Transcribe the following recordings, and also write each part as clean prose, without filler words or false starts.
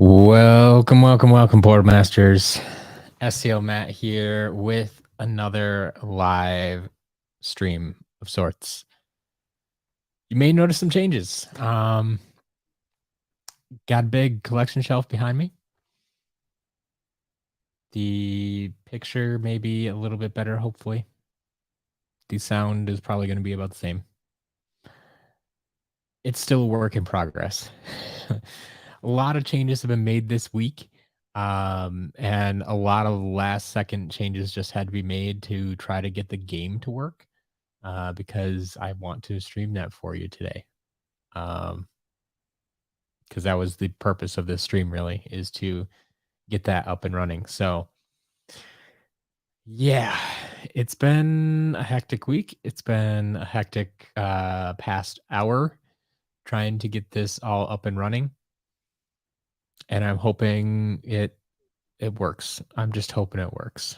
Welcome, Portal Masters. SEO Matt here with another live stream of sorts. You may notice some changes. Got a big collection shelf behind me. The picture may be a little bit better, hopefully. The sound is probably going to be about the same. It's still a work in progress. A lot of changes have been made this week. And a lot of last second changes just had to be made to try to get the game to work, because I want to stream that for you today. Because that was the purpose of this stream, really, is to get that up and running. So yeah, it's been a hectic week. It's been a hectic past hour trying to get this all up and running. And I'm hoping it works. I'm just hoping it works.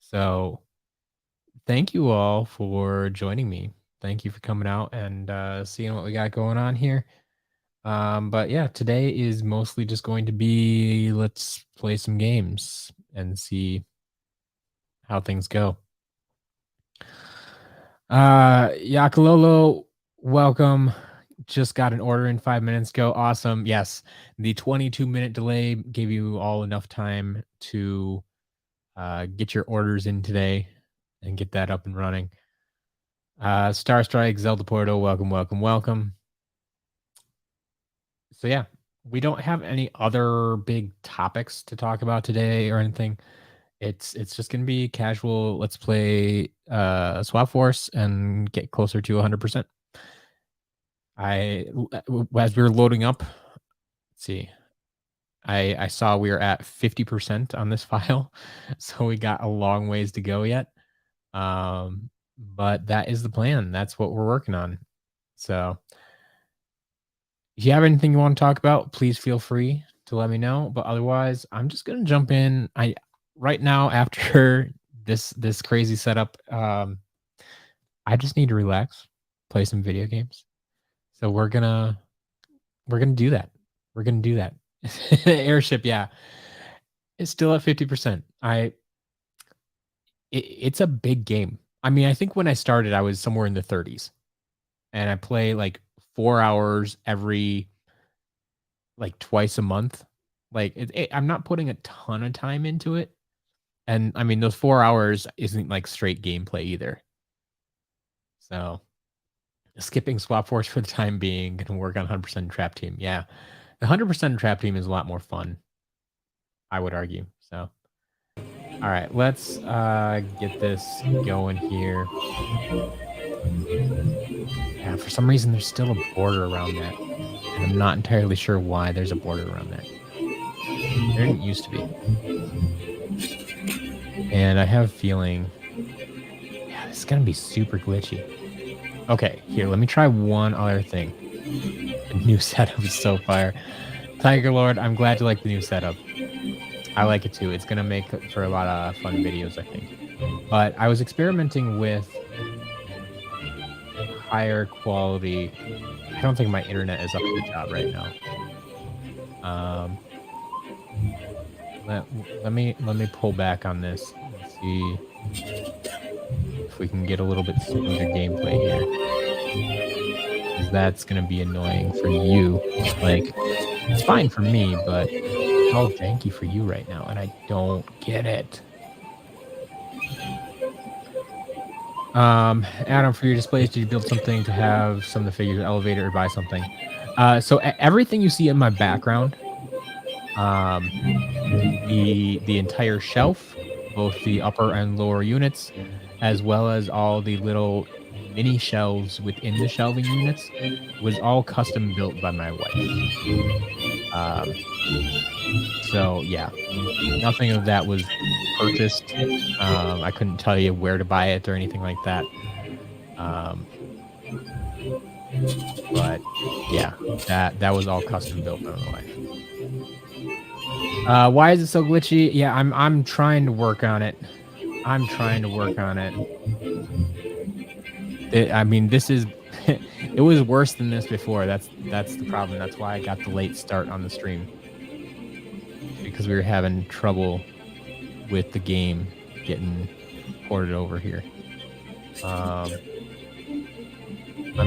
So thank you all for joining me. Thank you for coming out and seeing what we got going on here. But yeah, today is mostly just going to be let's play some games and see how things go. Yakalolo, welcome. Just got an order in 5 minutes ago. Awesome. Yes, the 22-minute delay gave you all enough time to get your orders in today and get that up and running. Star Strike, Zelda Porto, welcome. So yeah, we don't have any other big topics to talk about today or anything. It's just gonna be casual. Let's play Swap Force and get closer to 100%. As we were loading up, let's see. I saw we were at 50% on this file, so we got a long ways to go yet. But that is the plan. That's what we're working on. So if you have anything you want to talk about, please feel free to let me know. But otherwise, I'm just gonna jump in. Right now, after this crazy setup, I just need to relax, play some video games. So we're gonna do that. We're gonna do that. Airship, yeah, it's still at 50%. It's a big game. I mean, I think when I started, I was somewhere in the 30s, and I play like 4 hours every, like twice a month. Like I'm not putting a ton of time into it, and I mean those 4 hours isn't like straight gameplay either. So skipping Swap Force for the time being, gonna work on 100% Trap Team. Yeah, the 100% Trap Team is a lot more fun, I would argue. So, all right, let's get this going here. Yeah, for some reason there's still a border around that, and I'm not entirely sure why there's a border around that. There didn't used to be, and I have a feeling, yeah, this is gonna be super glitchy. Okay, here, let me try one other thing. The new setup is so fire. Tiger Lord, I'm glad you like the new setup. I like it too. It's going to make for a lot of fun videos, I think. But I was experimenting with higher quality. I don't think my internet is up to the job right now. Let me pull back on this and see if we can get a little bit smoother gameplay here. 'Cause that's gonna be annoying for you. Like, it's fine for me, but it's all janky for you right now, and I don't get it. Adam, for your displays, did you build something to have some of the figures, elevator, or buy something? So everything you see in my background, the entire shelf, both the upper and lower units, as well as all the little mini shelves within the shelving units, was all custom built by my wife. So yeah, nothing of that was purchased. I couldn't tell you where to buy it or anything like that. But yeah, that was all custom built by my wife. Why is it so glitchy? Yeah, I'm trying to work on it. I mean, this is It was worse than this before. That's the problem. That's why I got the late start on the stream. Because we were having trouble with the game getting ported over here. I'm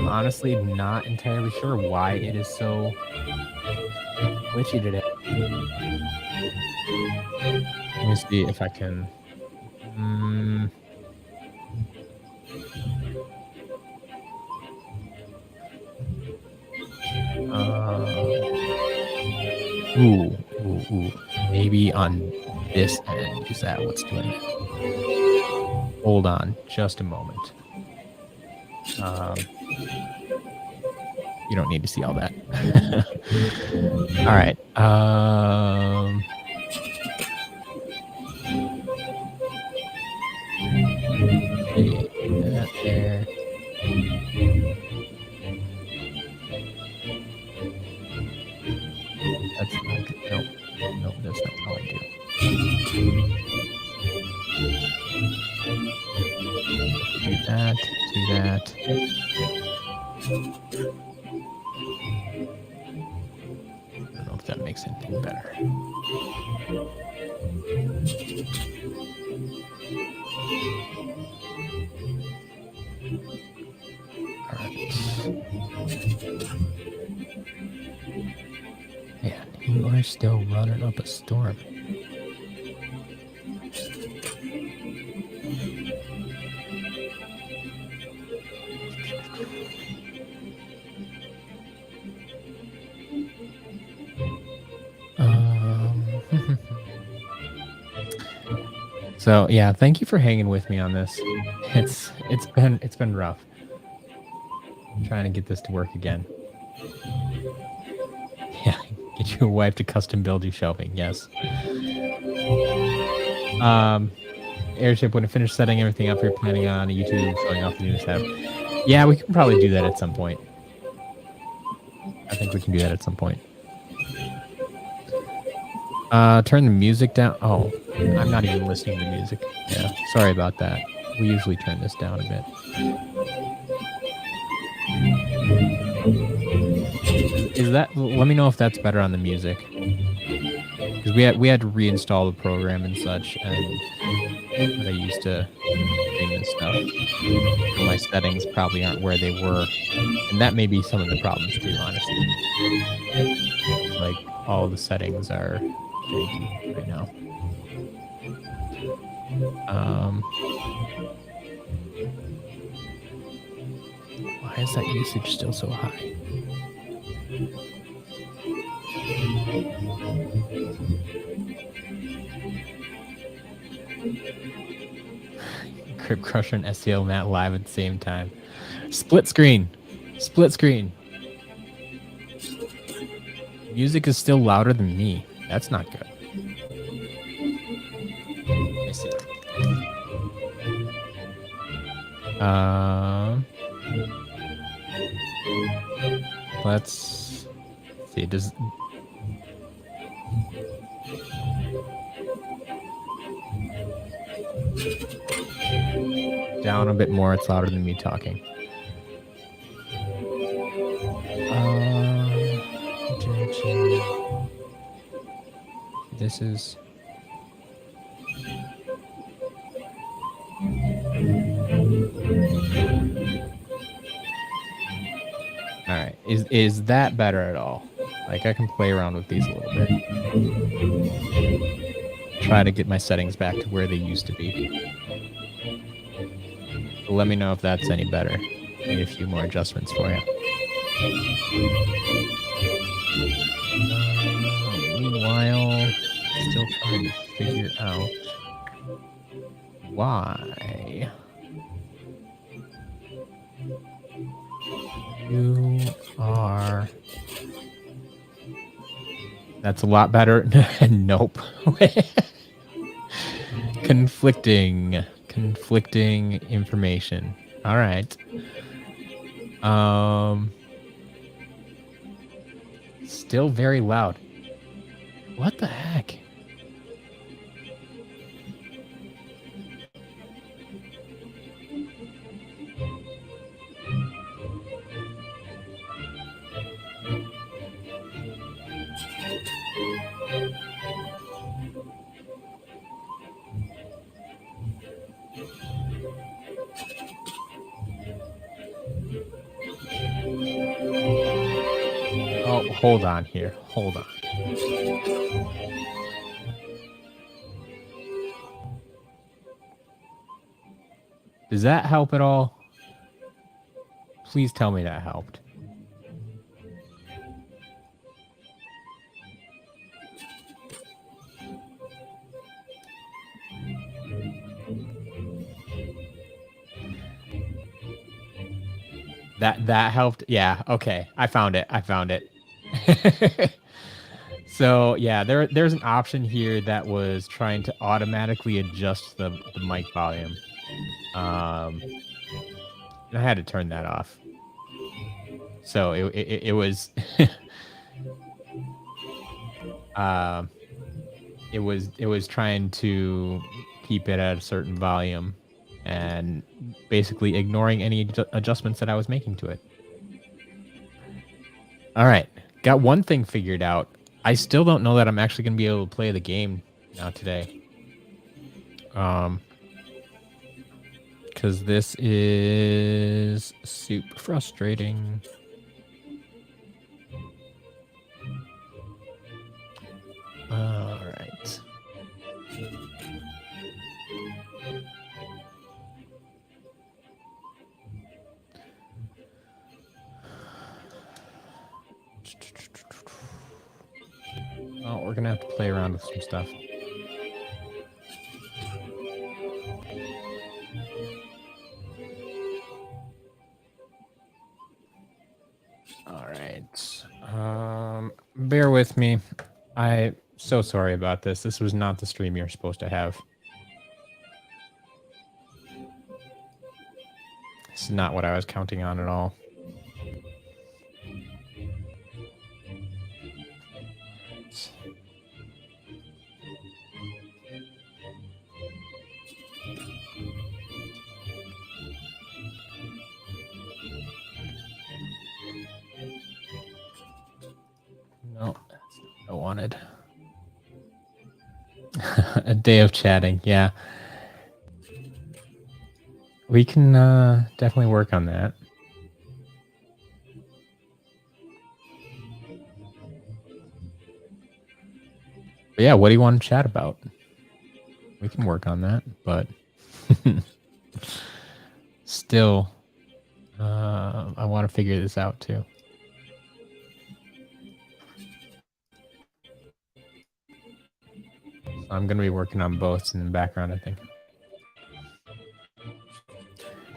honestly not entirely sure why it is so glitchy today. Let me see if I can. Ooh. Maybe on this end. Is that what's doing it? Hold on just a moment. You don't need to see all that. All right. That there. That's not good. Nope, that's not how I do. Do that. I don't know if that makes anything better. All right. Man, you are still running up a storm. So yeah, thank you for hanging with me on this. It's been rough. I'm trying to get this to work again. Yeah, get you a wife to custom build you shelving. Yes. Airship, when I finish setting everything up, you're planning on YouTube showing off the new setup. Yeah, we can probably do that at some point. I think we can do that at some point. Turn the music down. Oh, I'm not even listening to music. Yeah, sorry about that. We usually turn this down a bit. Is that? Let me know if that's better on the music. Because we had to reinstall the program and such, and that I used to stream this stuff. So my settings probably aren't where they were, and that may be some of the problems too. Honestly, like all the settings are janky right now. Why is that usage still so high? Crypt Crusher and SEO Matt live at the same time. Split screen. Music is still louder than me. That's not good. Let me see. Let's see. Does down a bit more? It's louder than me talking. This is. All right. Is that better at all? Like I can play around with these a little bit. Try to get my settings back to where they used to be. So let me know if that's any better. Maybe a few more adjustments for you. Meanwhile, still trying to figure out why you are. That's a lot better. Nope. Conflicting information. All right. Still very loud. What the heck? hold on here. Hold on. Does that help at all? Please tell me that helped. That helped. Yeah. Okay. I found it. So yeah, there's an option here that was trying to automatically adjust the mic volume. And I had to turn that off. So it was it was trying to keep it at a certain volume and basically ignoring any adjustments that I was making to it. All right. Got one thing figured out. I still don't know that I'm actually going to be able to play the game now today. Because this is super frustrating. All right. Oh, we're going to have to play around with some stuff. All right. Bear with me. I'm so sorry about this. This was not the stream you're supposed to have. This is not what I was counting on at all. No, that's not what I wanted. A day of chatting, yeah. We can definitely work on that. But yeah, what do you want to chat about? We can work on that, but still, I want to figure this out too. So I'm going to be working on both in the background, I think.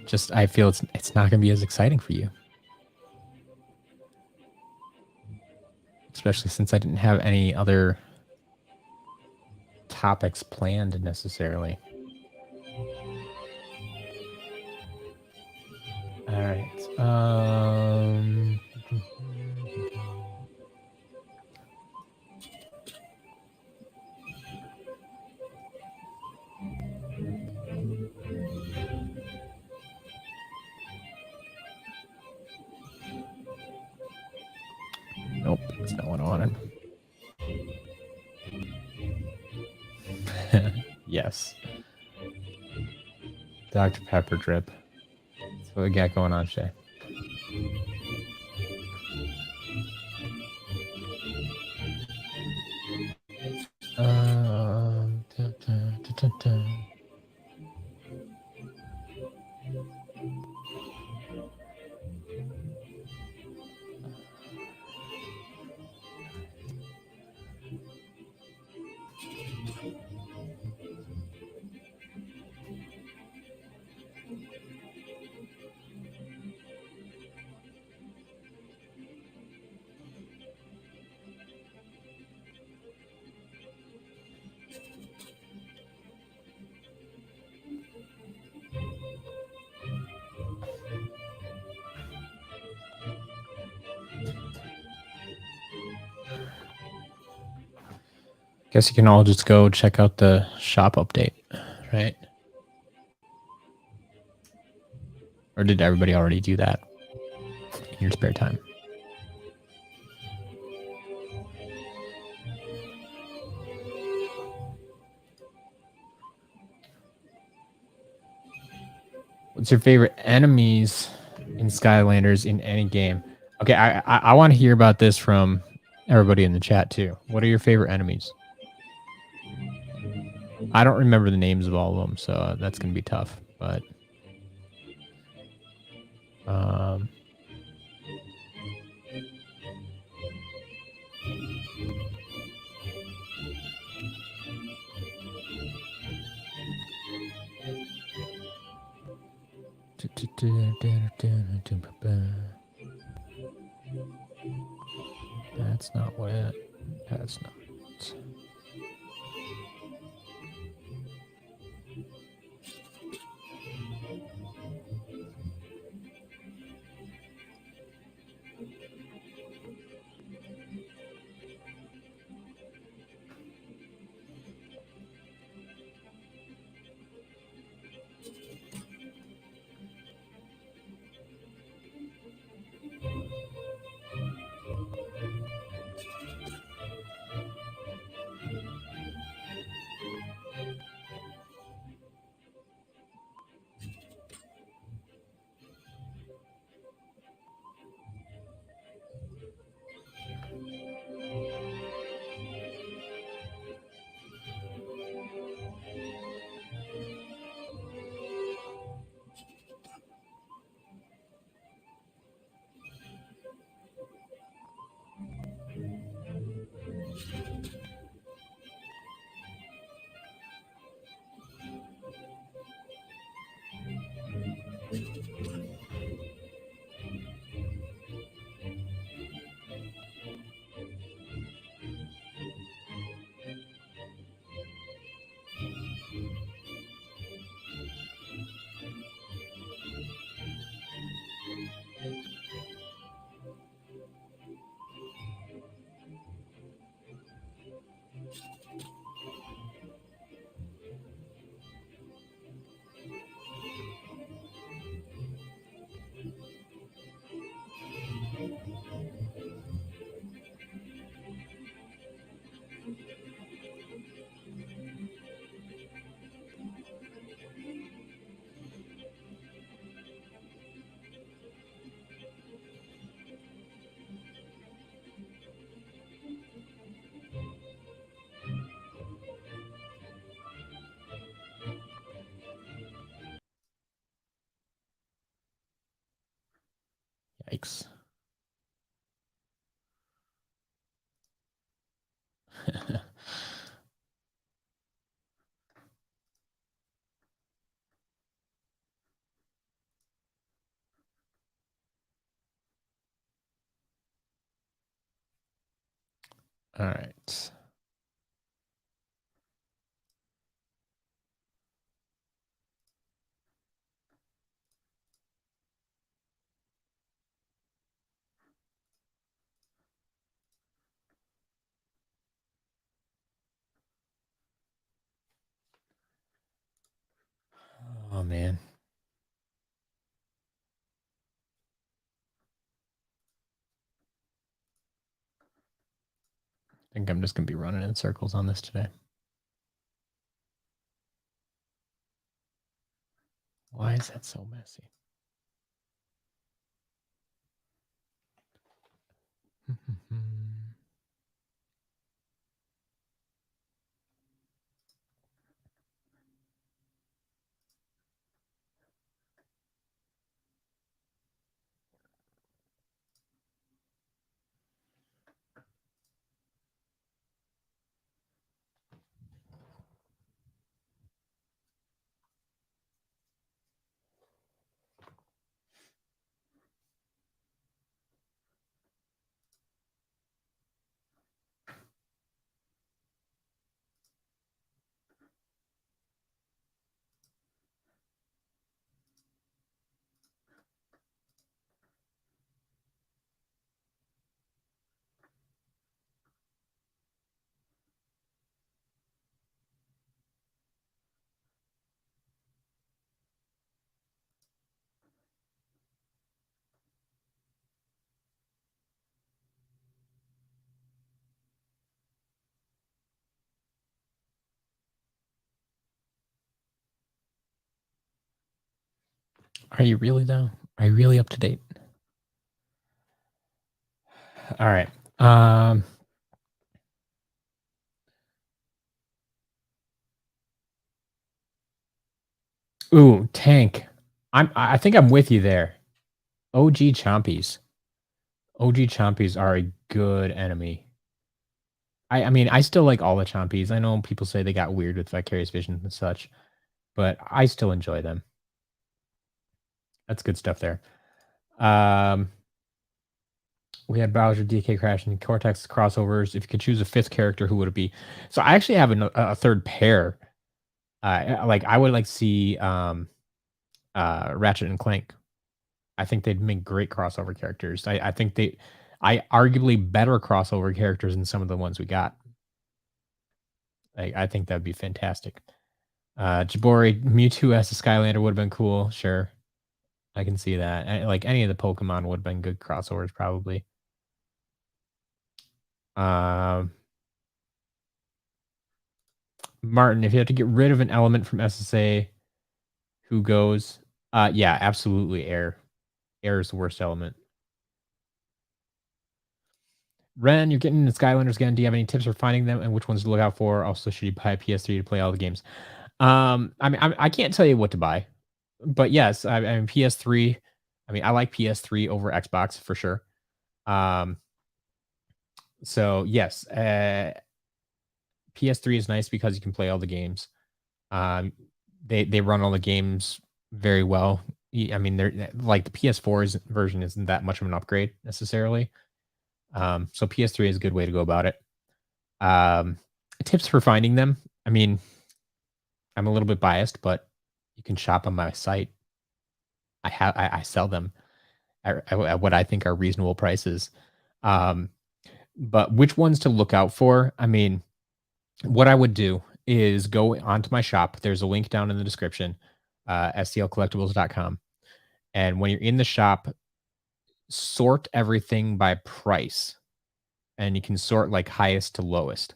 Just, I feel it's not going to be as exciting for you. Especially since I didn't have any other topics planned necessarily. All right. Nope, that's not what I wanted. Yes. Dr. Pepper drip. That's what we got going on, Shay. Guess you can all just go check out the shop update, right? Or did everybody already do that in your spare time? What's your favorite enemies in Skylanders in any game? Okay, I want to hear about this from everybody in the chat too. What are your favorite enemies? I don't remember the names of all of them, so that's gonna be tough. But that's not what it. That's not. Yikes. All right. Oh man. I think I'm just gonna be running in circles on this today. Why is that so messy? Are you really though? Are you really up to date? All right. Ooh, tank. I think I'm with you there. OG Chompies. OG Chompies are a good enemy. I mean, I still like all the Chompies. I know people say they got weird with Vicarious Vision and such, but I still enjoy them. That's good stuff there. Um, we had Bowser, DK Crash, and Cortex crossovers. If you could choose a fifth character, who would it be? So I actually have a third pair. Like I would like to see Ratchet and Clank. I think they'd make great crossover characters. I think I arguably better crossover characters than some of the ones we got. I think that'd be fantastic. Jabori, Mewtwo as a Skylander would have been cool. Sure. I can see that. Like any of the Pokemon would have been good crossovers, probably. Um, Martin, if you have to get rid of an element from SSA, who goes? Yeah, absolutely air. Air is the worst element. Ren, you're getting into Skylanders again. Do you have any tips for finding them and which ones to look out for? Also, should you buy a PS3 to play all the games? I mean, I can't tell you what to buy, but yes, I mean PS3. I mean, I like PS3 over Xbox for sure. Um, so yes, PS3 is nice because you can play all the games. Um, they run all the games very well. I mean, they're like the PS4's version isn't that much of an upgrade necessarily. So PS3 is a good way to go about it. Um, Tips for finding them. I mean, I'm a little bit biased, but you can shop on my site. I sell them at what I think are reasonable prices. Um, but which ones to look out for? I mean, what I would do is go onto my shop. There's a link down in the description, stlcollectibles.com. And when you're in the shop, sort everything by price. And you can sort like highest to lowest.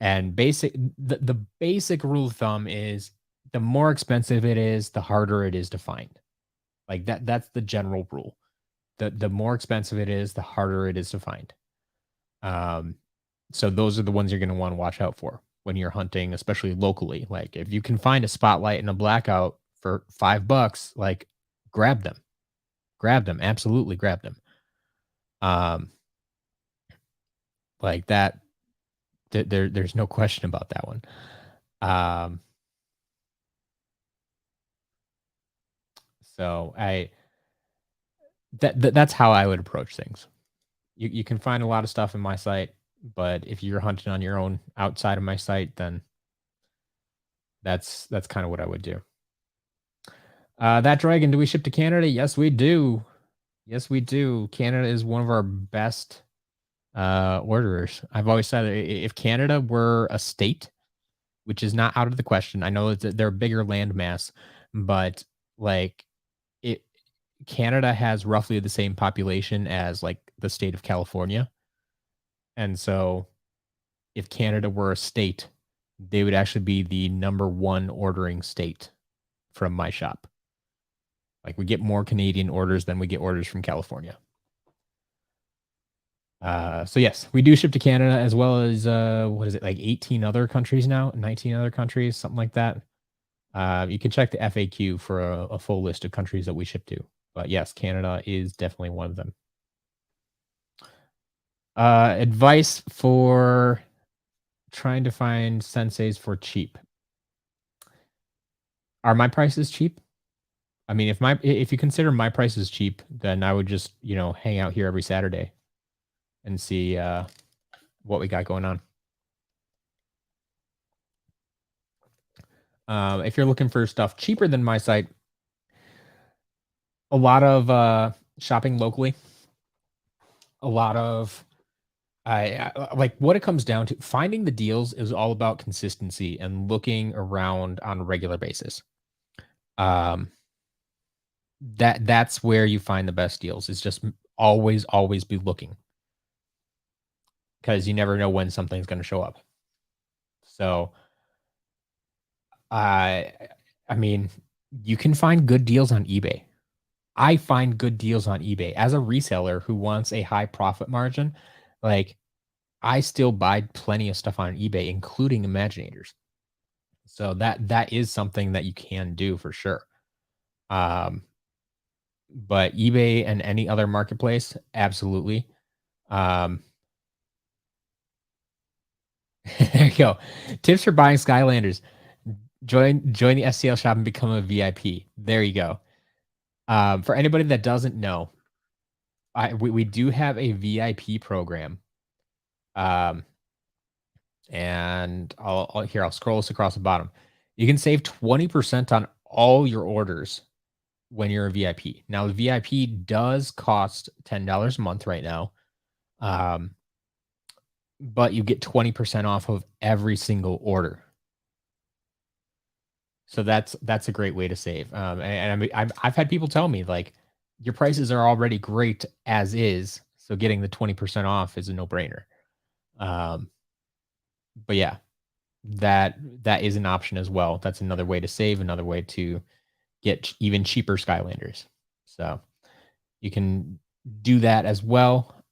And the basic rule of thumb is the more expensive it is, the harder it is to find. Like that's the general rule. The more expensive it is, the harder it is to find. Um, so those are the ones you're going to want to watch out for when you're hunting, especially locally. Like if you can find a spotlight and a blackout for $5, like grab them, absolutely grab them. Um, like that, there's no question about that one. Um, so that's how I would approach things. You can find a lot of stuff in my site, but if you're hunting on your own outside of my site, then that's kind of what I would do. That dragon, do we ship to Canada? Yes, we do. Yes, we do. Canada is one of our best orderers. I've always said if Canada were a state, which is not out of the question. I know that they're a bigger land mass, but like it Canada has roughly the same population as like the state of California. And so if Canada were a state, they would actually be the number one ordering state from my shop. Like we get more Canadian orders than we get orders from California. So yes, we do ship to Canada as well as what is it, like 18 other countries now, 19 other countries, something like that. You can check the FAQ for a full list of countries that we ship to. But yes, Canada is definitely one of them. Advice for trying to find senseis for cheap. Are my prices cheap? I mean, if you consider my prices cheap, then I would just, hang out here every Saturday and see what we got going on. If you're looking for stuff cheaper than my site, a lot of shopping locally, a lot of I like what it comes down to. Finding the deals is all about consistency and looking around on a regular basis. Um, that's where you find the best deals. Is just always be looking because you never know when something's going to show up. So, I I mean, you can find good deals on eBay. I find good deals on eBay as a reseller who wants a high profit margin. Like I still buy plenty of stuff on eBay, including Imaginators. So that is something that you can do for sure. Um, but eBay and any other marketplace, absolutely. Um, there you go. Tips for buying Skylanders. Join the STL shop and become a VIP. There you go. For anybody that doesn't know, we do have a VIP program. Um, and I'll scroll this across the bottom. You can save 20% on all your orders when you're a VIP. Now the VIP does cost $10 a month right now. Um, but you get 20% off of every single order. So that's a great way to save. And I mean, I've had people tell me like your prices are already great as is, so getting the 20% off is a no brainer. Um, but yeah, that is an option as well. That's another way to save, another way to get even cheaper Skylanders. So you can do that as well.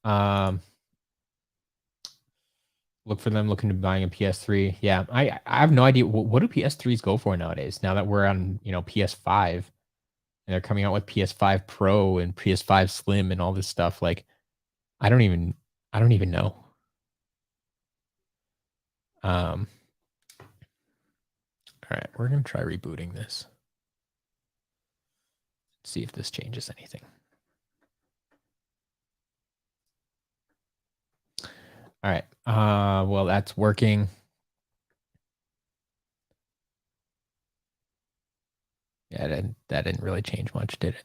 Look for them looking to buying a PS3. Yeah, I have no idea what do PS3s go for nowadays. Now that we're on PS5 and they're coming out with PS5 Pro and PS5 Slim and all this stuff. Like I don't even know. All right, we're gonna try rebooting this. See if this changes anything. All right. Well, that's working. Yeah, that didn't really change much, did it?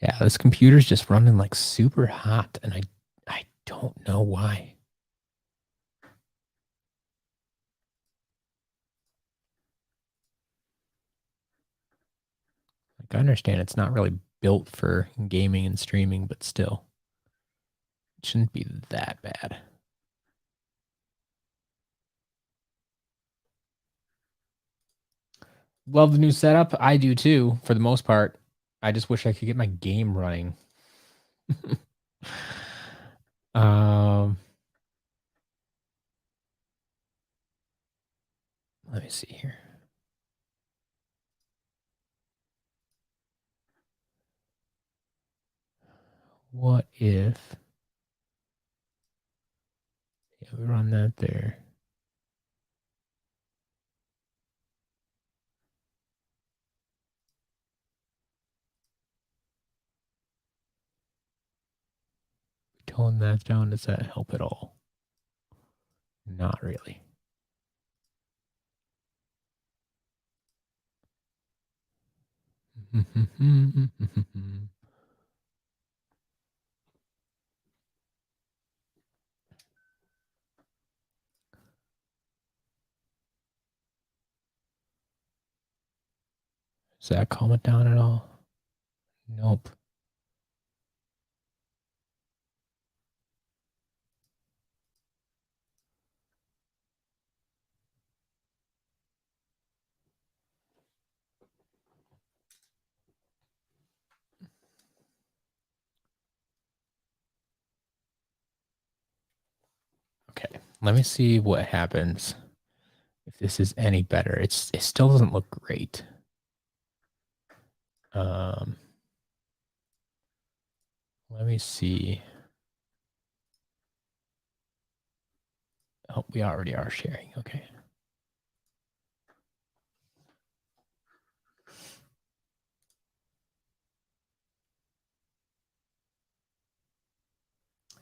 Yeah, this computer's just running like super hot, and I don't know why. Like I understand it's not really built for gaming and streaming, but still, it shouldn't be that bad. Love the new setup. I do too, for the most part. I just wish I could get my game running. um, let me see here. What if we run that there? Tone that down, does that help at all? Not really. Does that calm it down at all? Nope. Okay, let me see what happens if this is any better. It still doesn't look great. Let me see. Oh, we already are sharing. Okay.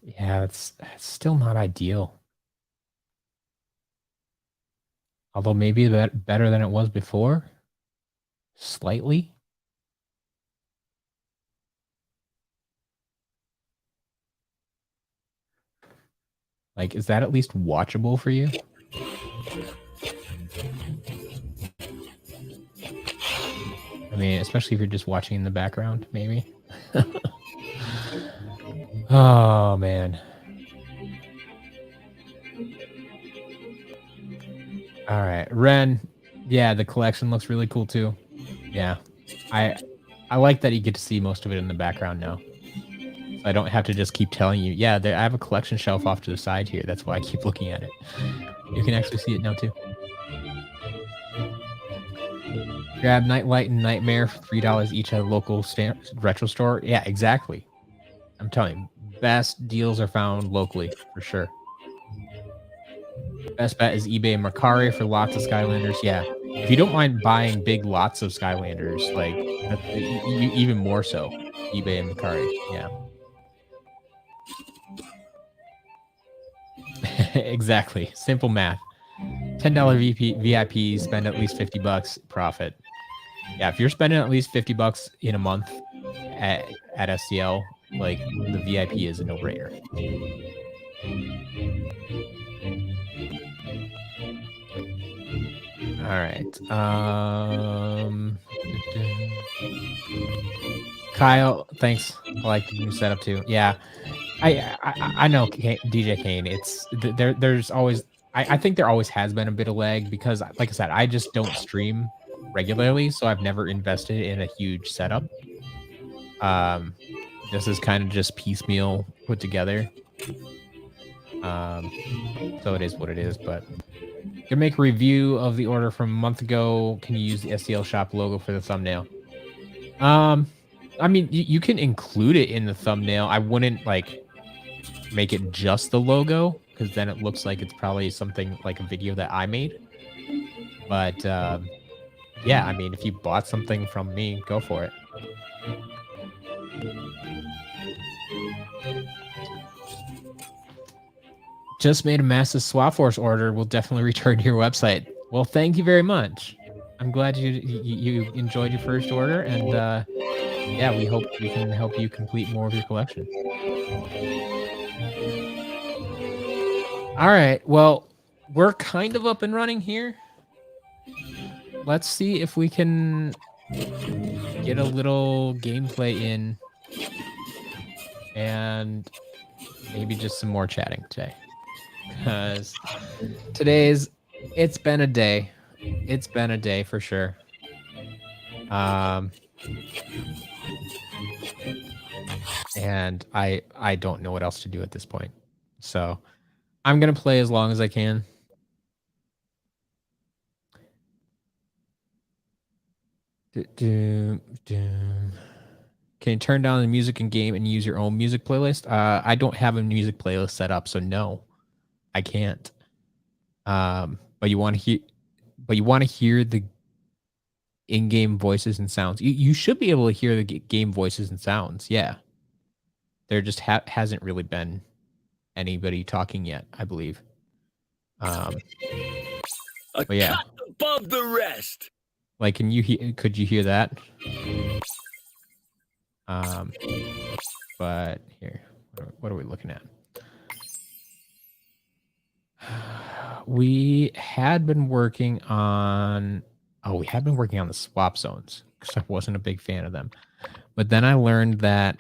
Yeah, it's still not ideal. Although maybe better than it was before. Slightly. Like, is that at least watchable for you? I mean, especially if you're just watching in the background, maybe. Oh, man. All right. Ren, yeah, the collection looks really cool too. Yeah. I like that you get to see most of it in the background now. I don't have to just keep telling you, yeah, I have a collection shelf off to the side here. That's why I keep looking at it. You can actually see it now too. Grab Nightlight and Nightmare for $3 each at a local retro store. Yeah, exactly. I'm telling you, best deals are found locally for sure. Best bet is eBay and Mercari for lots of Skylanders. Yeah, if you don't mind buying big lots of Skylanders, like even more so, eBay and Mercari. Yeah, exactly. Simple math. $10 VIP, spend at least $50, profit. Yeah, if you're spending at least $50 in a month at SCL, like the VIP is a no-brainer. All right. Kyle, thanks. I like the new setup too. Yeah, I know DJ Kane. It's there's always I think there always has been a bit of lag because, like I said, I just don't stream regularly, so I've never invested in a huge setup. This is kind of just piecemeal put together. So it is what it is, but gonna make a review of the order from a month ago. Can you use the STL shop logo for the thumbnail? I mean, you can include it in the thumbnail. I wouldn't like make it just the logo because then it looks like it's probably something like a video that I made. But yeah, I mean, if you bought something from me, go for it. Just made a massive SWAP Force order. Will definitely return to your website. Well, thank you very much. I'm glad you enjoyed your first order, and yeah, we hope we can help you complete more of your collection. All right. Well, we're kind of up and running here. Let's see if we can get a little gameplay in and maybe just some more chatting today. Because it's been a day. It's been a day for sure. And I don't know what else to do at this point. So I'm going to play as long as I can. Can you turn down the music in game and use your own music playlist? I don't have a music playlist set up, so no, I can't. But you want to hear the in-game voices and sounds. You should be able to hear the game voices and sounds. Yeah, there just hasn't really been anybody talking yet, I believe. But yeah, above the rest. Like, could you hear that? But here, what are we looking at? We had been working on the swap zones because I wasn't a big fan of them. But then I learned that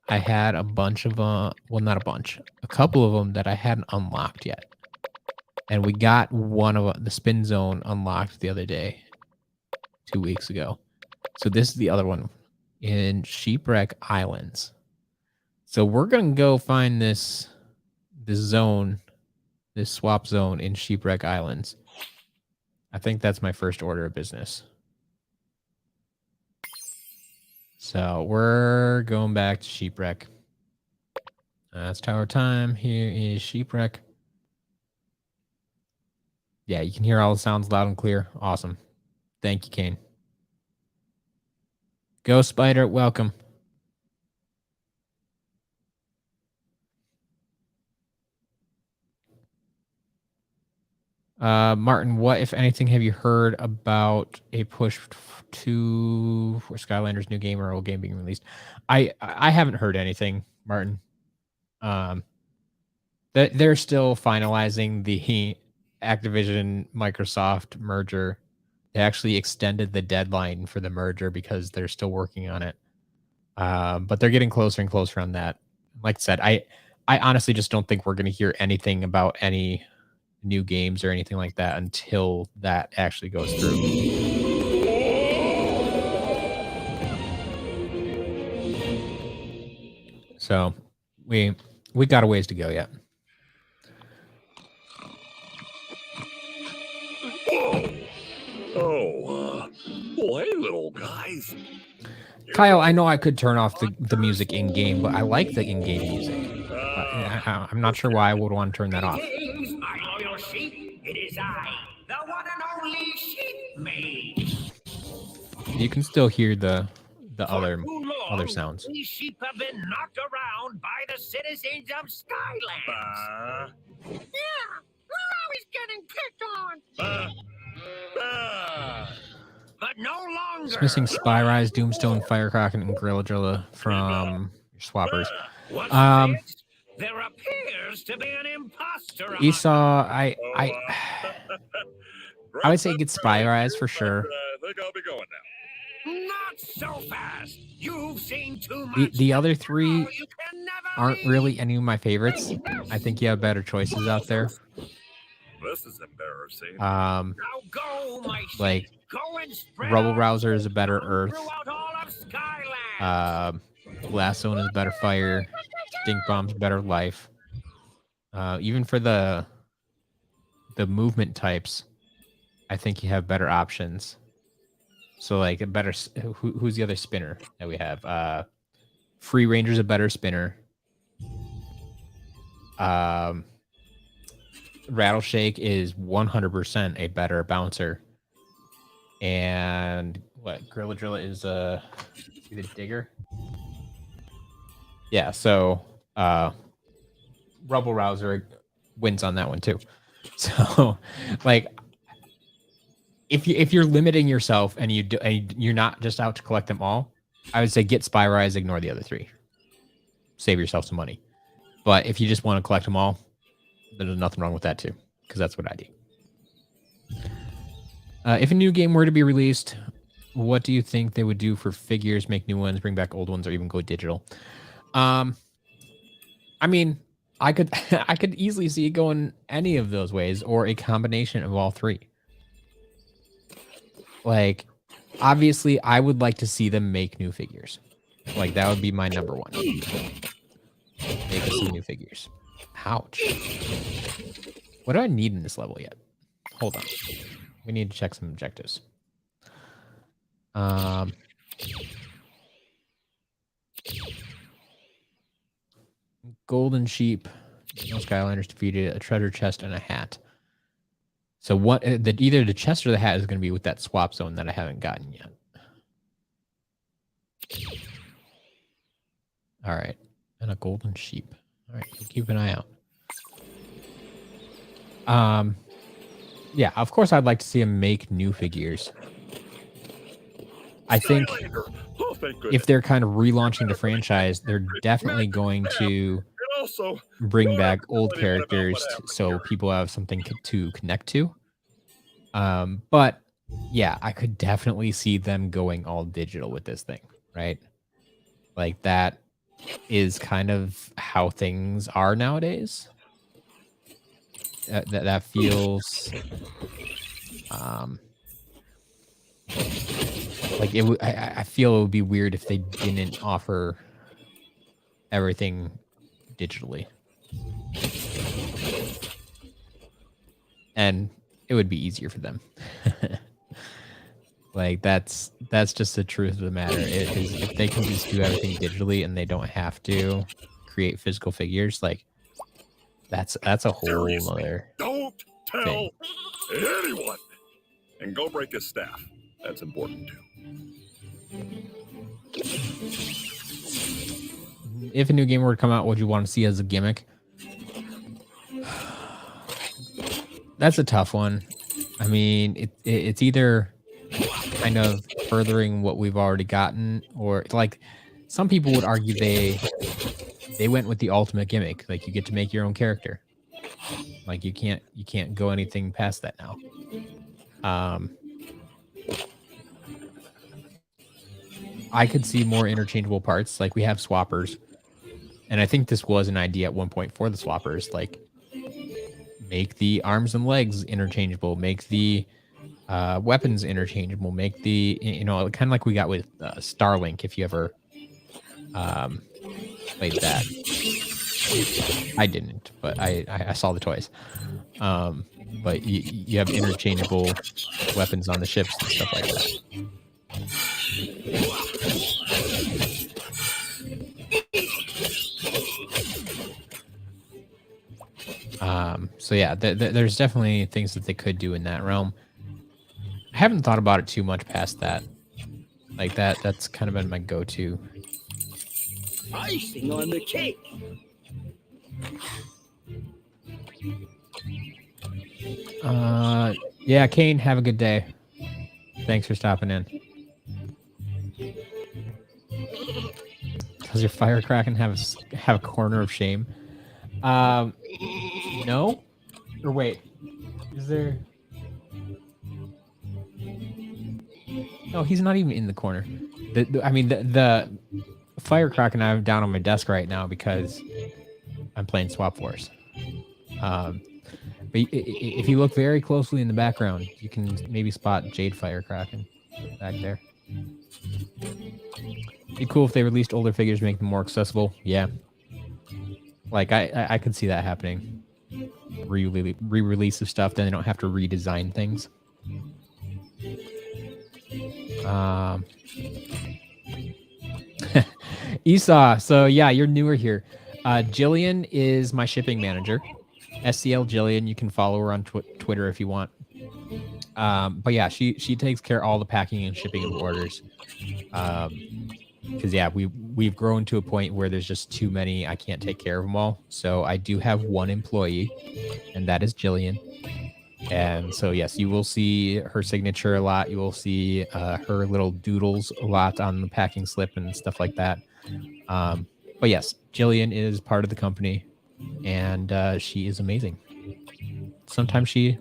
I had a bunch of well, not a bunch, a couple of them that I hadn't unlocked yet. And we got one of the spin zone unlocked the other day, 2 weeks ago. So this is the other one in Shipwreck Islands. So we're going to go find this zone, this swap zone in Shipwreck Islands. I think that's my first order of business. So we're going back to Shipwreck. That's tower time. Here is Shipwreck. Yeah, you can hear all the sounds loud and clear. Awesome. Thank you, Kane. Go Spider, welcome. Martin, what, if anything, have you heard about a push for Skylanders new game or old game being released? I haven't heard anything, Martin. They're still finalizing the Activision Microsoft merger. They actually extended the deadline for the merger because they're still working on it. But they're getting closer and closer on that. Like I said, I honestly just don't think we're going to hear anything about any new games or anything like that until that actually goes through. So we got a ways to go yet. Oh, hey, little guys. Kyle, I know I could turn off the music in game, but I like the in game music. I'm not sure why I would want to turn that off. My loyal sheep, it is I, the one and only sheep maid. You can still hear the other sounds. These sheep have been knocked around by the citizens of Skylands. Yeah, we're always getting picked on. But no longer. It's missing Spyrise, Doomstone, Firecrocket, and Grilladrilla from your swappers. There appears to be an imposter. Esau, I would say get Spyrise for sure. I think I'll be going now. Not so fast. You've seen too much. The other three aren't really any of my favorites. I think you have better choices out there. This is embarrassing. Now go, my Like go and spread Rubble out Rouser is a better Earth. throughout all of Skyland. Blast Zone is better Fire. Stink Bomb's better Life. Even for the movement types, I think you have better options. So like a better who's the other spinner that we have? Free Ranger's a better spinner. Rattleshake is 100% a better bouncer. And what Grilladrilla is the digger. Yeah, so Rubble Rouser wins on that one too. So like if you're limiting yourself and you're not just out to collect them all, I would say get Spyrise, ignore the other three. Save yourself some money. But if you just want to collect them all, there's nothing wrong with that too, because that's what I do. If a new game were to be released, what do you think they would do for figures, make new ones, bring back old ones, or even go digital? I mean, I could I could easily see it going any of those ways or a combination of all three. Like, obviously, I would like to see them make new figures. Like, that would be my number one. Make us some new figures. Ouch. What do I need in this level yet? Hold on. We need to check some objectives. Golden sheep. No Skylanders defeated. A treasure chest and a hat. So what? Either the chest or the hat is going to be with that swap zone that I haven't gotten yet. All right, and a golden sheep. All right, we'll keep an eye out. Yeah, of course I'd like to see him make new figures. I think if they're kind of relaunching the franchise, they're definitely going to bring back old characters so people have something to connect to. But yeah, I could definitely see them going all digital with this thing, right? Like that is kind of how things are nowadays. That feels like it would. I feel it would be weird if they didn't offer everything digitally, and it would be easier for them. Like that's just the truth of the matter. If they can just do everything digitally and they don't have to create physical figures, like that's a whole other. Don't tell thing. anyone, and go break his staff. That's important too. If a new game were to come out, what would you want to see as a gimmick? That's a tough one. I mean, it's either kind of furthering what we've already gotten, or like some people would argue they went with the ultimate gimmick. Like you get to make your own character. Like you can't go anything past that now. I could see more interchangeable parts. Like we have swappers, and I think this was an idea at one point for the swappers. Like make the arms and legs interchangeable, make the weapons interchangeable, make the kind of like we got with Starlink. If you ever played that. I didn't, but I saw the toys. But you have interchangeable weapons on the ships and stuff like that. So yeah, there's definitely things that they could do in that realm. I haven't thought about it too much past that. Like that's kind of been my go-to. Icing on the cake. Yeah, Kane, have a good day. Thanks for stopping in. Does your firecracking have a corner of shame? No. Or wait, is there? No, he's not even in the corner. I mean, the firecracking I have down on my desk right now because I'm playing Swap Force. But if you look very closely in the background, you can maybe spot Jade firecracking back there. Be cool if they released older figures, make them more accessible. Yeah. Like, I could see that happening. Re-release of stuff, then they don't have to redesign things. Esau, so yeah, you're newer here. Jillian is my shipping manager. SCL Jillian, you can follow her on Twitter if you want. But yeah, she takes care of all the packing and shipping of orders. Because yeah, we've grown to a point where there's just too many. I can't take care of them all. So I do have one employee, and that is Jillian. And so yes, you will see her signature a lot. You will see her little doodles a lot on the packing slip and stuff like that. But yes, Jillian is part of the company, and she is amazing. Sometimes she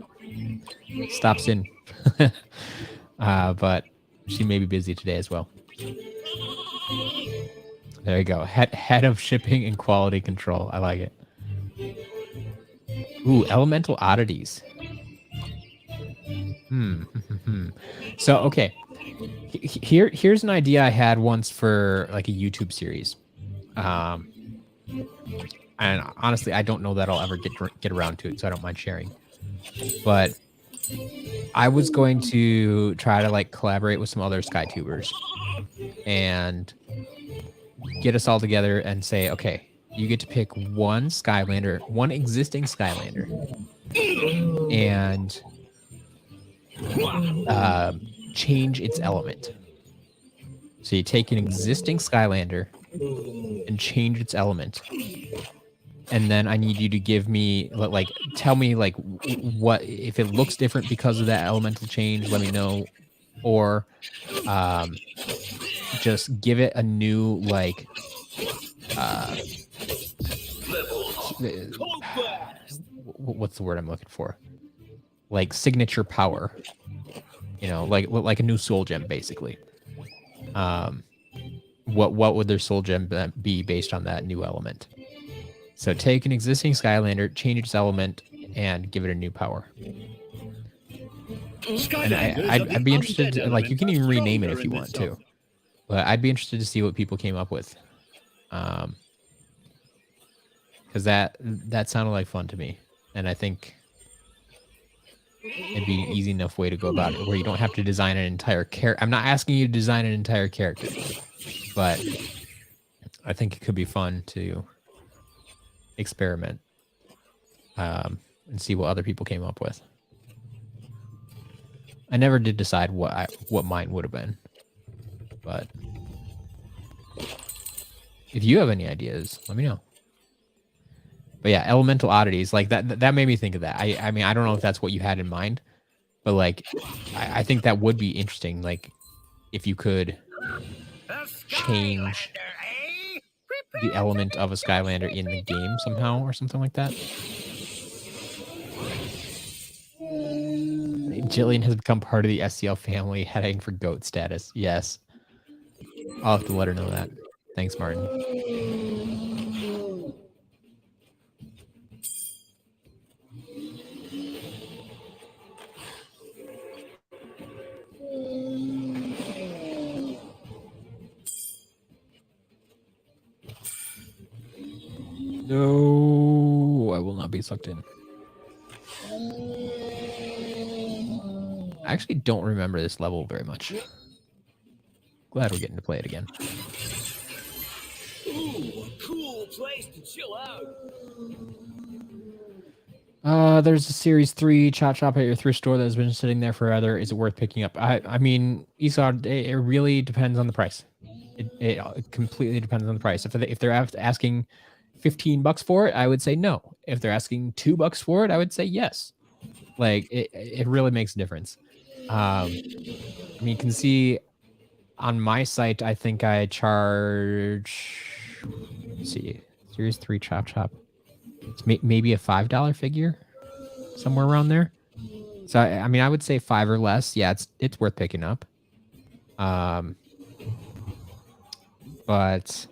stops in, but she may be busy today as well. There you go. Head of shipping and quality control. I like it. Ooh, elemental oddities. So, okay. Here's an idea I had once for like a YouTube series. And honestly, I don't know that I'll ever get around to it, so I don't mind sharing. But I was going to try to like collaborate with some other SkyTubers and get us all together and say, okay, you get to pick one Skylander, one existing Skylander, and change its element. So you take an existing Skylander and change its element. And then I need you to give me, like, tell me, like, what, if it looks different because of that elemental change, let me know. Or just give it a new, like, what's the word I'm looking for? Like, signature power. You know, like a new soul gem, basically. What would their soul gem be based on that new element? So take an existing Skylander, change its element, and give it a new power. And I'd be interested to, like, you can even rename it if you want to. But I'd be interested to see what people came up with. Because that sounded like fun to me. And I think it'd be an easy enough way to go about it, where you don't have to design an entire character. I'm not asking you to design an entire character, but I think it could be fun to experiment and see what other people came up with. I never did decide what mine would have been, but if you have any ideas, let me know. But yeah, elemental oddities, like that made me think of that. I mean, I don't know if that's what you had in mind, but like, I think that would be interesting. Like, if you could change the element of a Skylander in the game somehow or something like that. Jillian has become part of the SCL family, heading for GOAT status. Yes. I'll have to let her know that. Thanks, Martin. No, I will not be sucked in. I actually don't remember this level very much. Glad we're getting to play it again. Ooh, a cool place to chill out. There's a Series 3 Chop Shop at your thrift store that has been sitting there forever. Is it worth picking up? I mean, Esau, it really depends on the price. It completely depends on the price. If they're asking $15 for it, I would say no. If they're asking $2 for it, I would say yes. Like it really makes a difference. I mean, you can see on my site, I think I charge. Let's see, Series 3 Chop Chop. It's maybe a $5 figure, somewhere around there. So I mean, I would say 5 or less. Yeah, it's worth picking up. But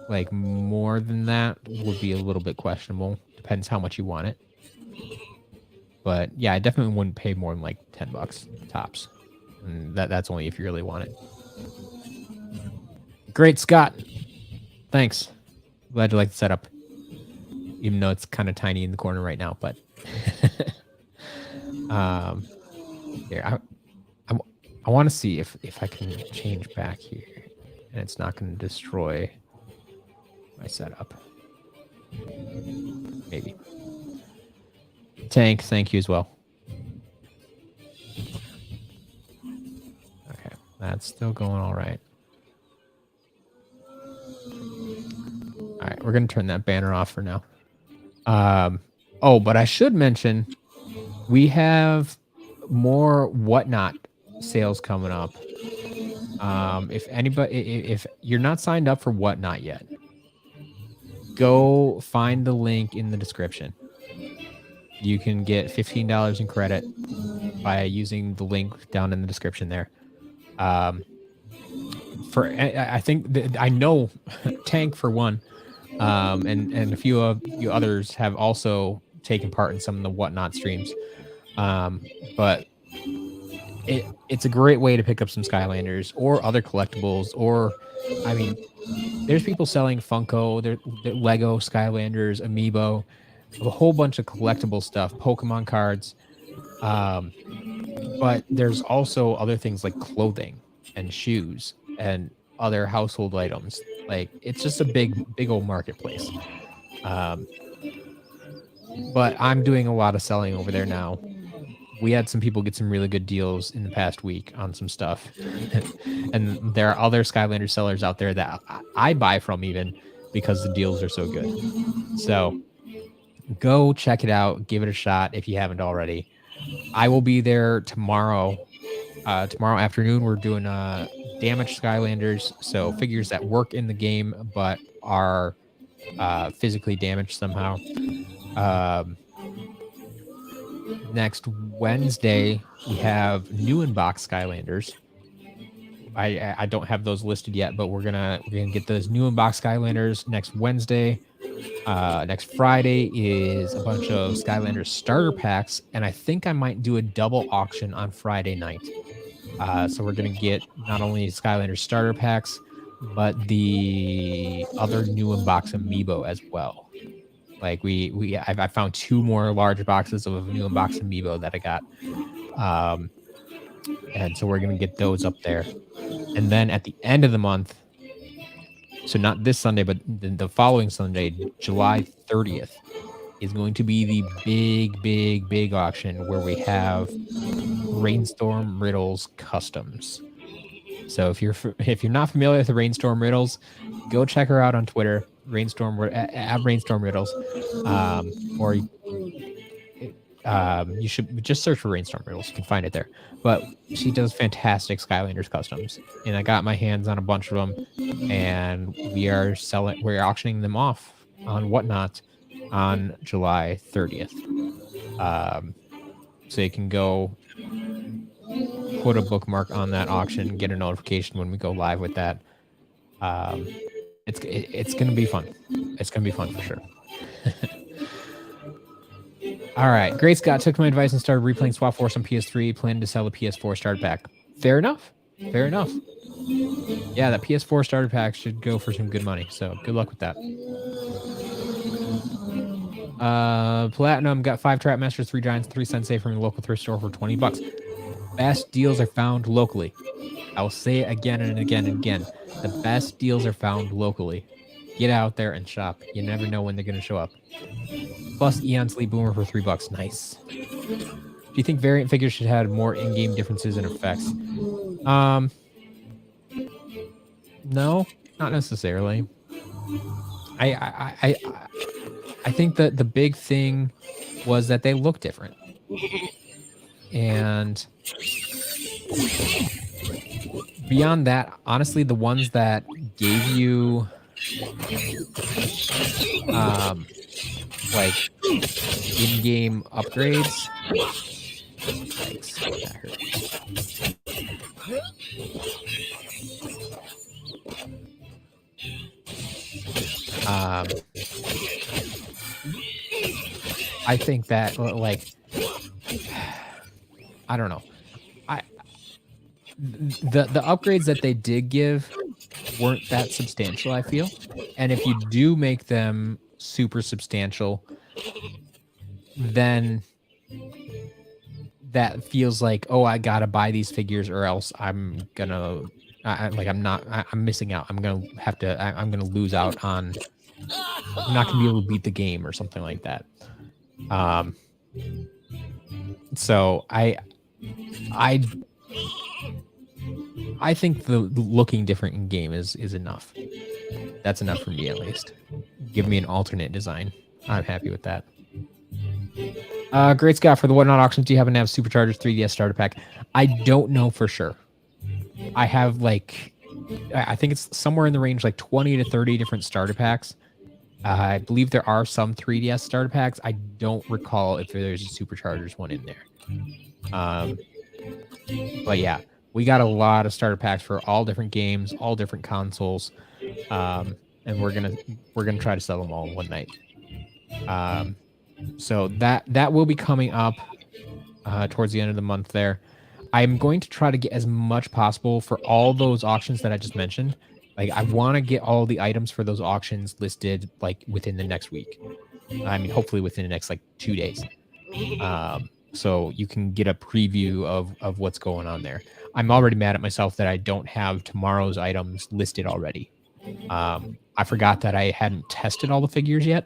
like more than that would be a little bit questionable. Depends how much you want it. But yeah, I definitely wouldn't pay more than like $10 tops. And that's only if you really want it. Great, Scott. Thanks. Glad you like the setup. Even though it's kind of tiny in the corner right now, but here I want to see if I can change back here and it's not going to destroy my setup. Maybe. Tank, thank you as well. Okay, that's still going all right. All right, we're going to turn that banner off for now. Oh, but I should mention we have more Whatnot sales coming up. If you're not signed up for Whatnot yet, go find the link in the description. You can get $15 in credit by using the link down in the description there. I think I know Tank for one, and a few others have also taken part in some of the Whatnot streams. But it's a great way to pick up some Skylanders or other collectibles, or I mean, there's people selling Funko, they're Lego Skylanders, Amiibo, a whole bunch of collectible stuff, Pokemon cards. But there's also other things like clothing and shoes and other household items. Like it's just a big old marketplace. But I'm doing a lot of selling over there now. We had some people get some really good deals in the past week on some stuff. And there are other Skylander sellers out there that I buy from even because the deals are so good. So go check it out. Give it a shot if you haven't already. I will be there tomorrow. Tomorrow afternoon, we're doing damaged Skylanders. So figures that work in the game but are physically damaged somehow. Next Wednesday, we have new in-box Skylanders. I don't have those listed yet, but we're gonna get those new in-box Skylanders next Wednesday. Next Friday is a bunch of Skylanders starter packs, and I think I might do a double auction on Friday night. So we're gonna get not only Skylanders starter packs, but the other new in-box Amiibo as well. Like I found 2 more large boxes of a new in-box Amiibo that I got. And so we're going to get those up there. And then at the end of the month, so not this Sunday, but the following Sunday, July 30th, is going to be the big auction where we have Rainstorm Riddles Customs. So if you're not familiar with the Rainstorm Riddles, go check her out on Twitter. At Rainstorm Riddles, or you should just search for Rainstorm Riddles. You can find it there. But she does fantastic Skylanders customs, and I got my hands on a bunch of them, and we're auctioning them off on Whatnot on July 30th. So you can go put a bookmark on that auction, get a notification when we go live with that. It's going to be fun. It's going to be fun for sure. All right. Great Scott took my advice and started replaying SWAP Force on PS3, planning to sell the PS4 starter pack. Fair enough. Fair enough. Yeah, that PS4 starter pack should go for some good money. So good luck with that. Platinum got 5 Trap Masters, 3 Giants, 3 Sensei from the local thrift store for $20. Best deals are found locally. I will say it again and again and again. The best deals are found locally. Get out there and shop. You never know when they're going to show up. Plus Eon Sleep Boomer for $3. Nice. Do you think variant figures should have more in-game differences and effects? No, not necessarily. I think that the big thing was that they look different. And beyond that, honestly, the ones that gave you like in-game upgrades. Yikes, that hurt. I think that like I don't know. The upgrades that they did give weren't that substantial, I feel. And if you do make them super substantial, then that feels like, oh, I gotta buy these figures or else I'm gonna I'm missing out. I'm gonna lose out on, I'm not gonna be able to beat the game or something like that. So I think the looking different in game is enough. That's enough for me, at least. Give me an alternate design. I'm happy with that. Great Scott, for the Whatnot auctions, do you happen to have Superchargers 3DS starter pack? I don't know for sure. I have like, I think it's somewhere in the range like 20 to 30 different starter packs. I believe there are some 3DS starter packs. I don't recall if there's a Superchargers one in there. But yeah, we got a lot of starter packs for all different games, all different consoles, and we're gonna try to sell them all in one night. So that will be coming up towards the end of the month there. I'm going to try to get as much possible for all those auctions that I just mentioned. Like, I want to get all the items for those auctions listed like within the next week. I mean, hopefully within the next like 2 days. So you can get a preview of what's going on there. I'm already mad at myself that I don't have tomorrow's items listed already. I forgot that I hadn't tested all the figures yet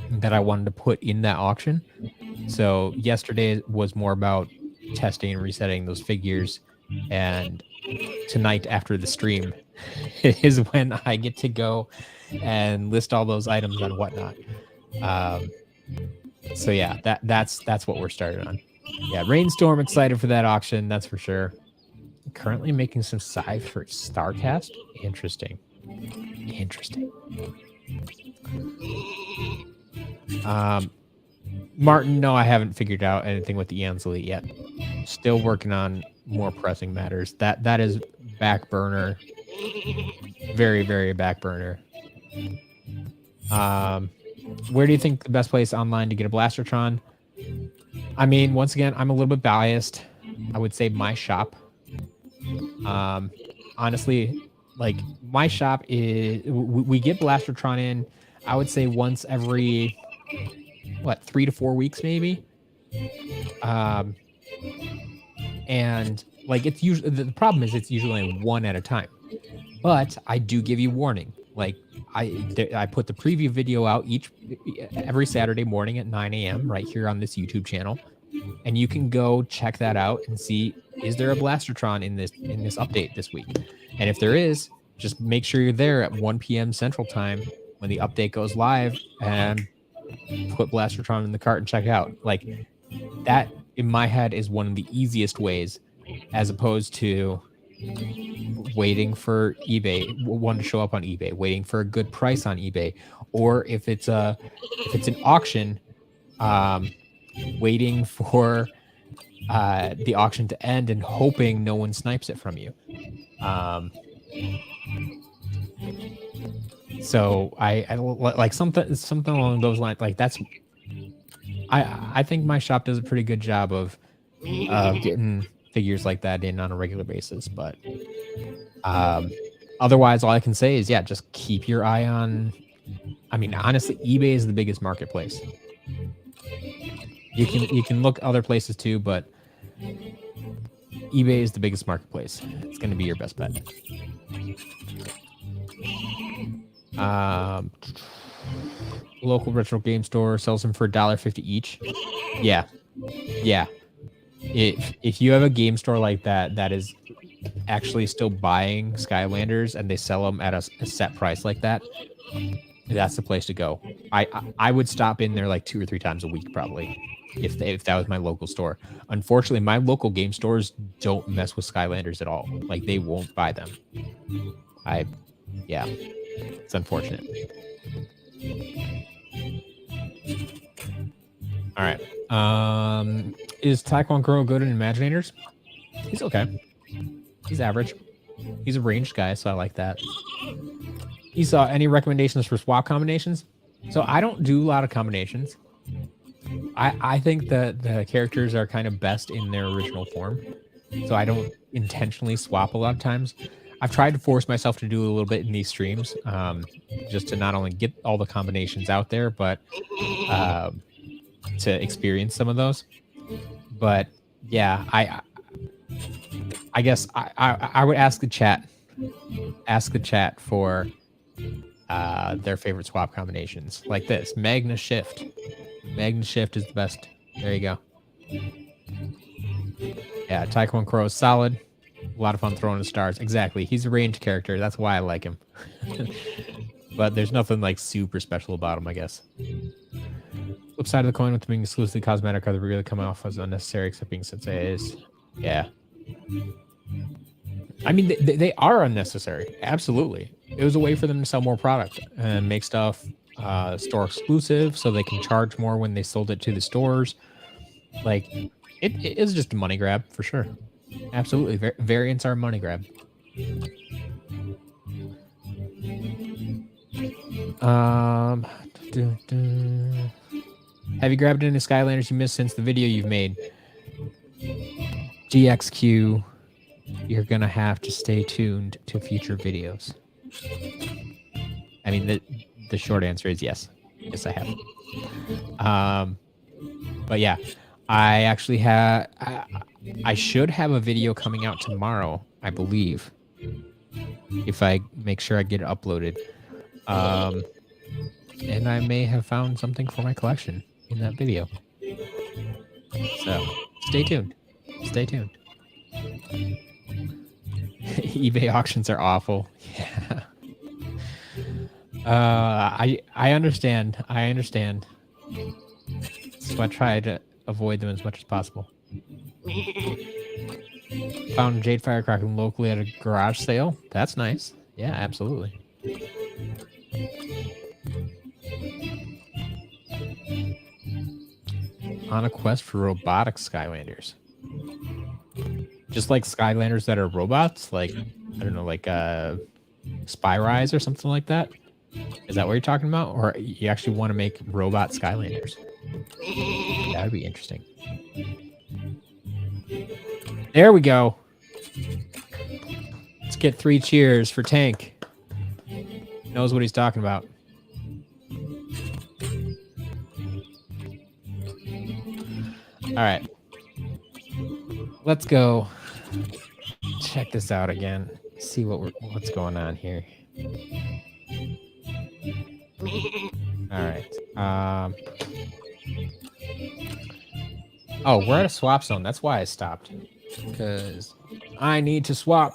that I wanted to put in that auction. So yesterday was more about testing and resetting those figures, and tonight after the stream is when I get to go and list all those items on Whatnot. So yeah, that's what we're starting on. Yeah, Rainstorm, excited for that auction, that's for sure. Currently making some scythe for StarCast. Interesting. Martin, no, I haven't figured out anything with the Eon's Elite yet. Still working on more pressing matters. That is back burner. Very, very back burner. Where do you think the best place online to get a Blastertron? I mean, once again, I'm a little bit biased. I would say my shop. Honestly, like, my shop is, we get Blastertron in, I would say once every, 3 to 4 weeks maybe. And like, it's usually, the problem is it's usually only one at a time. But I do give you warning. Like, I put the preview video out every Saturday morning at 9 a.m. right here on this YouTube channel, and you can go check that out and see, is there a Blastertron in this update this week? And if there is, just make sure you're there at 1 p.m. Central Time when the update goes live, and put Blastertron in the cart and check it out. Like, that in my head is one of the easiest ways, as opposed to waiting for eBay, one to show up on eBay, waiting for a good price on eBay, or if it's an auction, waiting for the auction to end and hoping no one snipes it from you. So I like something along those lines. Like, I think my shop does a pretty good job of getting figures like that in on a regular basis. But otherwise, all I can say is, yeah, just keep your eye on. I mean, honestly, eBay is the biggest marketplace. You can look other places too, but eBay is the biggest marketplace. It's going to be your best bet. Local retro game store sells them for $1.50 each. Yeah. If you have a game store like that that is actually still buying Skylanders and they sell them at a set price like that, that's the place to go. I would stop in there like 2 or 3 times a week probably if that was my local store. Unfortunately, my local game stores don't mess with Skylanders at all. Like, they won't buy them. Yeah, it's unfortunate. All right. Is Taekwon Kuro good in Imaginators? He's okay. He's average. He's a ranged guy, so I like that. You saw any recommendations for swap combinations? So I don't do a lot of combinations. I think that the characters are kind of best in their original form. So I don't intentionally swap a lot of times. I've tried to force myself to do a little bit in these streams, just to not only get all the combinations out there, but to experience some of those. But yeah, I guess I would ask the chat for their favorite swap combinations, like this. Magna Shift is the best. There you go. Yeah, Taekwon Kuro is solid. A lot of fun throwing the stars. Exactly. He's a ranged character. That's why I like him. But there's nothing like super special about him, I guess. Flip side of the coin, with being exclusively cosmetic, are they really come off as unnecessary, except being Sensei is. Yeah. I mean, they are unnecessary. Absolutely. It was a way for them to sell more product and make stuff store exclusive, so they can charge more when they sold it to the stores. Like, it is just a money grab for sure. Absolutely. Variants are a money grab. Have you grabbed any Skylanders you missed since the video you've made? GXQ, you're gonna have to stay tuned to future videos. I mean, the short answer is yes. Yes, I have. But yeah, I actually have. I should have a video coming out tomorrow, I believe, if I make sure I get it uploaded. And I may have found something for my collection in that video. So stay tuned. Stay tuned. eBay auctions are awful. Yeah. I understand. So I try to avoid them as much as possible. Found Jade Firecracker locally at a garage sale. That's nice. Yeah, absolutely. On a quest for robotic Skylanders. Just like Skylanders that are robots, like, I don't know, like Spyrise or something like that. Is that what you're talking about? Or you actually want to make robot Skylanders? That would be interesting. There we go. Let's get 3 cheers for Tank. Knows what he's talking about. All right. Let's go check this out again. See what's going on here. All right. Oh, we're at a swap zone. That's why I stopped. Because I need to swap.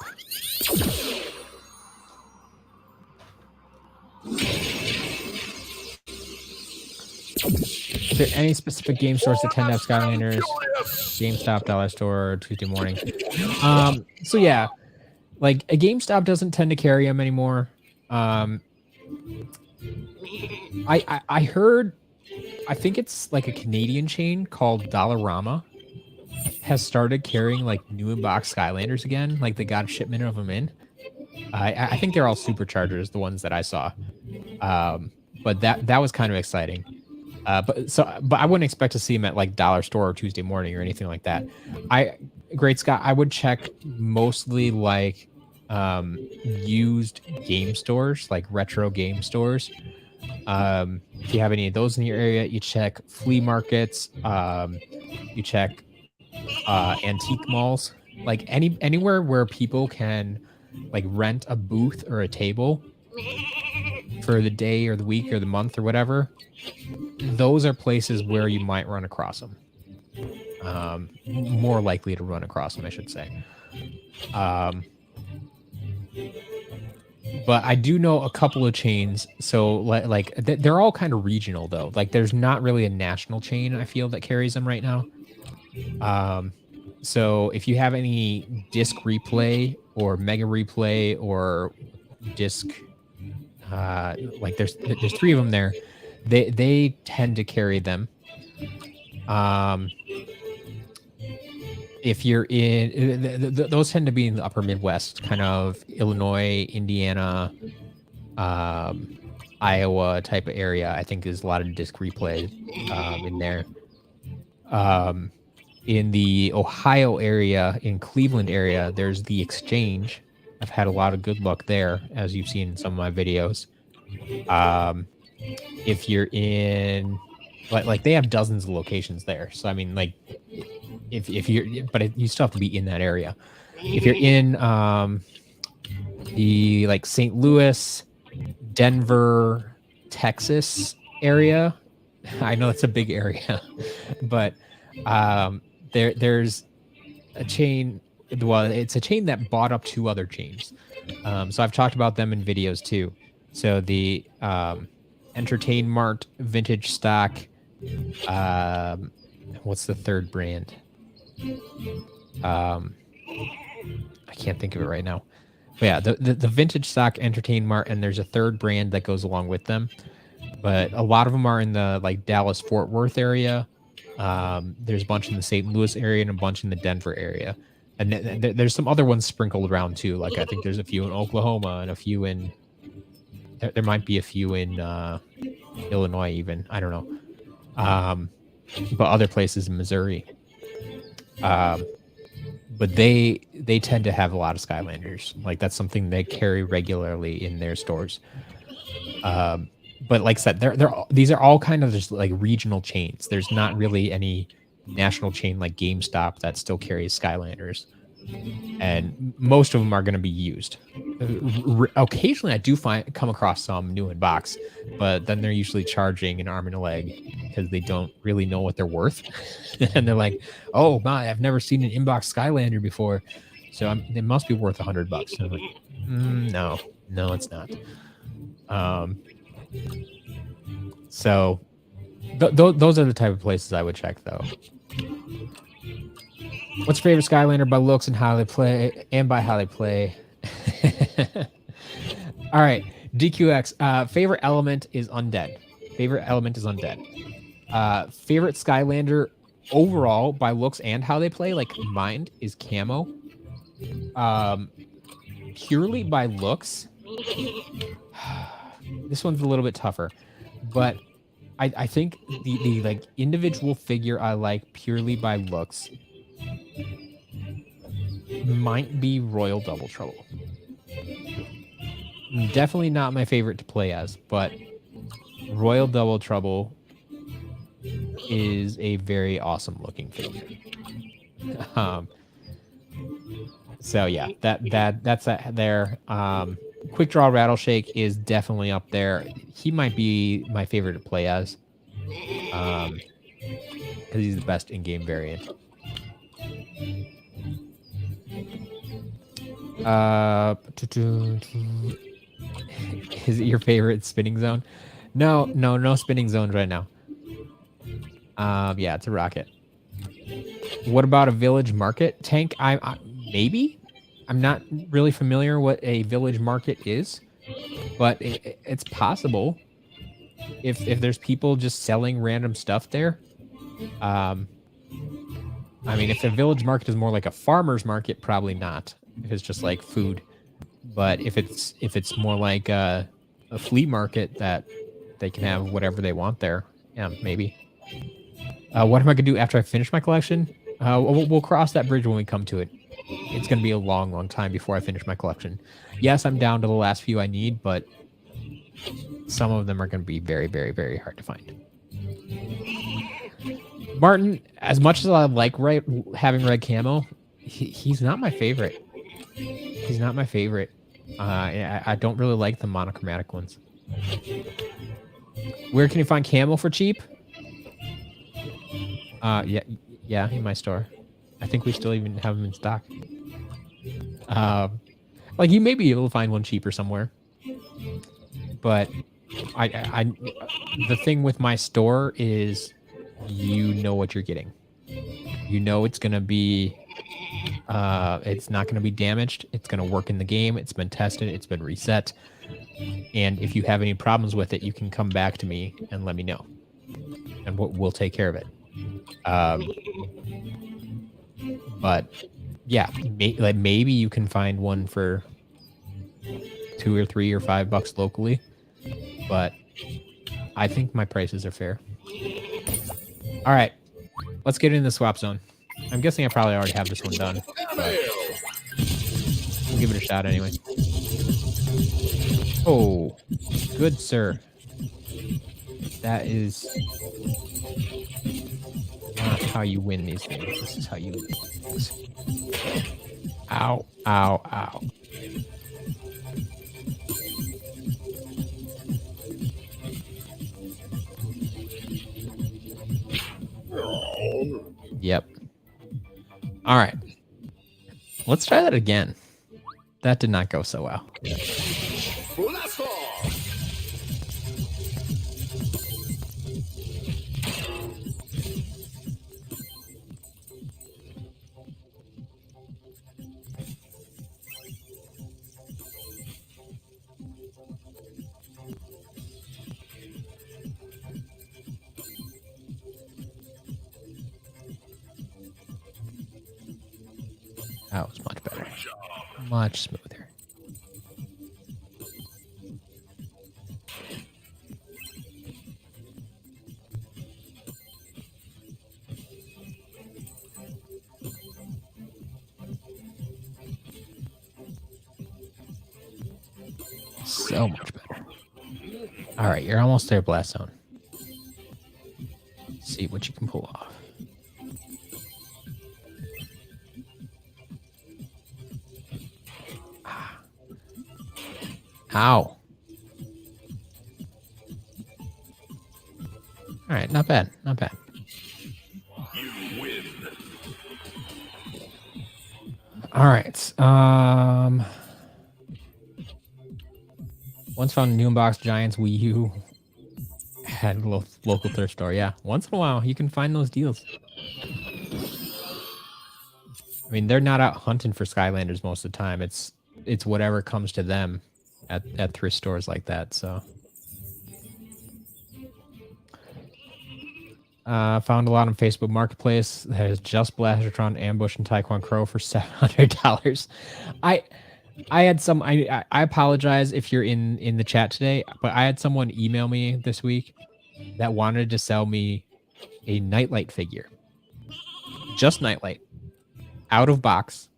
Is there any specific game stores that tend to have Skylanders? GameStop, Dollar Store, Tuesday morning. So yeah, like a GameStop doesn't tend to carry them anymore. I heard, I think it's like a Canadian chain called Dollarama has started carrying like new in-box Skylanders again. Like they got a shipment of them in. I think they're all superchargers, the ones that I saw. But that was kind of exciting. But I wouldn't expect to see them at like Dollar Store or Tuesday morning or anything like that. Great Scott, I would check mostly like used game stores, like retro game stores. If you have any of those in your area, you check flea markets. You check antique malls, like anywhere where people can like rent a booth or a table for the day or the week or the month or whatever. Those are places where you might run across them. More likely to run across them, I should say. But I do know a couple of chains. So like they're all kind of regional though. Like there's not really a national chain, I feel, that carries them right now. So if you have any disc replay or mega replay or disc, like there's 3 of them there. They tend to carry them. If you're in, those tend to be in the upper Midwest, kind of Illinois, Indiana, Iowa type of area. I think there's a lot of disc replay in there. In the Ohio area, in Cleveland area, there's the Exchange. I've had a lot of good luck there, as you've seen in some of my videos. If you're in, like they have dozens of locations there. So I mean, like, if you're, but you still have to be in that area. If you're in the like St. Louis, Denver, Texas area, I know it's a big area, but there's a chain. Well, it's a chain that bought up 2 other chains. So I've talked about them in videos too. So the Entertain Mart Vintage Stock. What's the third brand? I can't think of it right now. But yeah, the Vintage Stock, Entertain Mart, and there's a third brand that goes along with them. But a lot of them are in the like Dallas Fort Worth area. There's a bunch in the St. Louis area and a bunch in the Denver area. And there's some other ones sprinkled around too. Like I think there's a few in Oklahoma and a few in. There might be a few in Illinois even. I don't know. But other places in Missouri. But they tend to have a lot of Skylanders. Like that's something they carry regularly in their stores. But like I said, these are all kind of just like regional chains. There's not really any national chain like GameStop that still carries Skylanders, and most of them are going to be used. Occasionally, I do come across some new in box, but then they're usually charging an arm and a leg because they don't really know what they're worth, and they're like, "Oh my, I've never seen an inbox Skylander before, so they must be worth $100." And I'm like, no, it's not. So those are the type of places I would check, though. What's your favorite Skylander by looks and how they play, and by how they play? All right, DQX. Favorite element is undead. Favorite Skylander overall by looks and how they play, like combined, is Camo. Purely by looks, this one's a little bit tougher, but I think the like individual figure I like purely by looks might be Royal Double Trouble. Definitely not my favorite to play as, but Royal Double Trouble is a very awesome looking figure. So yeah, that's there. Quick Draw Rattleshake is definitely up there. He might be my favorite to play as, because he's the best in-game variant. Is it your favorite spinning zone? No spinning zones right now. Yeah, it's a rocket. What about a village market tank? I maybe. I'm not really familiar what a village market is, but it's possible if there's people just selling random stuff there. I mean, if the village market is more like a farmer's market, probably not. If it's just like food, but if it's more like a flea market that they can have whatever they want there, yeah, maybe. What am I gonna do after I finish my collection? We'll cross that bridge when we come to it. It's going to be a long, long time before I finish my collection. Yes, I'm down to the last few I need, but some of them are going to be very, very, very hard to find. Martin, as much as I like having red camo, he's not my favorite. He's not my favorite. I don't really like the monochromatic ones. Where can you find camo for cheap? Yeah, in my store. I think we still even have them in stock. Like you may be able to find one cheaper somewhere, but the thing with my store is, you know what you're getting. You know it's gonna be, it's not gonna be damaged. It's gonna work in the game. It's been tested. It's been reset. And if you have any problems with it, you can come back to me and let me know, and we'll take care of it. But yeah, like maybe you can find one for $2 or $3 or $5 locally, but I think my prices are fair. All right, let's get in the swap zone. I'm guessing I probably already have this one done, but we'll give it a shot anyway. Oh, good sir. That is not how you win these things. This is how you lose. Ow, ow, ow. Yep. All right. Let's try that again. That did not go so well. Blast off! That was much better. Much smoother. So much better. All right, you're almost there, Blast Zone. See what you can pull off. Ow. All right, not bad, not bad. You win. All right. Once found a new unboxed Giants Wii U at a local thrift store. Yeah, once in a while you can find those deals. I mean, they're not out hunting for Skylanders most of the time. It's whatever comes to them at thrift stores like that. So found a lot on Facebook Marketplace. There's just Blastertron, Ambush, and Taekwon Crow for $700. I had some. I apologize if you're in the chat today, but I had someone email me this week that wanted to sell me a Nightlight figure, just Nightlight, out of box,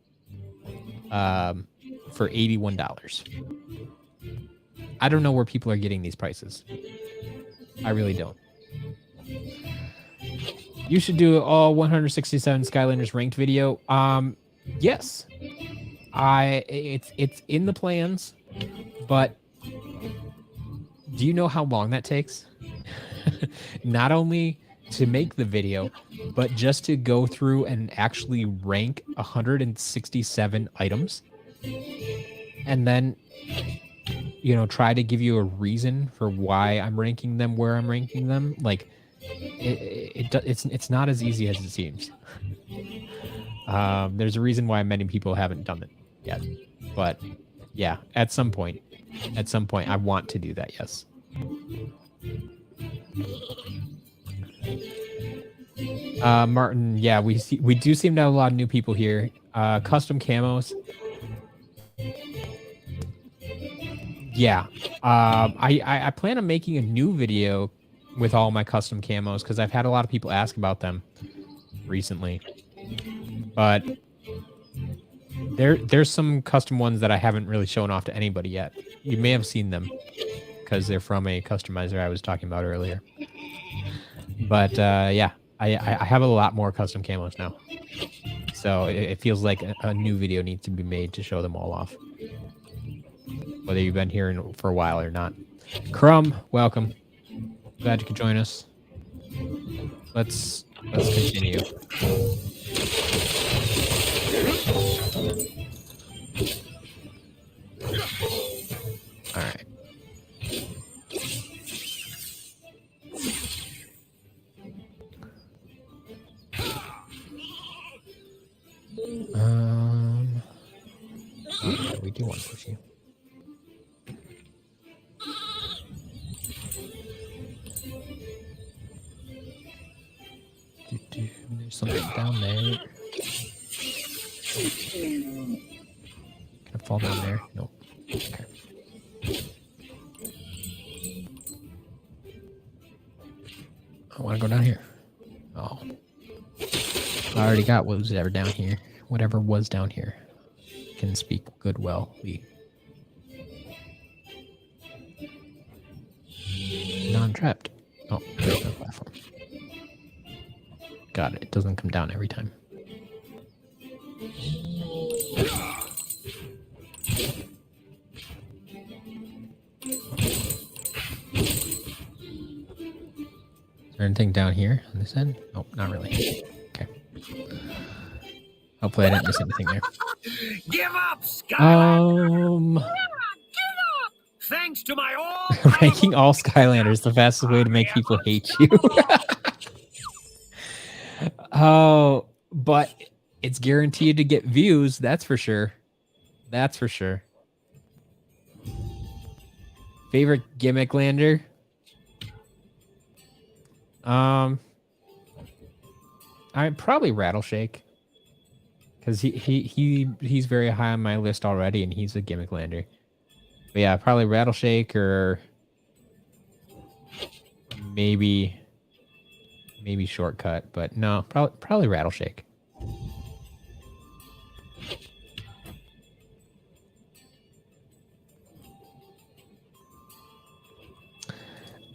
for $81. I don't know where people are getting these prices. I really don't. You should do all 167 Skylanders ranked video. Yes. It's in the plans, but do you know how long that takes? Not only to make the video, but just to go through and actually rank 167 items, and then, you know, try to give you a reason for why I'm ranking them where I'm ranking them. Like, it's not as easy as it seems. There's a reason why many people haven't done it yet, but yeah, at some point I want to do that. Yes. Martin, yeah, we do seem to have a lot of new people here. Custom camos. Yeah. I plan on making a new video with all my custom camos because I've had a lot of people ask about them recently. But there's some custom ones that I haven't really shown off to anybody yet. You may have seen them because they're from a customizer I was talking about earlier. But yeah, I have a lot more custom camos now. So it feels like a new video needs to be made to show them all off. Whether you've been here for a while or not. Crumb, welcome. Glad you could join us. Let's continue. All right. Okay, we do want to push you. There's something down there. Can I fall down there? Nope. Okay. I want to go down here. Oh. I already got what was ever down here. Whatever was down here. Can speak good well. Non-trapped. Oh, there's no platform. Got it. It doesn't come down every time. Is there anything down here on this end? Nope, not really. Okay. Hopefully I didn't miss anything there. Give up, Skylanders! Um, Thanks to my all ranking all Skylanders, the fastest way to make people hate you. Oh, but it's guaranteed to get views. That's for sure. That's for sure. Favorite gimmick lander? I probably Rattleshake, because he's very high on my list already, and he's a gimmick lander. But yeah, probably Rattleshake, or maybe Shortcut, but no, probably Rattleshake.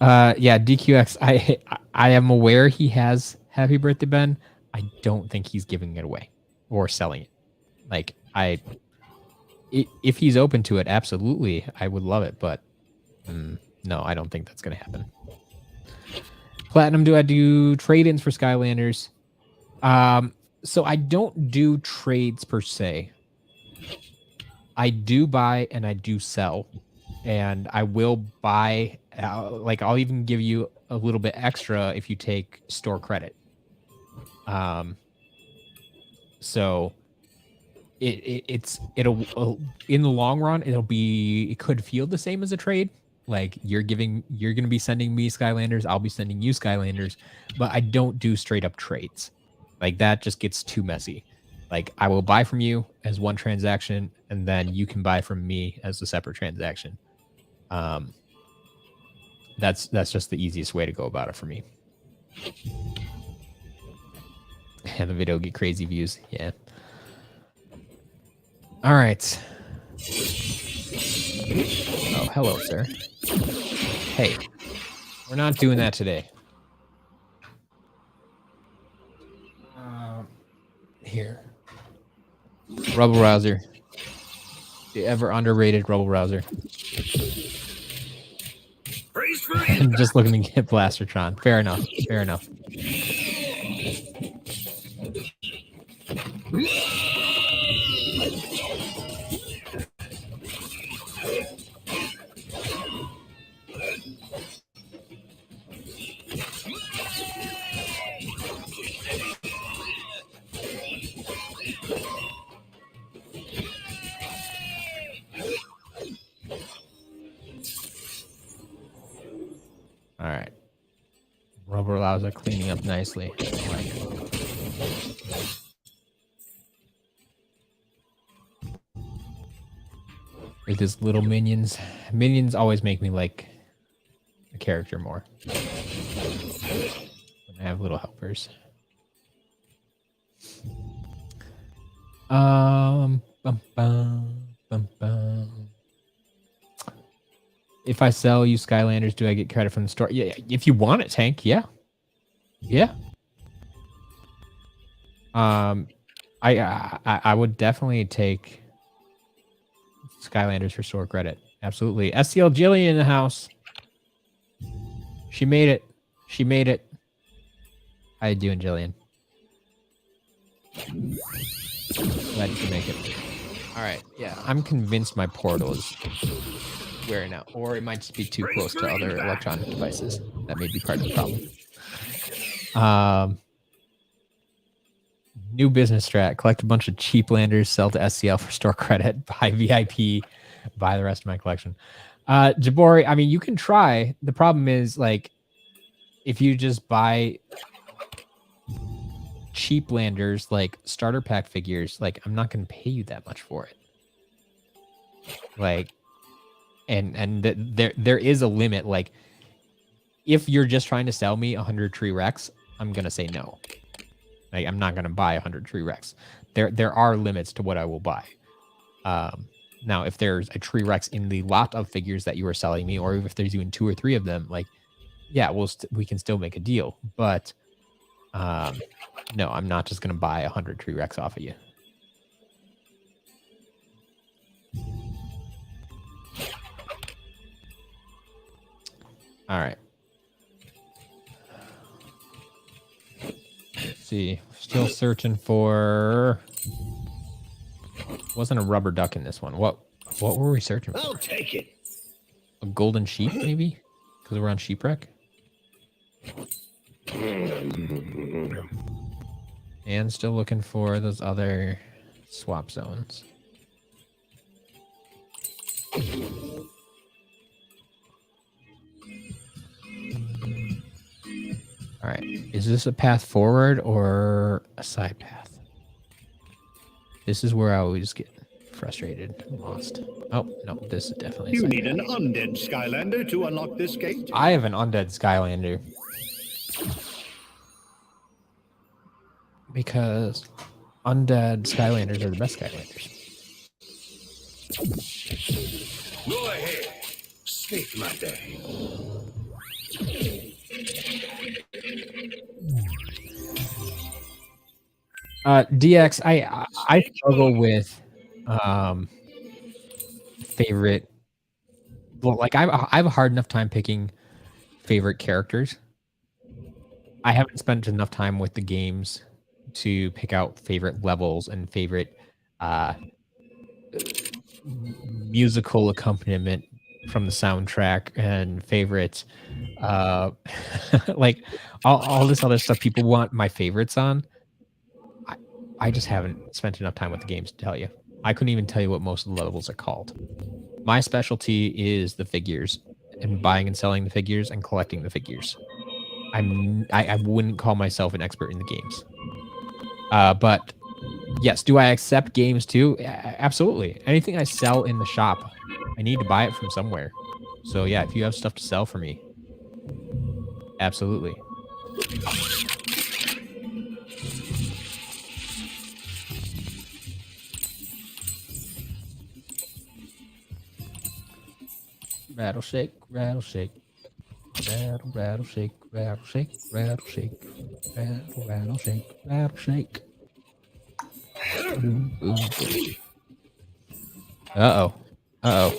Yeah, DQX. I am aware he has Happy Birthday Ben. I don't think he's giving it away or selling it. Like if he's open to it, absolutely, I would love it. But no, I don't think that's gonna happen. Platinum, do I do trade-ins for Skylanders? So I don't do trades per se. I do buy and I do sell, and I will buy. Like I'll even give you a little bit extra if you take store credit. So it'll in the long run it could feel the same as a trade. Like you're going to be sending me Skylanders, I'll be sending you Skylanders, but I don't do straight up trades. Like that just gets too messy. Like I will buy from you as one transaction, and then you can buy from me as a separate transaction. That's just the easiest way to go about it for me. And the video will get crazy views. Yeah. All right. Oh, hello, sir. Hey, we're not doing that today. Here. Rubble Rouser. The ever underrated Rubble Rouser. I'm just looking to get Blastertron. Fair enough. Fair enough. All right. Rubber Louser cleaning up nicely. With his little minions. Minions always make me like the character more. When I have little helpers. Bum, bum, bum, bum. If I sell you Skylanders, do I get credit from the store? Yeah, if you want it, Tank. Yeah, yeah. I would definitely take Skylanders for store credit. Absolutely. SCL Jillian in the house. She made it. She made it. How you doing, Jillian? Glad you can make it. All right. Yeah, I'm convinced my portal is wearing out, or it might just be too close to other electronic devices. That may be part of the problem. New business strat: collect a bunch of cheap landers, sell to SCL for store credit, buy VIP, buy the rest of my collection. Jabori, I mean, you can try. The problem is, like, if you just buy cheap landers, like starter pack figures, like, I'm not going to pay you that much for it. Like, and there is a limit. Like, if you're just trying to sell me 100 Tree Rex, I'm going to say no. Like, I'm not going to buy 100 Tree Rex. There are limits to what I will buy. Now, if there's a Tree Rex in the lot of figures that you are selling me, or if there's even 2 or 3 of them, like, yeah, we can still make a deal. But no, I'm not just going to buy 100 Tree Rex off of you. All right. Let's see. Still searching for... Wasn't a rubber duck in this one. What were we searching for? I'll take it. A golden sheep, maybe? Because we're on Shipwreck. And still looking for those other swap zones. All right. Is this a path forward or a side path? This is where I always get frustrated and lost. Oh, no, this is definitely a You side need path. an undead Skylander to unlock this gate. I have an undead Skylander. Because undead Skylanders are the best Skylanders. Go ahead. Snake my day. DX, I struggle with favorite. Well, like, I have a hard enough time picking favorite characters. I haven't spent enough time with the games to pick out favorite levels and favorite musical accompaniment from the soundtrack and favorite like all this other stuff people want my favorites on. I just haven't spent enough time with the games to tell you. I couldn't even tell you what most of the levels are called. My specialty is the figures and buying and selling the figures and collecting the figures. I wouldn't call myself an expert in the games. But yes, do I accept games too? Absolutely. Anything I sell in the shop, I need to buy it from somewhere. So yeah, if you have stuff to sell for me, absolutely. Rattle shake, rattle shake. Rattle, rattle, shake, rattle, shake, rattle, shake. Rattle, rattle, shake, rattle, shake. Ooh, ooh, ooh. Uh-oh. Uh-oh.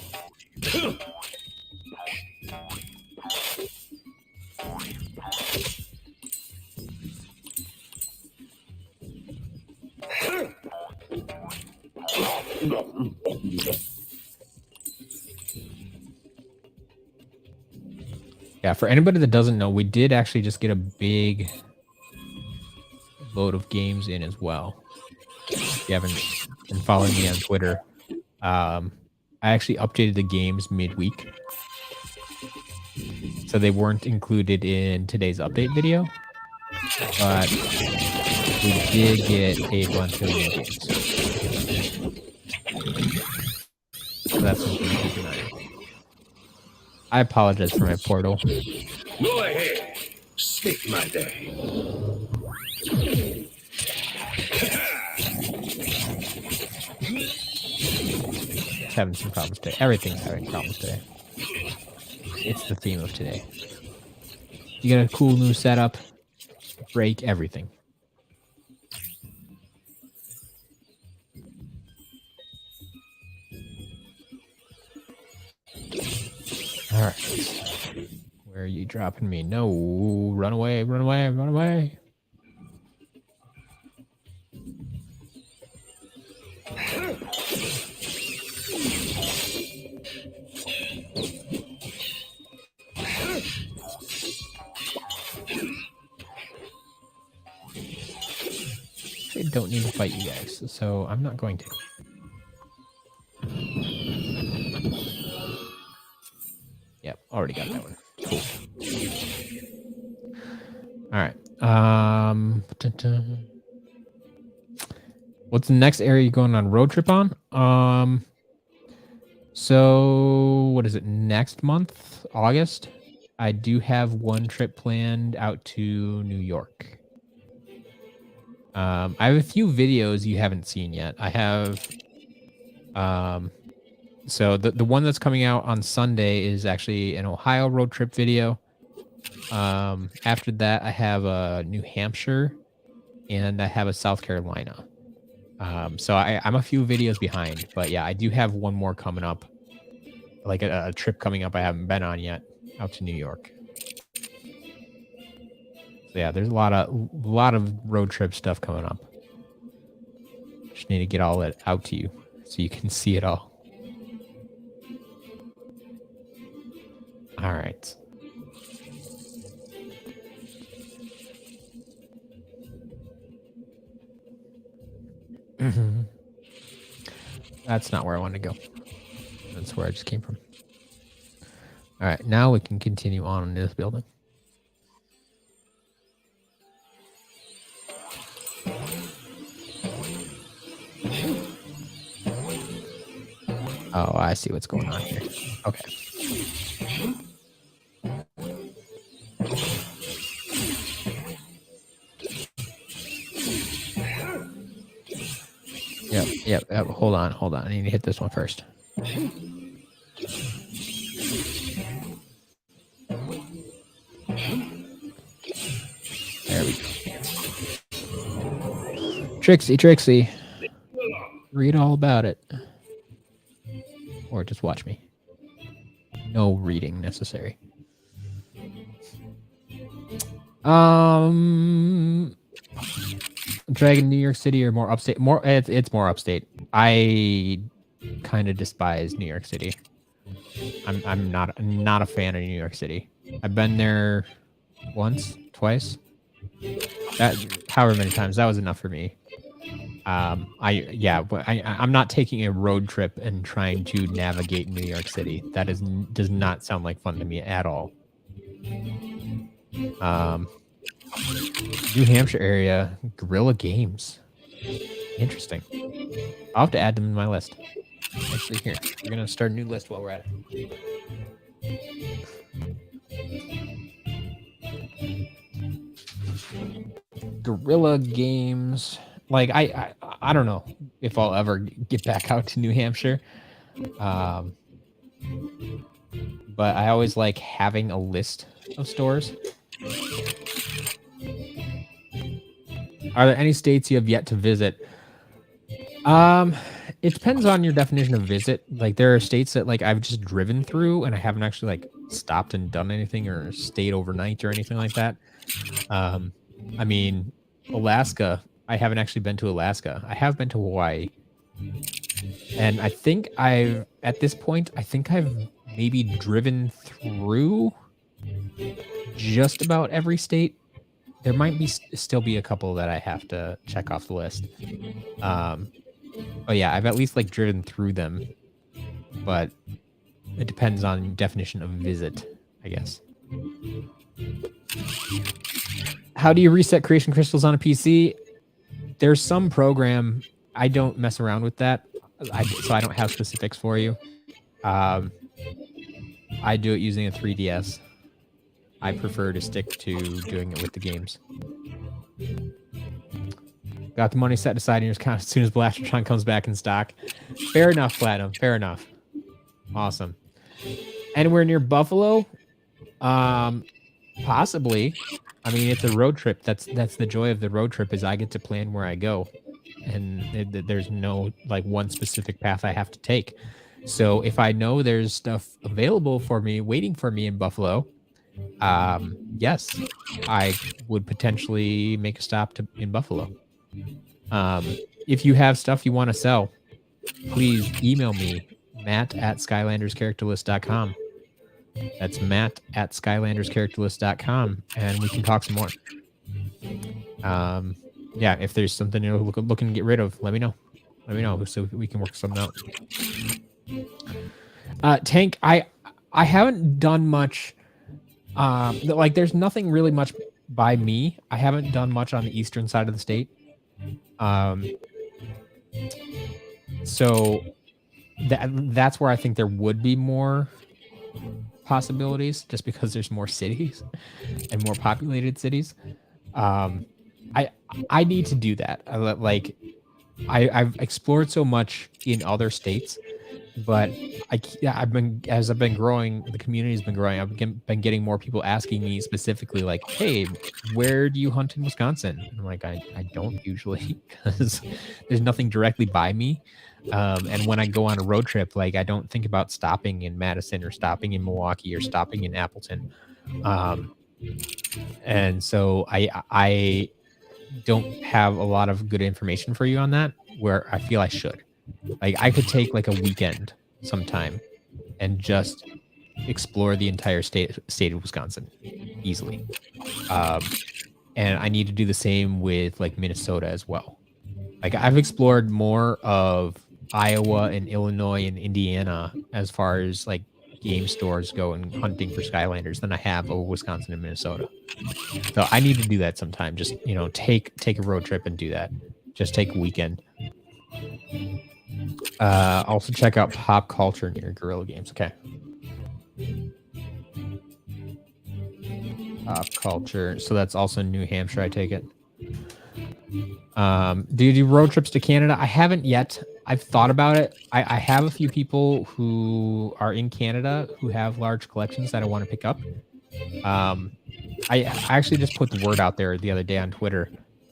Yeah, for anybody that doesn't know, we did actually just get a big load of games in as well. If you haven't been following me on Twitter, I actually updated the games midweek. So they weren't included in today's update video. But we did get a bunch of new games. So that's something to keep an eye on. I apologize for my portal. Go ahead. Snake my day. having some problems today. Everything's having problems today. It's the theme of today. You got a cool new setup. Break everything. All right. Where are you dropping me? No, run away, run away, run away. I don't need to fight you guys, so I'm not going to. Yep, already got that one. Cool. All right. What's the next area you're going on road trip on? So what is it? Next month, August? I do have one trip planned out to New York. I have a few videos you haven't seen yet. I have, so the one that's coming out on Sunday is actually an Ohio road trip video. After that, I have a New Hampshire and I have a South Carolina. So I'm a few videos behind, but yeah, I do have one more coming up, like a trip coming up I haven't been on yet, out to New York. So yeah, there's a lot of road trip stuff coming up. Just need to get all it out to you so you can see it all. All right. That's not where I wanted to go. That's where I just came from. All right, now we can continue on in this building. Oh, I see what's going on here. Okay. Yep. Hold on. I need to hit this one first. There we go. Trixie. Read all about it. Or just watch me. No reading necessary. Dragon, New York City, or more upstate? It's more upstate. I kind of despise New York City. I'm not a fan of New York City. I've been there once, twice. However many times, that was enough for me. I'm not taking a road trip and trying to navigate New York City. That does not sound like fun to me at all. New Hampshire area, Guerrilla Games. Interesting. I'll have to add them to my list. Actually, here, we're gonna start a new list while we're at it. Guerrilla Games. Like I don't know if I'll ever get back out to New Hampshire. But I always like having a list of stores. Are there any states you have yet to visit? It depends on your definition of visit. Like there are states that like I've just driven through and I haven't actually like stopped and done anything or stayed overnight or anything like that. I mean, Alaska, I haven't actually been to Alaska. I have been to Hawaii. And I think at this point, I think I've maybe driven through just about every state. There might still be a couple that I have to check off the list. Oh yeah, I've at least like driven through them, but it depends on definition of visit, I guess. How do you reset creation crystals on a PC? There's some program. I don't mess around with that, so I don't have specifics for you. I do it using a 3DS. I prefer to stick to doing it with the games. Got the money set aside in your account as soon as Blastertron comes back in stock. Fair enough, Platinum. Fair enough. Awesome. Anywhere near Buffalo? Possibly. I mean, it's a road trip. That's the joy of the road trip is I get to plan where I go, and there's no like one specific path I have to take. So if I know there's stuff available for me, waiting for me in Buffalo, yes, I would potentially make a stop in Buffalo. If you have stuff you want to sell, please email me, matt@skylanderscharacterlist.com. That's matt@skylanderscharacterlist.com, and we can talk some more. Yeah, if there's something you're looking to get rid of, let me know. Let me know so we can work something out. Tank, I haven't done much. Like, there's nothing really much by me. I haven't done much on the eastern side of the state. So that's where I think there would be more possibilities, just because there's more cities and more populated cities. I need to do that. Like, I've explored so much in other states, but I've been growing, the community's been growing. I've been getting more people asking me specifically, like, "Hey, where do you hunt in Wisconsin?" And I'm like, I don't usually, because there's nothing directly by me. And when I go on a road trip, like, I don't think about stopping in Madison or stopping in Milwaukee or stopping in Appleton. And so I don't have a lot of good information for you on that, where I feel I should. Like, I could take like a weekend sometime and just explore the entire state of Wisconsin easily. And I need to do the same with like Minnesota as well. Like, I've explored more of Iowa and Illinois and Indiana as far as like game stores go and hunting for Skylanders than I have of Wisconsin and Minnesota. So I need to do that sometime. Just, take a road trip and do that. Just take a weekend. Also check out Pop Culture near Guerrilla Games. Okay. Pop Culture. So that's also New Hampshire, I take it. Do you do road trips to Canada? I haven't yet. I've thought about it. I have a few people who are in Canada who have large collections that I want to pick up. I actually just put the word out there the other day on Twitter.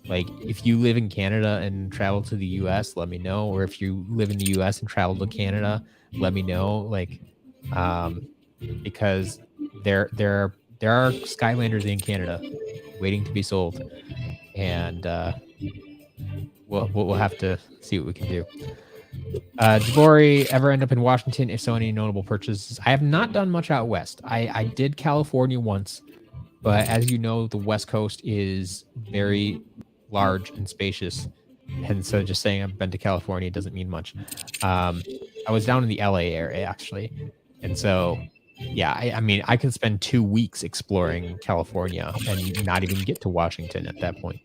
Like, if you live in Canada and travel to the US, let me know. Or if you live in the US and travel to Canada, let me know. Like, because there are Skylanders in Canada waiting to be sold, and we'll have to see what we can do. Jabori, ever end up in Washington? If so, any notable purchases? I have not done much out west. I did California once, but as you know, the West Coast is very large and spacious, and so just saying I've been to California doesn't mean much. I was down in the LA area actually, and so yeah, I mean, I could spend 2 weeks exploring California and not even get to Washington at that point.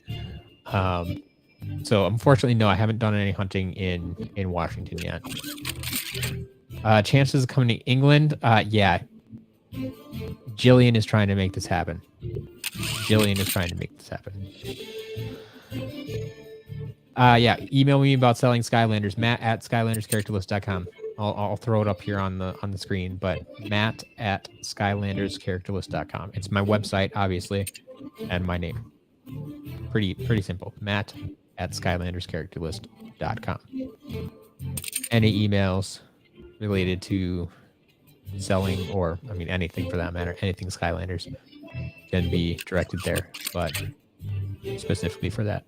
So unfortunately, no, I haven't done any hunting in Washington yet. Chances of coming to England? Yeah. Jillian is trying to make this happen. Yeah, email me about selling Skylanders, matt@skylanderscharacterlist.com. I'll throw it up here on the screen, but matt@skylanderscharacterlist.com. It's my website, obviously, and my name. Pretty simple. matt@skylanderscharacterlist.com. Any emails related to selling, or I mean anything for that matter, anything Skylanders, can be directed there, but specifically for that.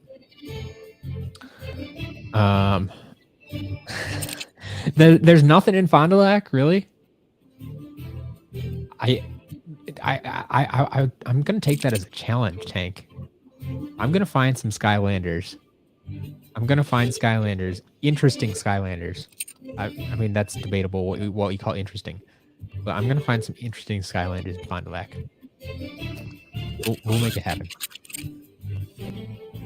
There's nothing in Fond du Lac, really. I'm gonna take that as a challenge, Tank. I'm gonna find some Skylanders. I'm gonna find Skylanders, interesting Skylanders. I mean, that's debatable what you call interesting, but I'm gonna find some interesting Skylanders in Fond du Lac. We'll make it happen.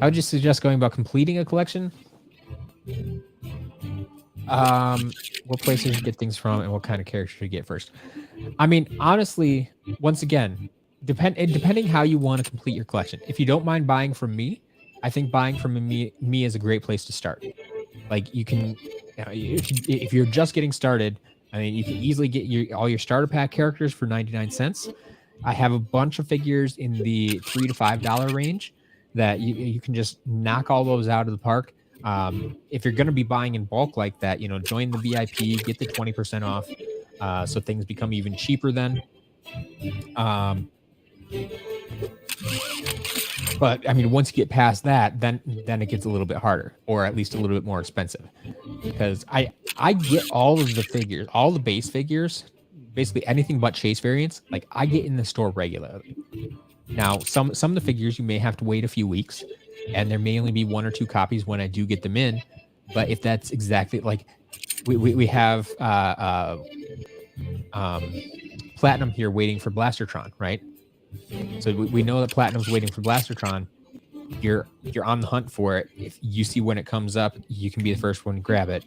I would just suggest going about completing a collection. What places you get things from and what kind of characters you get first. I mean, honestly, once again, depending how you want to complete your collection. If you don't mind buying from me, I think buying from me is a great place to start. Like you can, if you're just getting started, I mean, you can easily get all your starter pack characters for 99 cents. I have a bunch of figures in the $3 to $5 range that you can just knock all those out of the park. If you're going to be buying in bulk like that, join the VIP, get the 20% off, so things become even cheaper then. But I mean, once you get past that, then it gets a little bit harder, or at least a little bit more expensive, because I get all of the figures, all the base figures, basically anything but chase variants. Like I get in the store regularly. Now, some of the figures you may have to wait a few weeks, and there may only be 1 or 2 copies when I do get them in. But if that's exactly like we have Platinum here waiting for Blastertron, right? So we know that Platinum's waiting for Blastertron. You're on the hunt for it. If you see when it comes up, you can be the first one to grab it,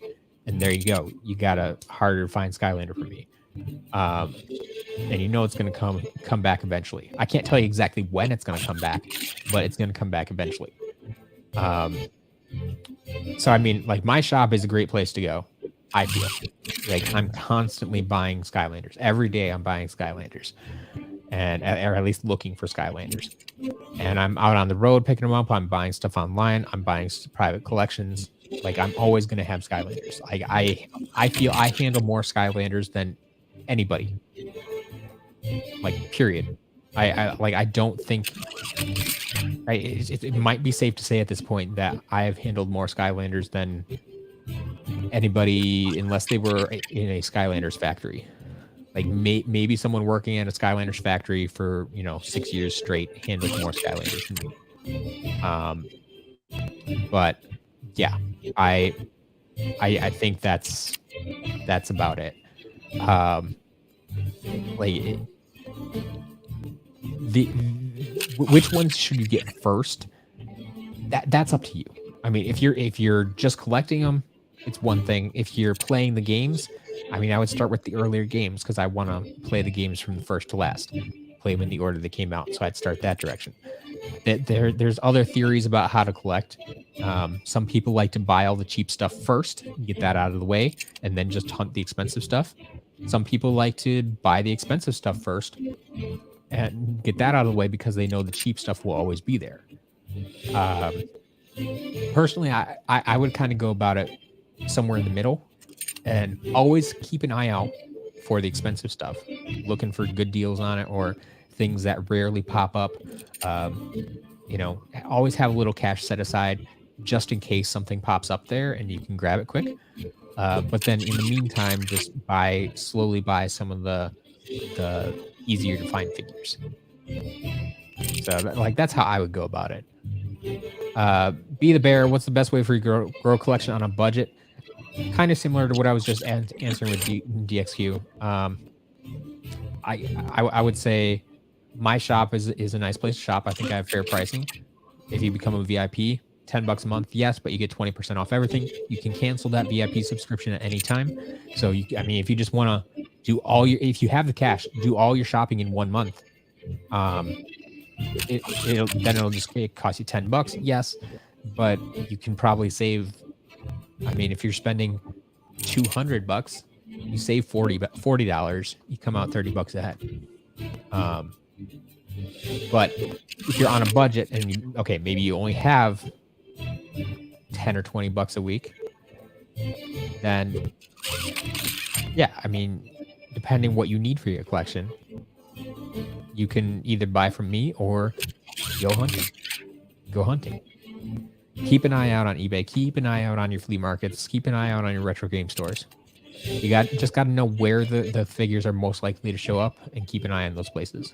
and there you go. You got a harder to find Skylander for me, and it's going to come back eventually. I can't tell you exactly when it's going to come back, but it's going to come back eventually. So I mean, like my shop is a great place to go. I feel like I'm constantly buying Skylanders every day. I'm buying Skylanders. Or at least looking for Skylanders. And I'm out on the road picking them up. I'm buying stuff online. I'm buying private collections. Like I'm always going to have Skylanders. Like I feel I handle more Skylanders than anybody. Like period. I don't think. It might be safe to say at this point that I have handled more Skylanders than anybody, unless they were in a Skylanders factory. Like maybe someone working at a Skylanders factory for 6 years straight handles more Skylanders than me. But yeah, I think that's about it. Which ones should you get first? That's up to you. I mean, if you're just collecting them, it's one thing. If you're playing the games, I mean, I would start with the earlier games because I want to play the games from the first to last, play them in the order they came out. So I'd start that direction. There's other theories about how to collect. Some people like to buy all the cheap stuff first, get that out of the way, and then just hunt the expensive stuff. Some people like to buy the expensive stuff first and get that out of the way because they know the cheap stuff will always be there. Personally, I would kind of go about it somewhere in the middle. And always keep an eye out for the expensive stuff, looking for good deals on it or things that rarely pop up. Always have a little cash set aside just in case something pops up there and you can grab it quick. But then in the meantime, just slowly buy some of the easier to find figures. So that's how I would go about it. Be the Bear. What's the best way for you to grow a collection on a budget? Kind of similar to what I was just answering with DXQ. I would say my shop is a nice place to shop. I think I have fair pricing. If you become a VIP, $10 a month, yes, but you get 20% off everything. You can cancel that VIP subscription at any time. So if you just want to do if you have the cash, do all your shopping in 1 month. It'll just cost you $10, yes, but you can probably save. I mean, if you're spending $200, you save $40. You come out $30 ahead. But if you're on a budget and maybe you only have $10 or $20 a week, then yeah, I mean, depending what you need for your collection, you can either buy from me or go hunting. Keep an eye out on eBay. Keep an eye out on your flea markets. Keep an eye out on your retro game stores. You just got to know where the figures are most likely to show up and keep an eye on those places.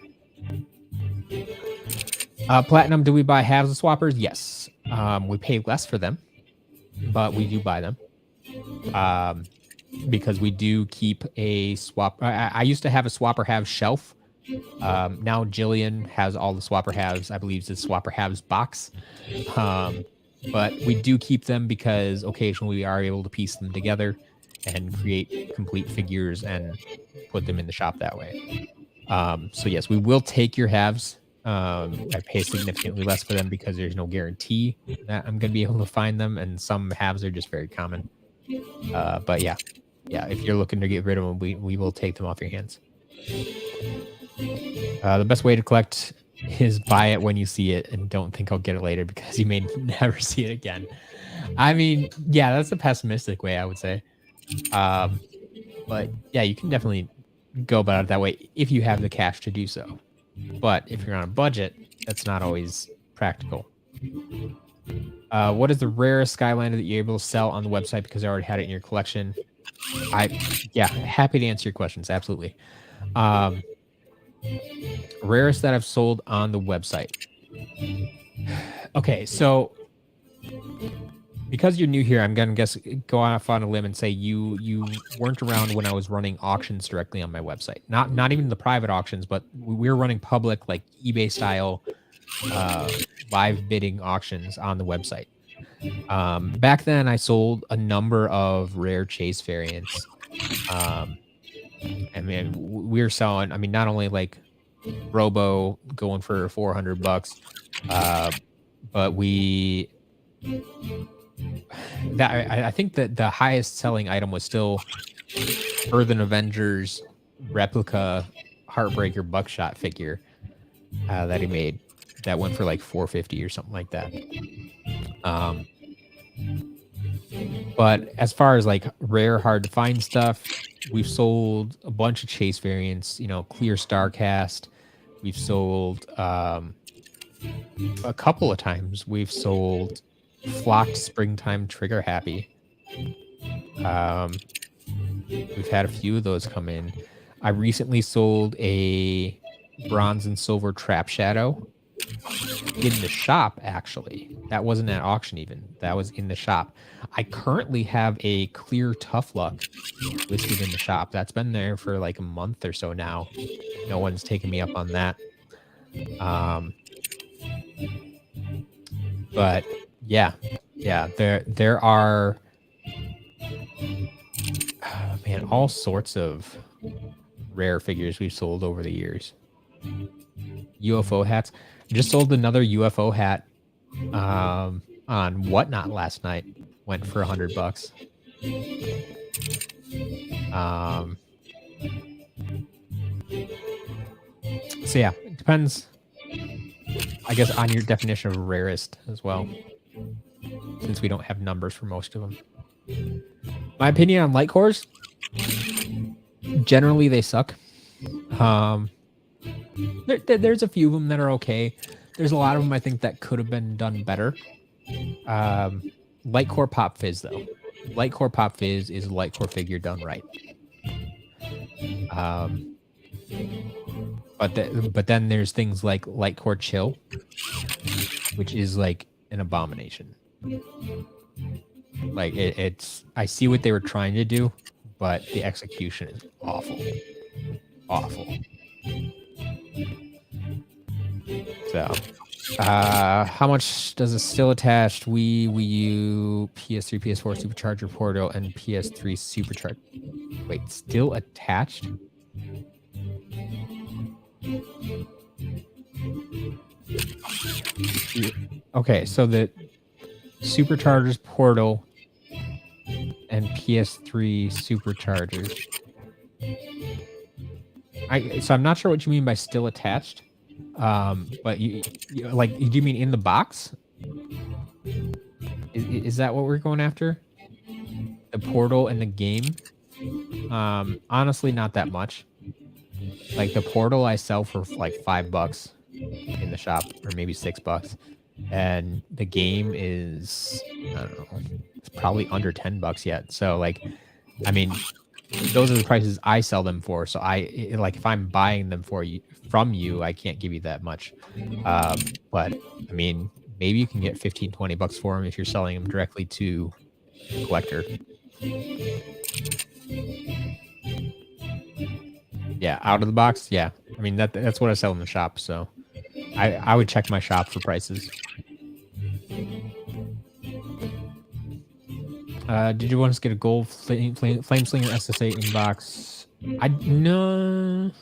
Platinum, do we buy halves of swappers? Yes. We pay less for them, but we do buy them. Because we do keep a swap. I used to have a swapper halves shelf. Now Jillian has all the swapper halves. I believe it's a swapper halves box. But we do keep them because occasionally we are able to piece them together and create complete figures and put them in the shop that way. So yes, we will take your halves I pay significantly less for them because there's no guarantee that I'm going to be able to find them, and some halves are just very common. But yeah, if you're looking to get rid of them, we will take them off your hands. The best way to collect is buy it when you see it and don't think I'll get it later because you may never see it again. I mean, yeah, that's a pessimistic way, I would say. But yeah, you can definitely go about it that way if you have the cash to do so. But if you're on a budget, that's not always practical. What is the rarest Skylander that you're able to sell on the website because I already had it in your collection? Yeah, happy to answer your questions. Absolutely. Rarest that I've sold on the website. Okay, so because you're new here, I'm gonna go off on a limb and say you weren't around when I was running auctions directly on my website. Not even the private auctions, but we were running public, like eBay style live bidding auctions on the website. Back then I sold a number of rare chase variants. I mean, we were selling, I mean, not only like Robo going for $400, but I think that the highest selling item was still Earthen Avengers replica Heartbreaker Buckshot figure that he made. That went for like $450 or something like that. But as far as like rare, hard to find stuff, we've sold a bunch of chase variants, clear Starcast. We've sold a couple of times. We've sold Flocked Springtime Trigger Happy. We've had a few of those come in. I recently sold a Bronze and Silver Trap Shadow in the shop, actually. That wasn't at auction even. That was in the shop. I currently have a clear Tough Luck listed in the shop. That's been there for like a month or so now. No one's taken me up on that. But yeah, there are man, all sorts of rare figures we've sold over the years. UFO hats. Just sold another UFO hat on Whatnot last night. Went for $100. So yeah, it depends, I guess, on your definition of rarest as well, since we don't have numbers for most of them. My opinion on light cores, generally they suck. There's a few of them that are okay. There's a lot of them I think that could have been done better. Light core Pop Fizz though. Light core Pop Fizz is a light core figure done right. But then there's things like Light Core Chill, which is like an abomination. Like it's I see what they were trying to do, but the execution is awful. So how much does a still attached Wii U, PS3, PS4 Supercharger Portal, and PS3 Supercharger? Wait, still attached? Okay, so the Superchargers Portal and PS3 Superchargers. So I'm not sure what you mean by still attached. But you like, do you mean in the box? Is that what we're going after? The Portal and the game? Honestly, not that much. Like the Portal I sell for like $5 in the shop, or maybe $6. And the game is, I don't know, it's probably under $10 yet. So like, I mean, those are the prices I sell them for. So if I'm buying them from you, I can't give you that much. But I mean, maybe you can get $15-20 for them if you're selling them directly to the collector. Yeah, out of the box. Yeah, I mean that's what I sell in the shop. So I would check my shop for prices. Did you want us to get a gold flame slinger SSA inbox? No.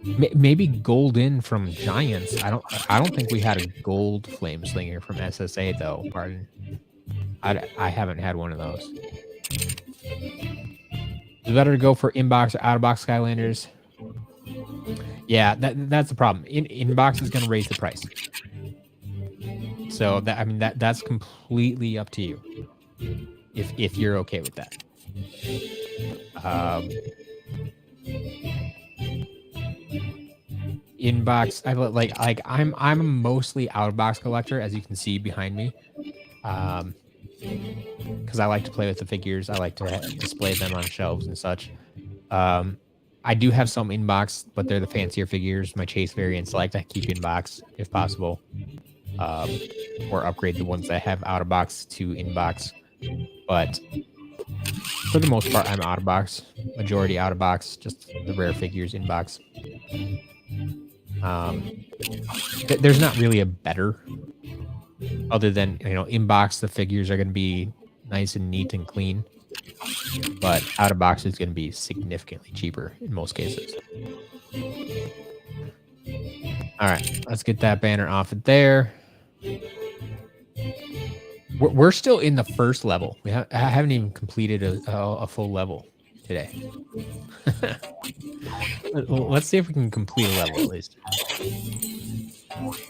Maybe gold in from Giants. I don't think we had a gold flame slinger from SSA though. Pardon. I haven't had one of those. Is it better to go for inbox or out of box Skylanders? Yeah, that's the problem. Inbox is going to raise the price. So that, I mean, that's completely up to you. If you're okay with that. Inbox, I'm a mostly out of box collector, as you can see behind me. Because I like to play with the figures. I like to display them on shelves and such. I do have some inbox, but they're the fancier figures. My chase variants I like to keep inbox if possible, or upgrade the ones that have out of box to inbox. But for the most part, I'm out of box. Majority out of box. Just the rare figures inbox. There's not really a better, other than, you know, inbox. The figures are going to be nice and neat and clean, but out of box is going to be significantly cheaper in most cases. All right, let's get that banner off of there. We're still in the first level. I haven't even completed a full level today. Let's see if we can complete a level at least.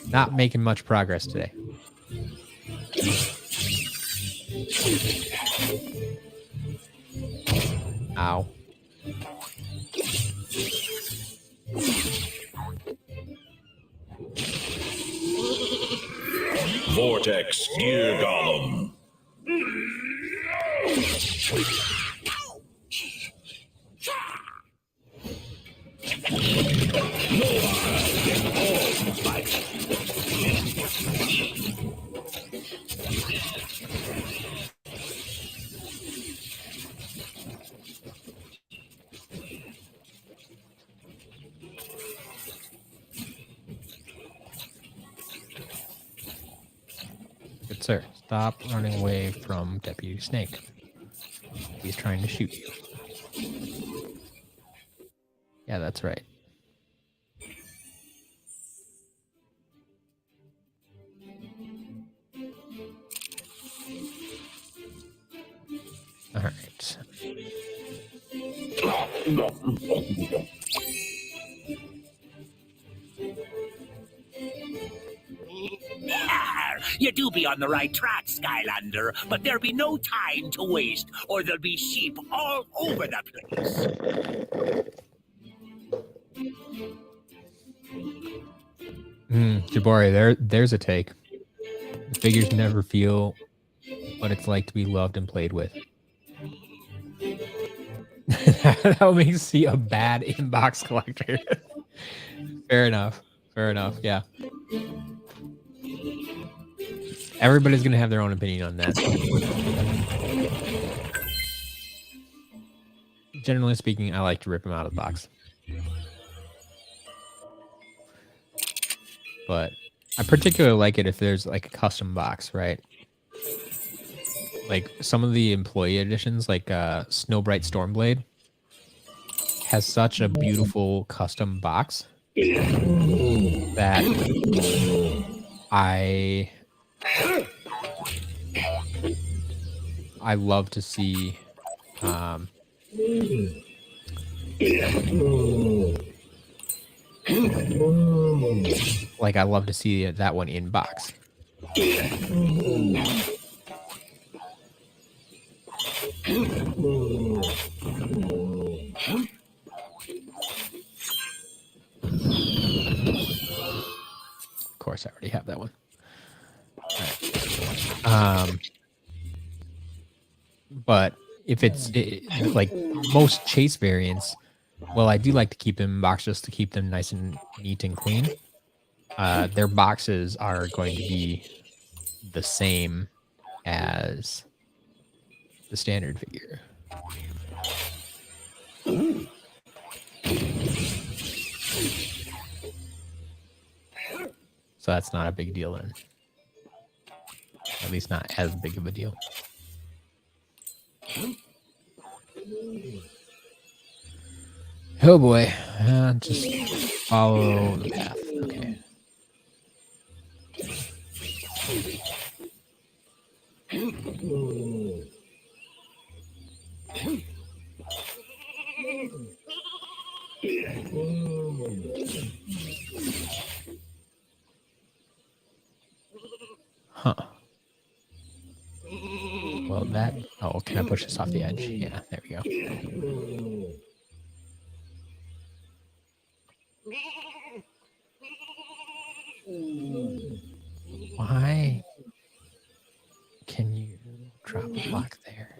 Not making much progress today. Ow. Vortex Gear Golem. Good sir. Stop running away from Deputy Snake. He's trying to shoot you. Yeah, that's right. All right. You do be on the right track, Skylander, but there'll be no time to waste, or there'll be sheep all over the place. Jabari, there's a take. The figures never feel what it's like to be loved and played with. That makes me see a bad inbox collector. Fair enough. Fair enough. Yeah. Everybody's going to have their own opinion on that. Generally speaking, I like to rip them out of the box. But I particularly like it if there's like a custom box, right? Like some of the employee editions, like Snowbright Stormblade, has such a beautiful custom box that I love to see. Like I love to see that one in box. Of course, I already have that one. All right. But if it's like most chase variants, well, I do like to keep them in box just to keep them nice and neat and clean. Their boxes are going to be the same as the standard figure. So that's not a big deal then. At least not as big of a deal. Oh boy. Just follow the path. Okay. Huh. Well, that... Oh, can I push this off the edge? Yeah, there we go. Why can you drop a block there?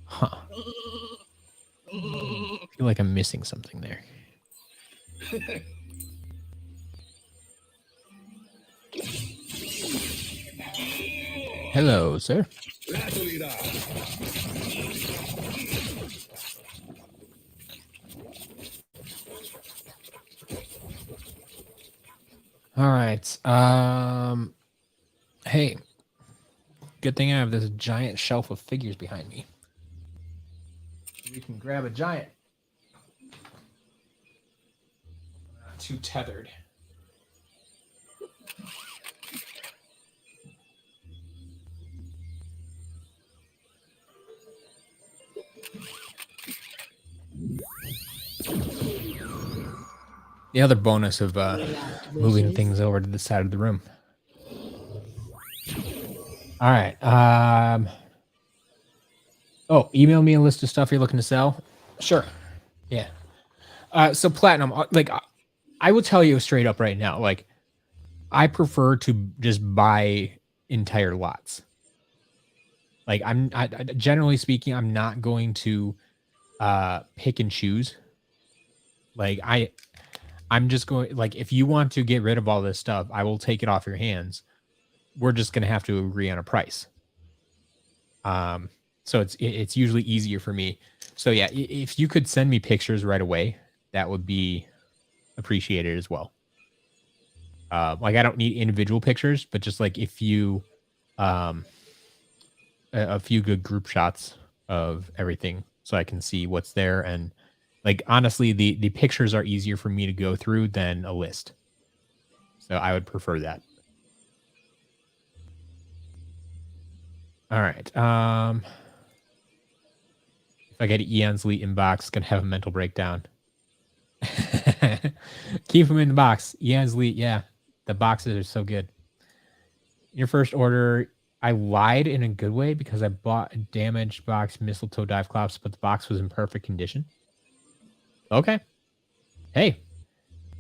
Huh. I feel like I'm missing something there. Hello, sir. All right. Hey, good thing I have this giant shelf of figures behind me. We can grab a giant. Not too tethered. The other bonus of moving things over to the side of the room. All right. Oh, email me a list of stuff you're looking to sell. Sure. Yeah. So Platinum, like, I will tell you straight up right now, like, I prefer to just buy entire lots. Like, I generally speaking, I'm not going to pick and choose. Like, I'm just going, like, if you want to get rid of all this stuff, I will take it off your hands. We're just going to have to agree on a price. So it's usually easier for me. So yeah, if you could send me pictures right away, that would be appreciated as well. Like, I don't need individual pictures, but just like if you, a few good group shots of everything so I can see what's there. And like, honestly, the pictures are easier for me to go through than a list. So I would prefer that. All right. If I get Eon's Elite inbox, gonna have a mental breakdown. Keep them in the box. Eon's Elite, yeah. The boxes are so good. Your first order, I lied in a good way because I bought a damaged box, mistletoe dive clops, but the box was in perfect condition. Okay. Hey,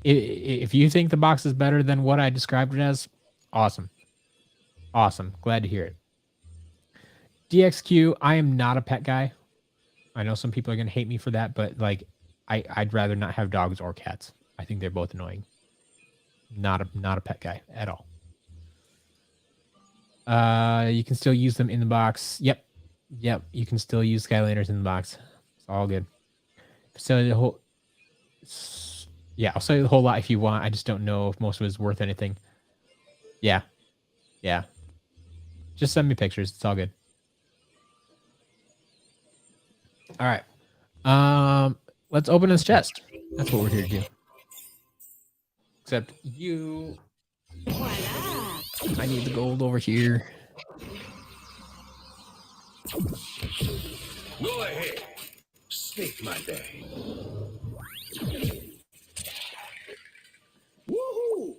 if you think the box is better than what I described it as, awesome. Awesome. Glad to hear it. DXQ, I am not a pet guy. I know some people are going to hate me for that, but like, I'd rather not have dogs or cats. I think they're both annoying. Not a pet guy at all. You can still use them in the box. Yep. You can still use Skylanders in the box. It's all good. So the whole, yeah, I'll sell you the whole lot if you want. I just don't know if most of it is worth anything. Yeah. Just send me pictures. It's all good. All right. Let's open this chest. That's what we're here to do. Except you. I need the gold over here. Go ahead. Snake my day. Woohoo!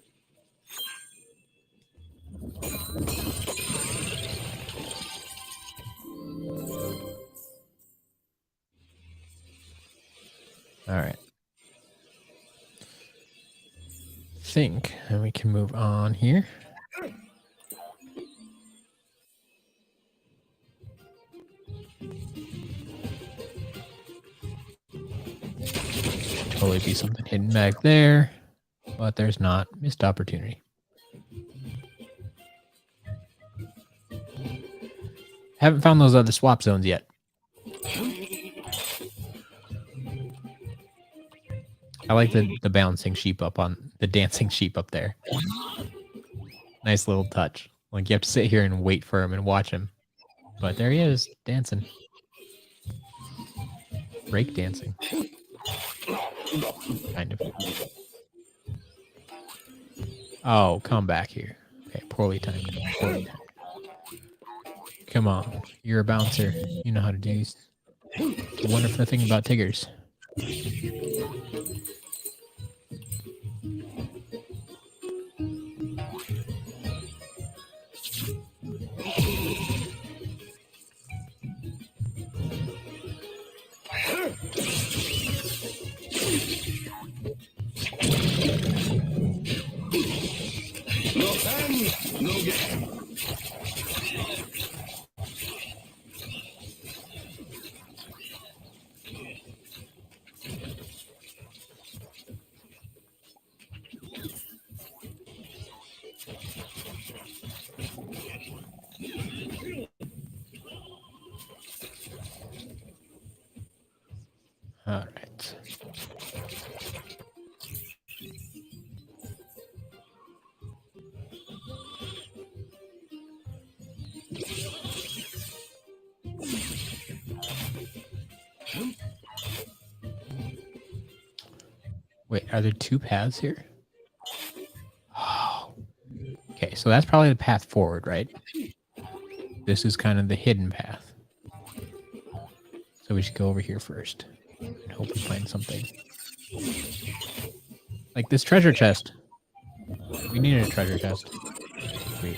All right. Think, and we can move on here. Totally be something hidden back there, but there's not. Missed opportunity. Haven't found those other swap zones yet. I like the bouncing sheep up on the dancing sheep up there. Nice little touch. Like, you have to sit here and wait for him and watch him. But there he is, dancing. Break dancing. Kind of. Oh, come back here. Okay, poorly timed. Poorly timed. Come on, you're a bouncer. You know how to do these. The wonderful thing about Tiggers. No fun, no game. All right. Wait, are there two paths here? Oh. Okay, so that's probably the path forward, right? This is kind of the hidden path. So we should go over here first and hope we find something. Like this treasure chest. We needed a treasure chest. Sweet.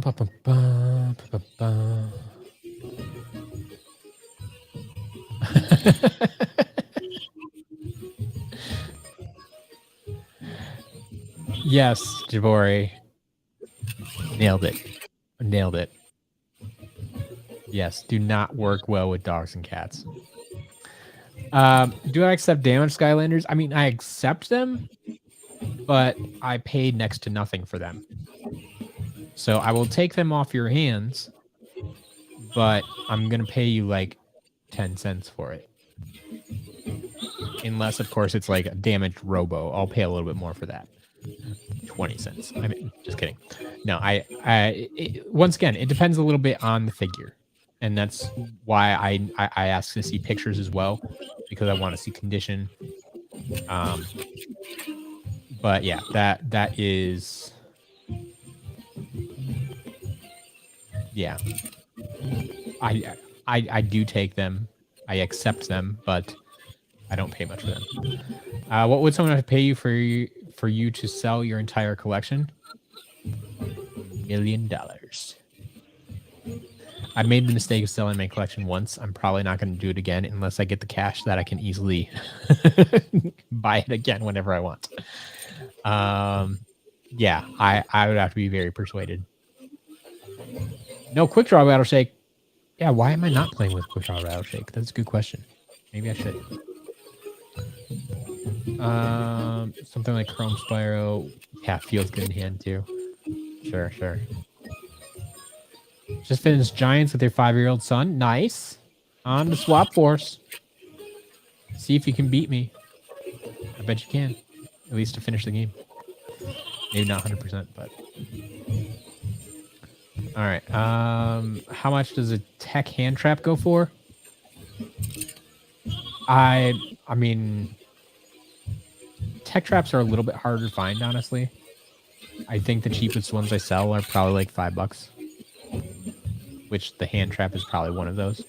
Ba, ba, ba, ba, ba. Yes, Jabori. Nailed it. Nailed it. Yes, do not work well with dogs and cats. Do I accept damaged Skylanders? I mean, I accept them, but I paid next to nothing for them. So I will take them off your hands, but I'm going to pay you like 10 cents for it. Unless, of course, it's like a damaged robo. I'll pay a little bit more for that. 20 cents. I mean, just kidding. No, once again, it depends a little bit on the figure. And that's why I ask to see pictures as well, because I want to see condition. But yeah, that is... Yeah. I do take them. I accept them, but I don't pay much for them. What would someone have to pay you for you to sell your entire collection? $1 million. I made the mistake of selling my collection once. I'm probably not going to do it again unless I get the cash that I can easily buy it again whenever I want. Yeah, I would have to be very persuaded. No Quick Draw Rattle Shake. Yeah, why am I not playing with Quick Draw Rattle Shake? That's a good question. Maybe I should. Something like Chrome Spyro. Yeah, feels good in hand too. Sure. Just finished Giants with your 5-year-old son. Nice. On the Swap Force. See if you can beat me. I bet you can. At least to finish the game. Maybe not 100%, but... Alright. How much does a tech hand trap go for? I mean... Tech traps are a little bit harder to find, honestly. I think the cheapest ones I sell are probably like $5. Which the hand trap is probably one of those.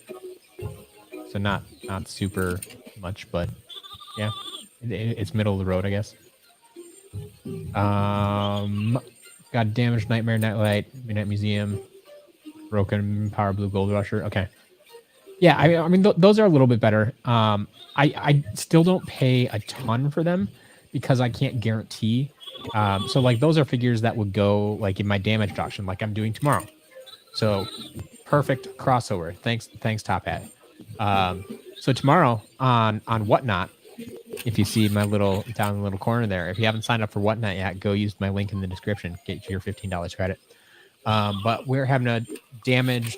So not super much, but yeah, it's middle of the road, I guess. Got damaged Nightmare Nightlight, Midnight Museum, broken Power Blue Gold Rusher. Okay, yeah, I mean those are a little bit better. I still don't pay a ton for them because I can't guarantee. So like those are figures that would go like in my damaged auction, like I'm doing tomorrow. So perfect crossover. Thanks, Top Hat. So tomorrow on Whatnot, if you see my little down in the little corner there, if you haven't signed up for Whatnot yet, go use my link in the description. Get your $15 credit. But we're having a damaged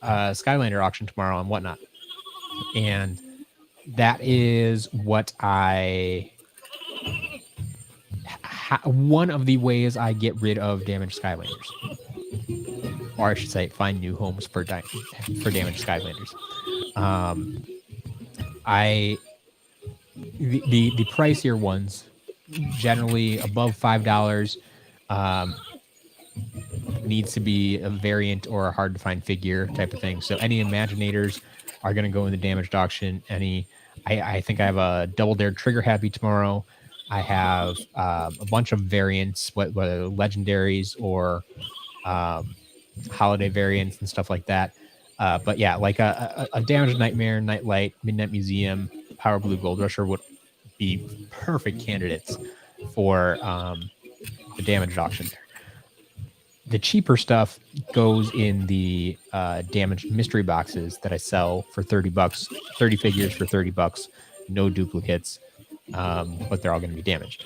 Skylander auction tomorrow on Whatnot, and that is what I one of the ways I get rid of damaged Skylanders, or I should say, find new homes for damaged Skylanders. The pricier ones, generally above $5, needs to be a variant or a hard to find figure type of thing. So any Imaginators are going to go in the damaged auction. I think I have a Double Dare Trigger Happy tomorrow. I have a bunch of variants, whether legendaries or holiday variants and stuff like that. But yeah, like a Damaged Nightmare, Nightlight, Midnight Museum, Power Blue Gold Rusher would be perfect candidates for the damaged auction. The cheaper stuff goes in the damaged mystery boxes that I sell for $30, 30 figures for $30, no duplicates, but they're all going to be damaged.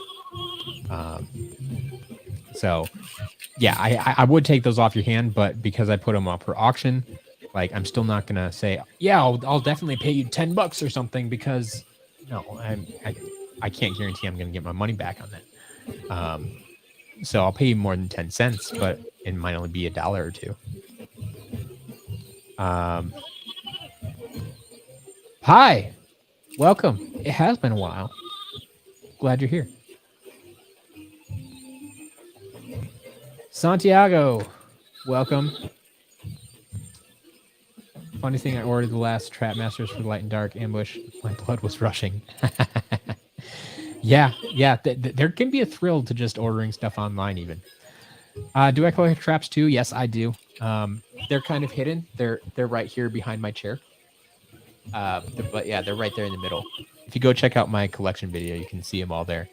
So yeah, I would take those off your hand, but because I put them up for auction, like I'm still not going to say, yeah, I'll definitely pay you $10 or something, because no, I can't guarantee I'm going to get my money back on that. So I'll pay you more than 10 cents, but it might only be $1 or $2. Hi, welcome. It has been a while. Glad you're here. Santiago, welcome. Funny thing, I ordered the last Trap Masters for Light and Dark Ambush. My blood was rushing. Yeah. There can be a thrill to just ordering stuff online even. Do I collect traps too? Yes, I do. They're kind of hidden. They're right here behind my chair. But yeah, they're right there in the middle. If you go check out my collection video, you can see them all there.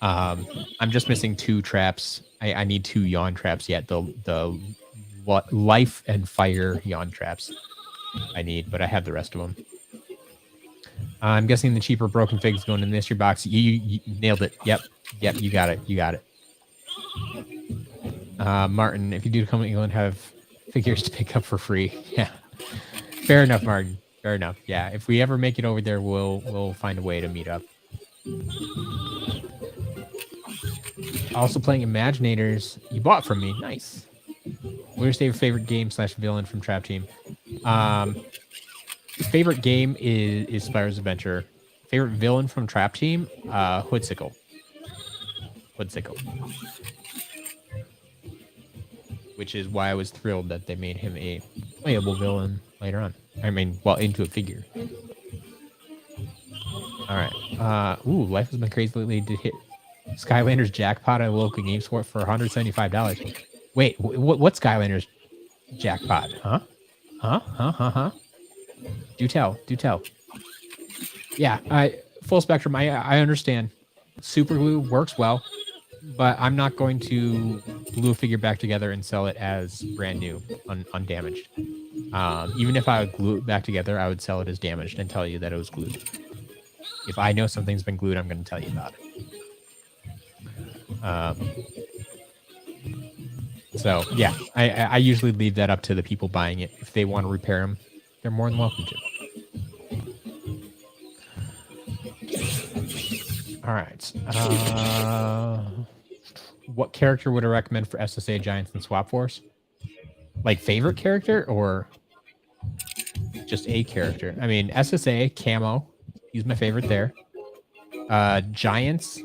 I'm just missing 2 traps. I need 2 yawn traps yet. The life and fire yawn traps I need, but I have the rest of them. I'm guessing the cheaper broken figs going in the mystery box. You nailed it. Yep, you got it. Martin, if you do come, you'll have figures to pick up for free. Yeah, fair enough, Martin. Fair enough. Yeah, if we ever make it over there, we'll find a way to meet up. Also playing Imaginators. You bought from me. Nice. Where's your favorite game / villain from Trap Team? Favorite game is Spyro's Adventure. Favorite villain from Trap Team? Hoodsickle. Which is why I was thrilled that they made him a playable villain later on. Into a figure. Alright. Life has been crazy lately. Did hit Skylanders jackpot at a local game store for $175. Wait, what Skylanders jackpot? Huh? Do tell. Yeah, full spectrum. I understand. Super glue works well, but I'm not going to glue a figure back together and sell it as brand new, undamaged. Even if I would glue it back together, I would sell it as damaged and tell you that it was glued. If I know something's been glued, I'm going to tell you about it. So yeah, I usually leave that up to the people buying it. If they want to repair them, they're more than welcome to. All right. What character would I recommend for SSA Giants and Swap Force? Like favorite character or just a character? I mean, SSA, Camo. He's my favorite there. Giants.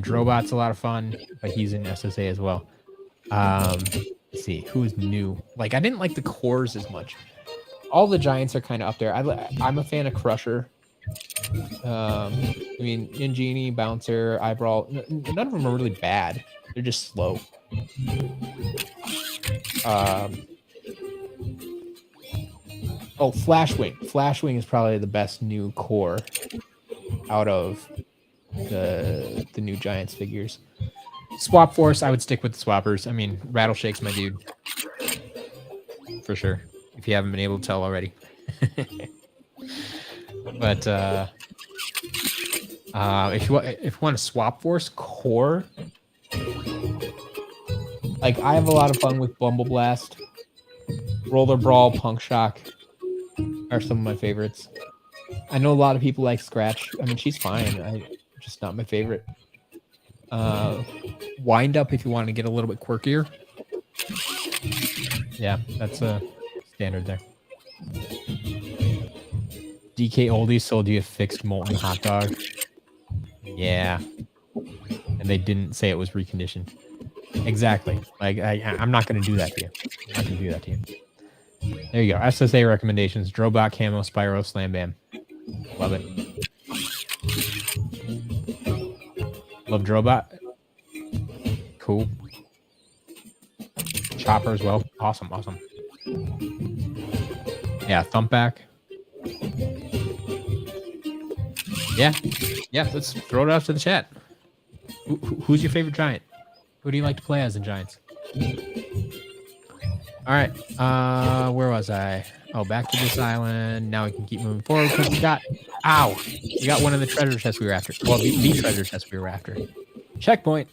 Drobot's a lot of fun, but he's in SSA as well. Let's see, who's new? I didn't like the cores as much. All the Giants are kind of up there. I'm a fan of Crusher. Ingenie, Bouncer, Eyebrow. None of them are really bad. They're just slow. Flashwing. Flashwing is probably the best new core out of the new Giants figures. Swap Force, I would stick with the Swappers. Rattleshake's my dude. For sure. If you haven't been able to tell already. But if you want a Swap Force core, I have a lot of fun with Bumble Blast. Roller Brawl, Punk Shock are some of my favorites. I know a lot of people like Scratch. I mean, she's fine. Just not my favorite. Wind Up if you want to get a little bit quirkier. Yeah, that's a standard there. DK Oldies sold you a fixed molten hot dog. Yeah. And they didn't say it was reconditioned. Exactly. Like, I'm not going to do that to you. I'm not going to do that to you. There you go. SSA recommendations. Drobot, Camo, Spyro, Slam Bam. Love it. Love Drobot. Cool. Chopper as well. Awesome, awesome. Yeah, Thumpback. Yeah. Yeah, let's throw it out to the chat. Who's your favorite giant? Who do you like to play as in Giants? All right. Where was I? Oh, back to this island. Now we can keep moving forward because we got... Ow! We got one of the treasure chests we were after. Well, the treasure chest we were after. Checkpoint.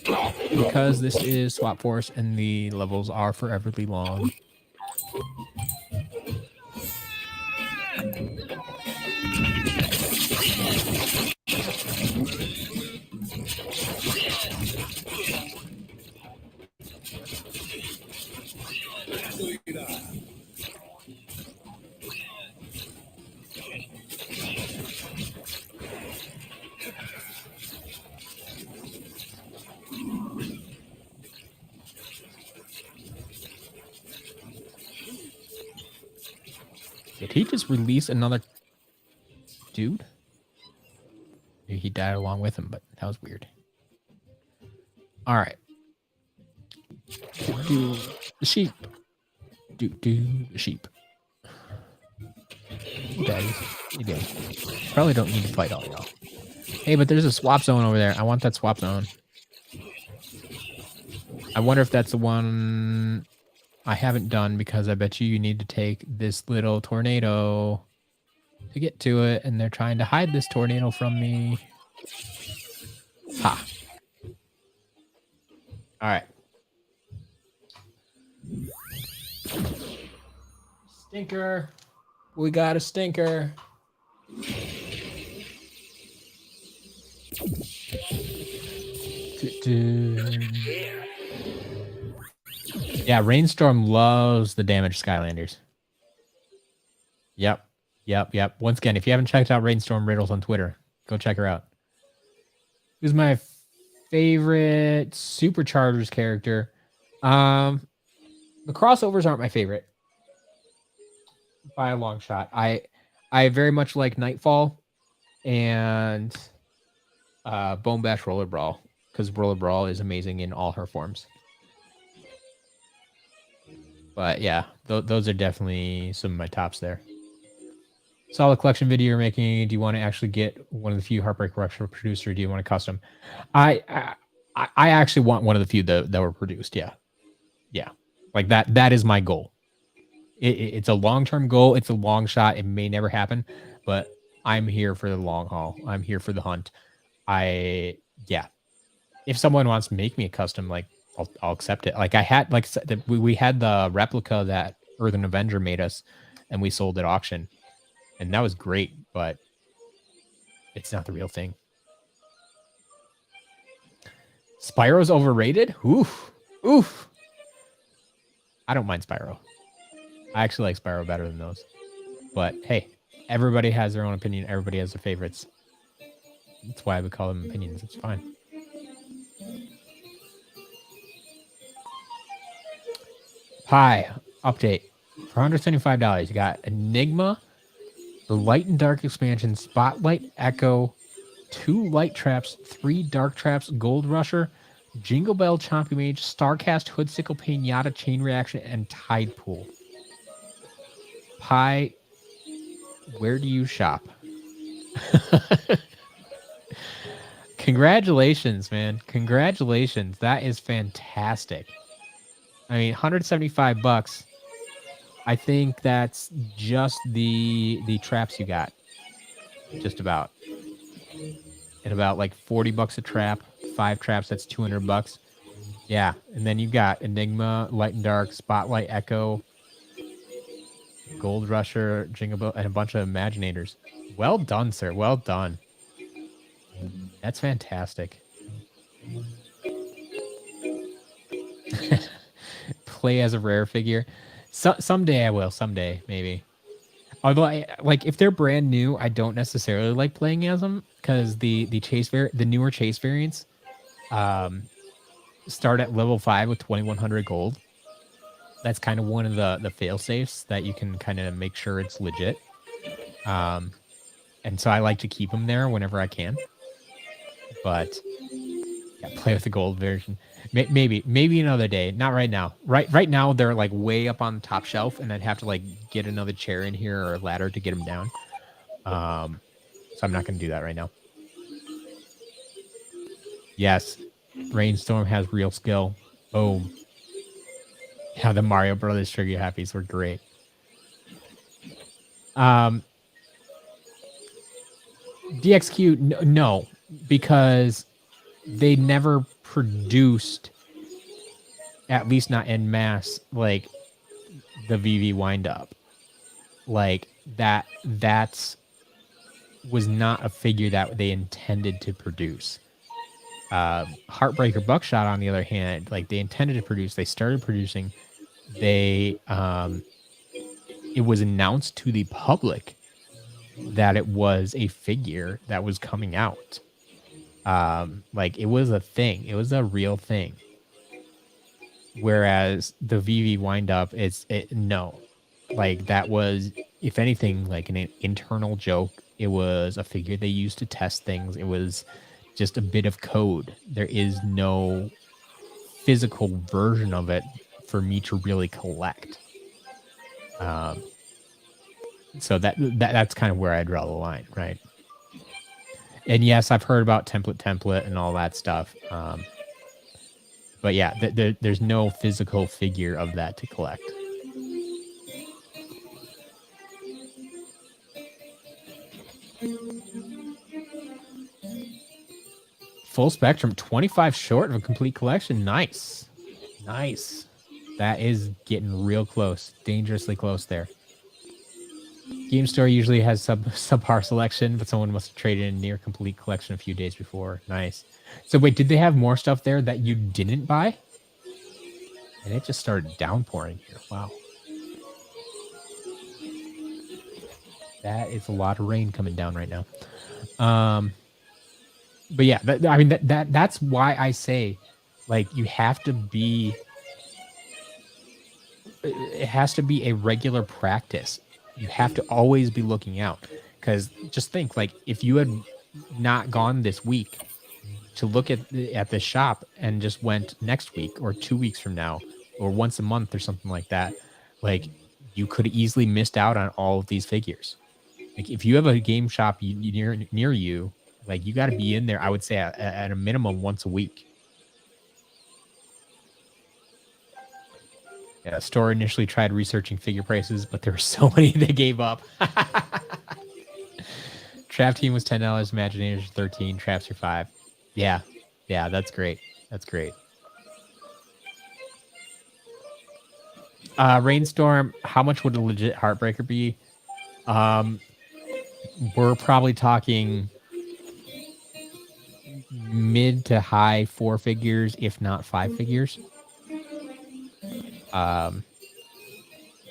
Because this is Swap Force and the levels are foreverly long. Did he just release another dude? Maybe he died along with him, but that was weird. All right. Do the sheep. Do the sheep. Okay, you do. Probably don't need to fight all y'all. Hey, but there's a swap zone over there. I want that swap zone. I wonder if that's the one I haven't done because I bet you need to take this little tornado to get to it, and they're trying to hide this tornado from me. Ha. All right. Stinker. We got a stinker. Yeah, Rainstorm loves the damaged Skylanders. Yep. Once again, if you haven't checked out Rainstorm Riddles on Twitter, go check her out. Who's my favorite Superchargers character? The crossovers aren't my favorite by a long shot. I very much like Nightfall and Bone Bash Roller Brawl because Roller Brawl is amazing in all her forms. But yeah, those are definitely some of my tops there. Solid collection video you're making. Do you want to actually get one of the few Heartbreak Rush produced, or do you want a custom? I actually want one of the few that were produced. Yeah. Like that is my goal. It's a long-term goal. It's a long shot. It may never happen, but I'm here for the long haul. I'm here for the hunt. If someone wants to make me a custom, like I'll accept it. Like I had, like we had the replica that Earthen Avenger made us, and we sold at auction, and that was great. But it's not the real thing. Spyro's overrated. Oof. I don't mind Spyro. I actually like Spyro better than those. But hey, everybody has their own opinion. Everybody has their favorites. That's why I would call them opinions. It's fine. Hi, update. For $175, you got Enigma, the Light and Dark expansion, Spotlight, Echo, 2 Light Traps, 3 Dark Traps, Gold Rusher, Jingle Bell, Chompy Mage, Starcast, Hoodsickle, Pinata, Chain Reaction, and Tide Pool. Pi, where do you shop? Congratulations, man. Congratulations. That is fantastic. I mean, $175. I think that's just the traps you got. Just about. And about like $40 a trap. 5 traps, that's $200. Yeah, and then you got Enigma, Light and Dark, Spotlight, Echo. Gold Rusher, Jingle, and a bunch of Imaginators. Well done, sir. Well done. That's fantastic. Play as a rare figure. Someday I will. Someday, maybe. Although, like, if they're brand new, I don't necessarily like playing as them because the newer chase variants start at level 5 with 2,100 gold. That's kind of one of the fail safes that you can kind of make sure it's legit. And so I like to keep them there whenever I can. But yeah, play with the gold version. Maybe another day. Not right now. Right now they're like way up on the top shelf, and I'd have to like get another chair in here or a ladder to get them down. So I'm not going to do that right now. Yes, Rainstorm has real skill. Boom. Yeah, the Mario Brothers Trigger Happies were great. DXQ, no, because they never produced, at least not en masse, like the VV wind up. Like that was not a figure that they intended to produce. Heartbreaker Buckshot, on the other hand, like they intended to produce, they started producing, it was announced to the public that it was a figure that was coming out. Like it was a thing. It was a real thing. Whereas the VV wind up, no. Like that was, if anything, like an internal joke. It was a figure they used to test things. It was just a bit of code. There is no physical version of it for me to really collect. So that's kind of where I draw the line, right? And yes, I've heard about template and all that stuff. But yeah, there's no physical figure of that to collect. Full spectrum, 25 short of a complete collection. Nice. Nice. That is getting real close. Dangerously close there. Game Store usually has subpar selection, but someone must have traded in near complete collection a few days before. Nice. So wait, did they have more stuff there that you didn't buy? And it just started downpouring here. Wow. That is a lot of rain coming down right now. But yeah, I mean, that's why I say, like, you have to be, it has to be a regular practice. You have to always be looking out. Because just think, like, if you had not gone this week to look at the shop and just went next week or 2 weeks from now or once a month or something like that, like, you could have easily missed out on all of these figures. Like, if you have a game shop near you, like, you got to be in there, I would say, at a minimum once a week. Yeah, the store initially tried researching figure prices, but there were so many they gave up. Trap Team was $10, Imaginators are $13, Traps are $5. Yeah, that's great. That's great. Rainstorm, how much would a legit Heartbreaker be? We're probably talking mid to high 4 figures, if not 5 figures.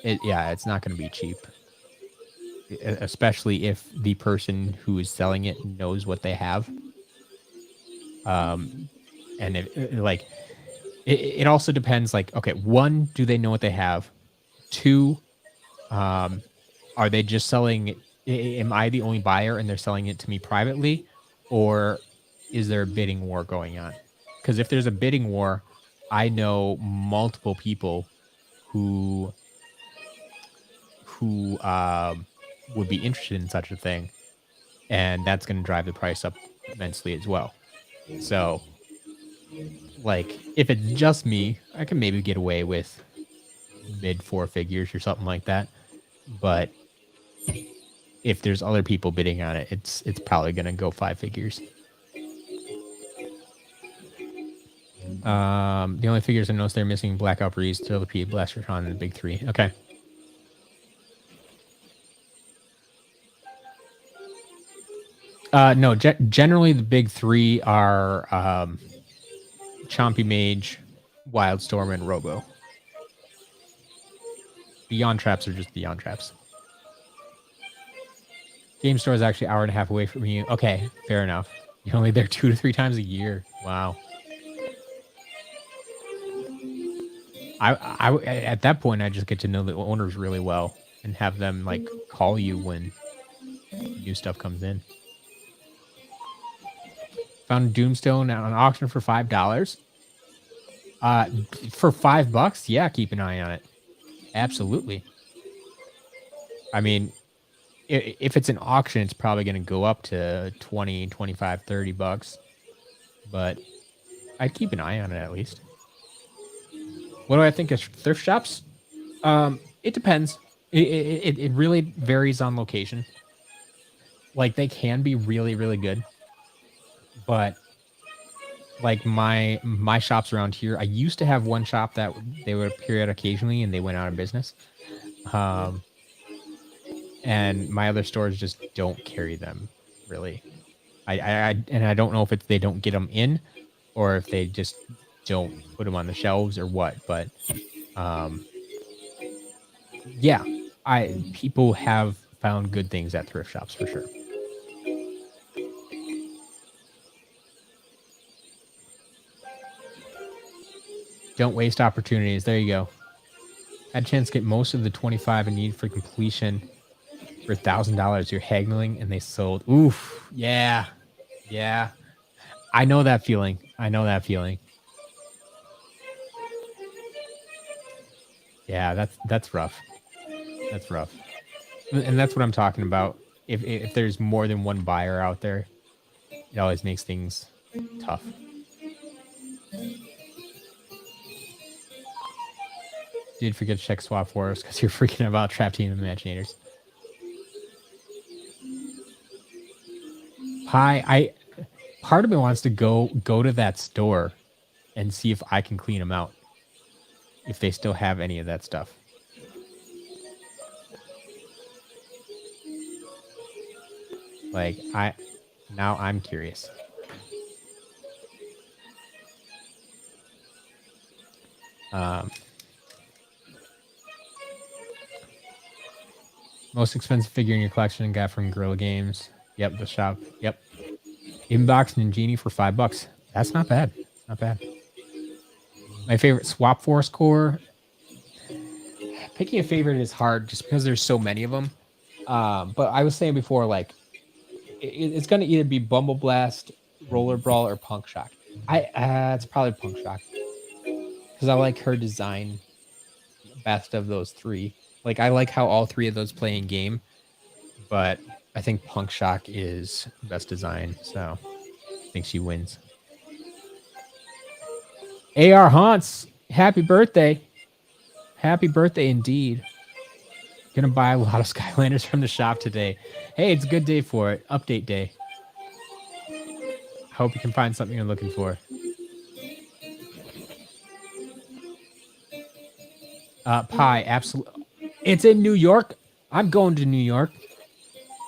It's not going to be cheap, especially if the person who is selling it knows what they have. And it also depends. Like, okay, 1, do they know what they have? 2, are they just selling? Am I the only buyer and they're selling it to me privately, or is there a bidding war going on? Because if there's a bidding war, I know multiple people who would be interested in such a thing, and that's going to drive the price up immensely as well. So, like, if it's just me, I can maybe get away with mid 4 figures or something like that. But if there's other people bidding on it, it's probably going to go 5 figures. The only figures I noticed they're missing: Blackout Breeze, Trilogy, Blastertron, and the big 3. Okay. No, generally the big three are Chompy Mage, Wildstorm, and Robo. Beyond Traps are just Beyond Traps. Game store is actually an hour and a half away from you. Okay, fair enough. You're only there 2 to 3 times a year. Wow. I at that point, I just get to know the owners really well and have them like call you when new stuff comes in. Found Doomstone on auction for $5. For $5, yeah, keep an eye on it. Absolutely. I mean, if it's an auction, it's probably going to go up to 20, 25, $30. But I'd keep an eye on it at least. What do I think of thrift shops? It depends. It really varies on location. Like, they can be really, really good. But like my shops around here, I used to have one shop that they would appear at occasionally and they went out of business. And my other stores just don't carry them really. I don't know if it's they don't get them in or if they just don't put them on the shelves or what, but yeah, people have found good things at thrift shops for sure. Don't waste opportunities. There you go. Had a chance to get most of the 25 I need for completion for $1,000. You're haggling and they sold. Oof. Yeah. Yeah. I know that feeling. Yeah, that's rough. That's rough. And that's what I'm talking about. If there's more than one buyer out there, it always makes things tough. Did forget to check SWAP Force because you're freaking about Trap Team Imaginators. Hi, part of me wants to go to that store and see if I can clean them out. If they still have any of that stuff. Like, now I'm curious. Most expensive figure in your collection got from Guerrilla Games. Yep, the shop. Yep. Inbox Ninjini for $5. That's not bad. Not bad. My favorite SWAP Force core. Picking a favorite is hard just because there's so many of them. But I was saying before, like, it's going to either be Bumble Blast, Roller Brawl, or Punk Shock. It's probably Punk Shock. Because I like her design best of those three. Like, I like how all three of those play in game. But I think Punk Shock is best design. So I think she wins. AR Haunts, happy birthday. Happy birthday indeed. Gonna buy a lot of Skylanders from the shop today. Hey, it's a good day for it. Update day. Hope you can find something you're looking for. Pie, absolutely. It's in New York. I'm going to New York.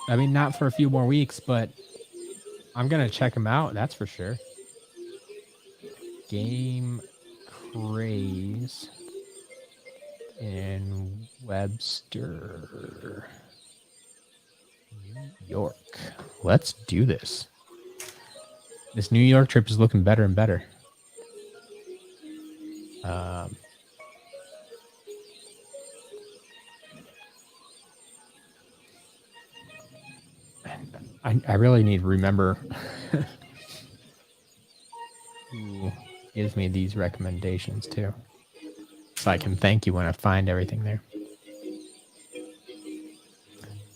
I mean, not for a few more weeks, but I'm gonna check them out. That's for sure. Game Craze in Webster, New York. Let's do this. This New York trip is looking better and better. I really need to remember who gives me these recommendations too, so I can thank you when I find everything there.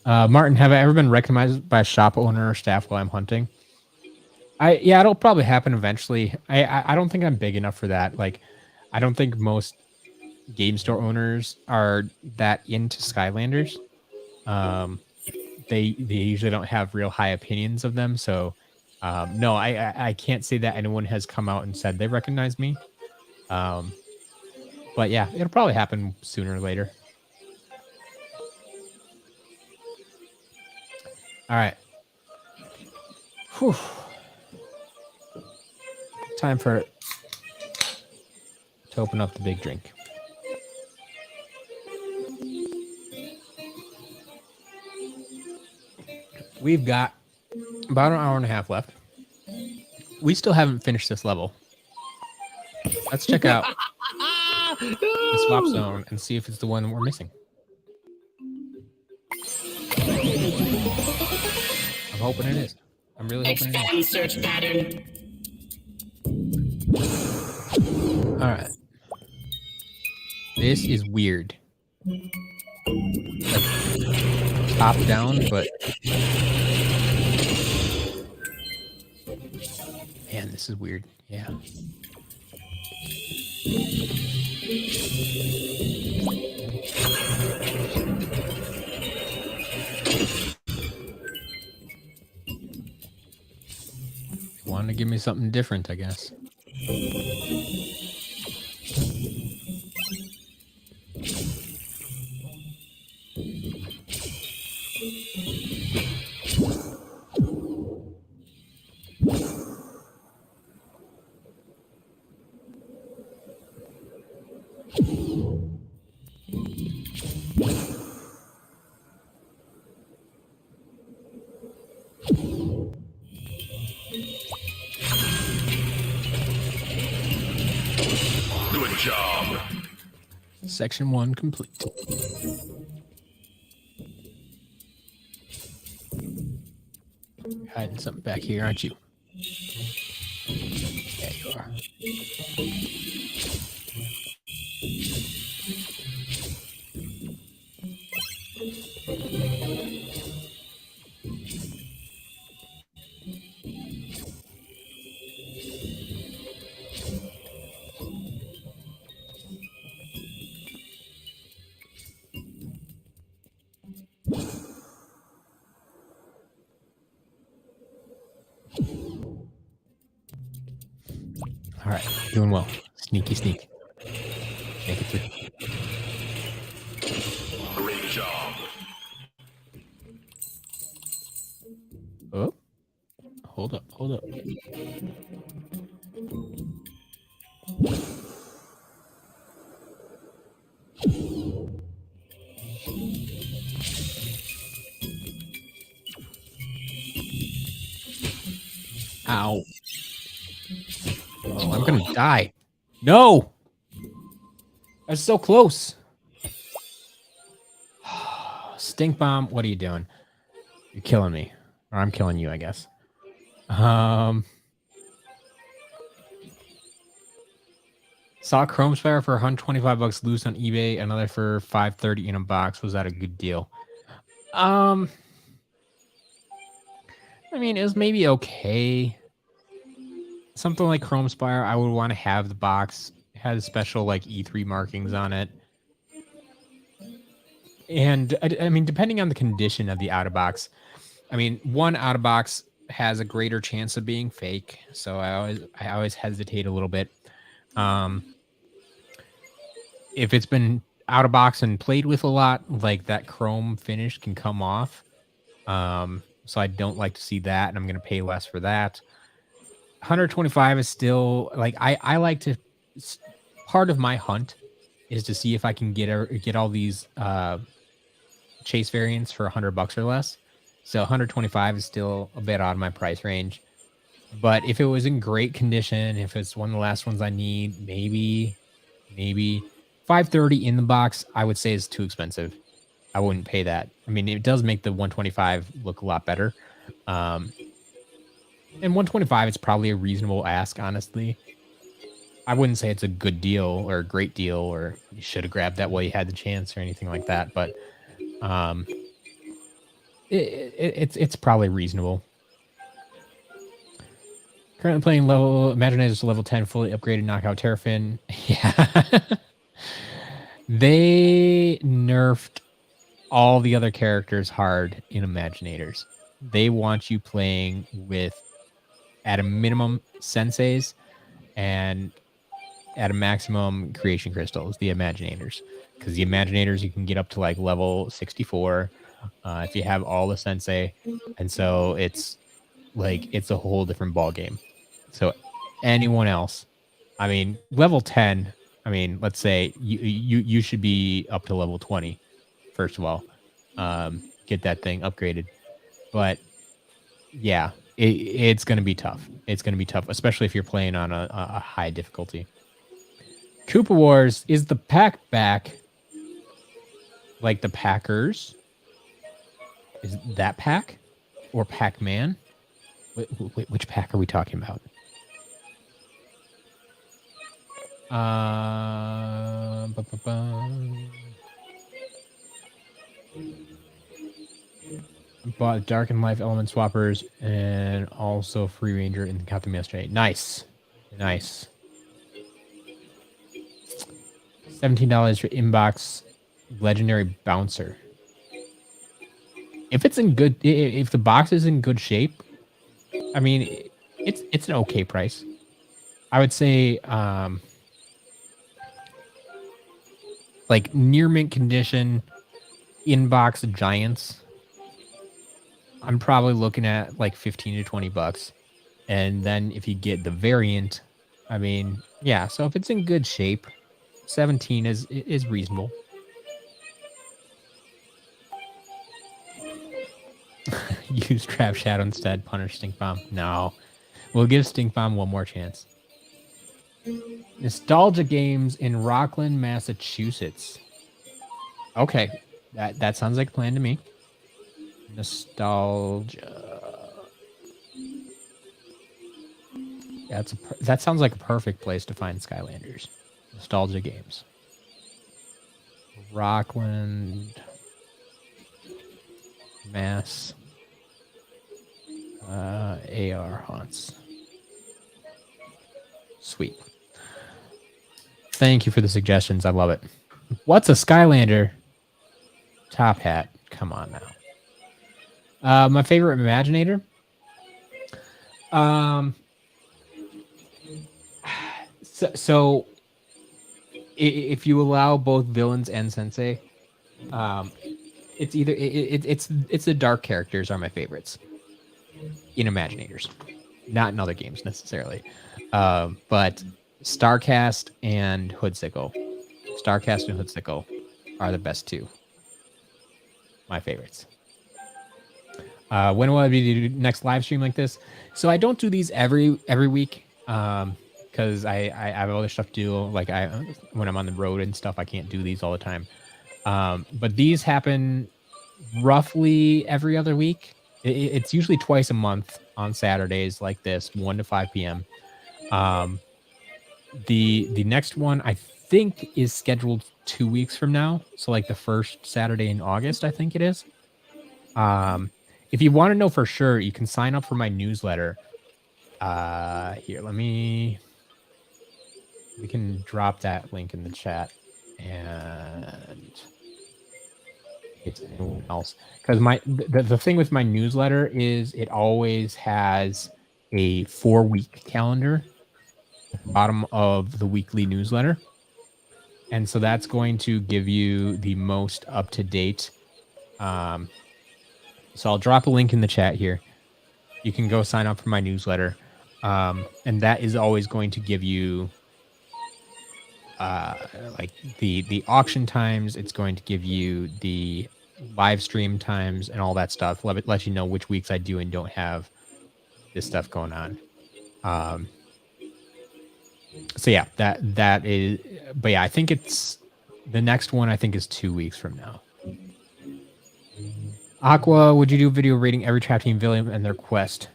Martin, have I ever been recognized by a shop owner or staff while I'm hunting? Yeah, it'll probably happen eventually. I don't think I'm big enough for that. Like, I don't think most game store owners are that into Skylanders. They usually don't have real high opinions of them. So, no, I can't say that anyone has come out and said they recognize me. But yeah, it'll probably happen sooner or later. All right. Whew. Time to open up the big drink. We've got about an hour and a half left. We still haven't finished this level. Let's check out the swap zone and see if it's the one we're missing. I'm hoping it is. I'm really hoping it is. Search pattern. All right. This is weird. Like, top down, but man, this is weird. Yeah. Wanted to give me something different, I guess. Good job. Section 1 complete. You're hiding something back here, aren't you? Yeah, you are. All right, doing well. Sneaky sneak. Make it through. Great job. Oh, hold up, hold up. Ow. Oh, I'm gonna die. No! That's so close. Stink bomb, what are you doing? You're killing me. Or I'm killing you, I guess. Saw Chrome Spire for $125 loose on eBay, another for $5.30 in a box. Was that a good deal? I mean, it was maybe okay. Something like Chrome Spire, I would want to have the box. It had special like E3 markings on it. And I mean, depending on the condition of the out of box, I mean, one out of box has a greater chance of being fake. So I always hesitate a little bit. If it's been out of box and played with a lot, like that chrome finish can come off. So I don't like to see that, and I'm going to pay less for that. 125 is still like I like to. Part of my hunt is to see if I can get all these chase variants for $100 or less. So 125 is still a bit out of my price range. But if it was in great condition, if it's one of the last ones I need, maybe $5.30 in the box, I would say is too expensive. I wouldn't pay that. I mean, it does make the 125 look a lot better. And 125 is probably a reasonable ask, honestly. I wouldn't say it's a good deal or a great deal or you should have grabbed that while you had the chance or anything like that. But it's probably reasonable. Currently playing Imaginators level 10 fully upgraded Knockout Terrafin. Yeah. They nerfed all the other characters hard in Imaginators. They want you playing with, at a minimum, senseis and at a maximum creation crystals, the Imaginators. Because the Imaginators, you can get up to like level 64 if you have all the sensei. And so it's like it's a whole different ball game. So anyone else, I mean, level 10, I mean, let's say you should be up to level 20 first of all. Get that thing upgraded. But yeah, it's going to be tough. It's going to be tough, especially if you're playing on a high difficulty. Koopa Wars, is the pack back like the Packers? Is that pack or Pac-Man? Which pack are we talking about? Bought Dark and Life Element Swappers and also Free Ranger and got them yesterday. Nice. Nice. $17 for inbox legendary bouncer. If it's in good, if the box is in good shape, I mean, it's an okay price. I would say, like near mint condition, inbox giants. I'm probably looking at like 15 to 20 bucks. And then if you get the variant, I mean, yeah. So if it's in good shape, 17 is reasonable. Use Trap Shadow instead. Punish Stink Bomb. No. We'll give Stink Bomb one more chance. Nostalgia Games in Rockland, Massachusetts. Okay. That sounds like a plan to me. Nostalgia. That sounds like a perfect place to find Skylanders. Nostalgia Games. Rockland, Mass. AR haunts. Sweet. Thank you for the suggestions. I love it. What's a Skylander? Top Hat. Come on now. My favorite Imaginator. So if you allow both villains and sensei, it's either it's the dark characters are my favorites in Imaginators, not in other games necessarily. But Starcast and Hoodsickle. Starcast and Hoodsickle are the best two. My favorites. When will I be do next live stream like this? So I don't do these every week. Because I have other stuff to do. Like when I'm on the road and stuff, I can't do these all the time. But these happen roughly every other week. It's usually twice a month on Saturdays like this, 1 to 5 p.m. The next one I think is scheduled 2 weeks from now. So like the first Saturday in August, I think it is. If you want to know for sure, you can sign up for my newsletter. Here, we can drop that link in the chat and it's anyone else. Because the thing with my newsletter is it always has a 4-week calendar at the bottom of the weekly newsletter. And so that's going to give you the most up-to-date. So I'll drop a link in the chat here. You can go sign up for my newsletter. And that is always going to give you like the auction times. It's going to give you the live stream times and all that stuff. Let you know which weeks I do and don't have this stuff going on. So yeah, that is, but yeah, I think it's the next one. I think is 2 weeks from now. Aqua, would you do a video rating every trap team villain and their quest?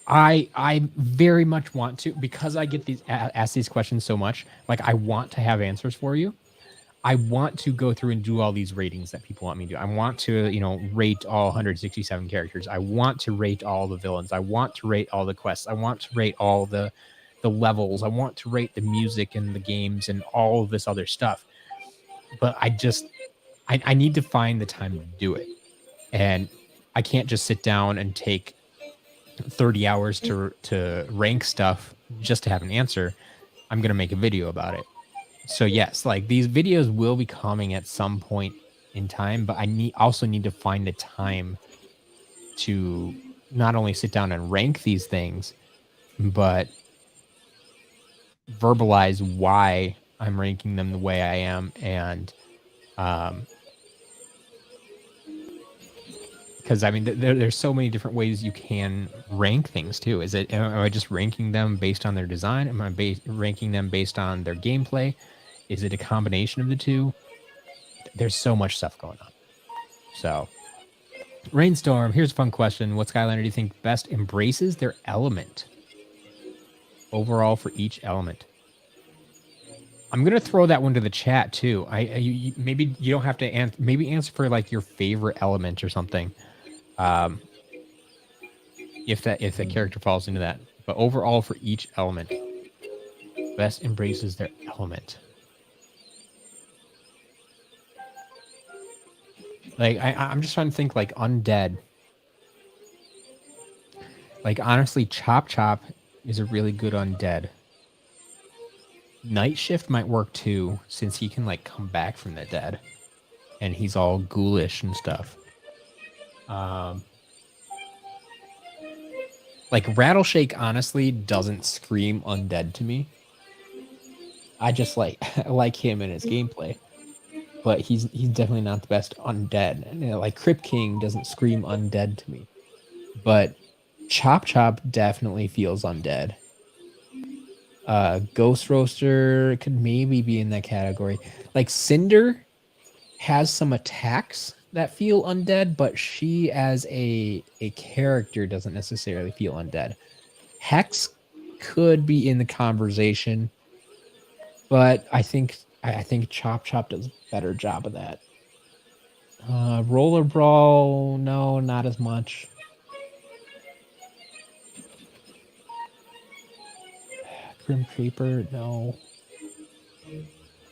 I very much want to, because I get asked these questions so much. Like, I want to have answers for you. I want to go through and do all these ratings that people want me to do. I want to, rate all 167 characters. I want to rate all the villains. I want to rate all the quests. I want to rate all the levels. I want to rate the music and the games and all of this other stuff. But I need to find the time to do it. And I can't just sit down and take 30 hours to rank stuff just to have an answer. I'm going to make a video about it. So yes, like these videos will be coming at some point in time, but I also need to find the time to not only sit down and rank these things, but verbalize why I'm ranking them the way I am, and because I mean, there's so many different ways you can rank things too. Am I just ranking them based on their design? Am I ranking them based on their gameplay? Is it a combination of the two? There's so much stuff going on. So, Rainstorm, here's a fun question. What Skylander do you think best embraces their element overall for each element? I'm gonna throw that one to the chat too. Maybe you don't have to answer. Maybe answer for like your favorite element or something. If the character falls into that, but overall for each element, best embraces their element. Like I'm just trying to think like undead. Like honestly, Chop Chop is a really good undead. Night Shift might work too, since he can like come back from the dead, and he's all ghoulish and stuff. Like Rattleshake honestly doesn't scream undead to me. I just like I like him and his gameplay, but he's definitely not the best undead. And like Crypt King doesn't scream undead to me, but Chop Chop definitely feels undead. Ghost Roaster could maybe be in that category. Like Cinder has some attacks that feel undead, but she as a character doesn't necessarily feel undead. Hex could be in the conversation, but I think Chop Chop does a better job of that. Roller Brawl, no, not as much. Grim Creeper, no.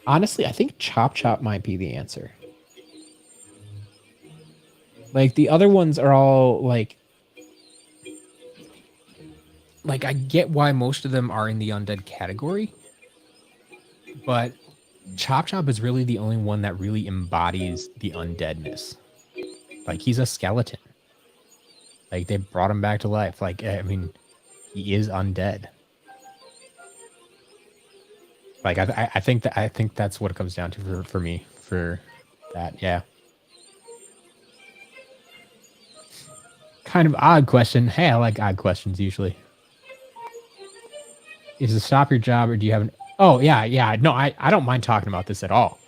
Honestly, I think Chop Chop might be the answer. Like the other ones are all like I get why most of them are in the undead category, but Chop Chop is really the only one that really embodies the undeadness. Like he's a skeleton. Like they brought him back to life. Like I mean, he is undead. Like I think that's what it comes down to for me for that. Yeah. Kind of odd question. Hey, I like odd questions usually. Is it stop your job or do you have an... Oh, yeah. No, I don't mind talking about this at all.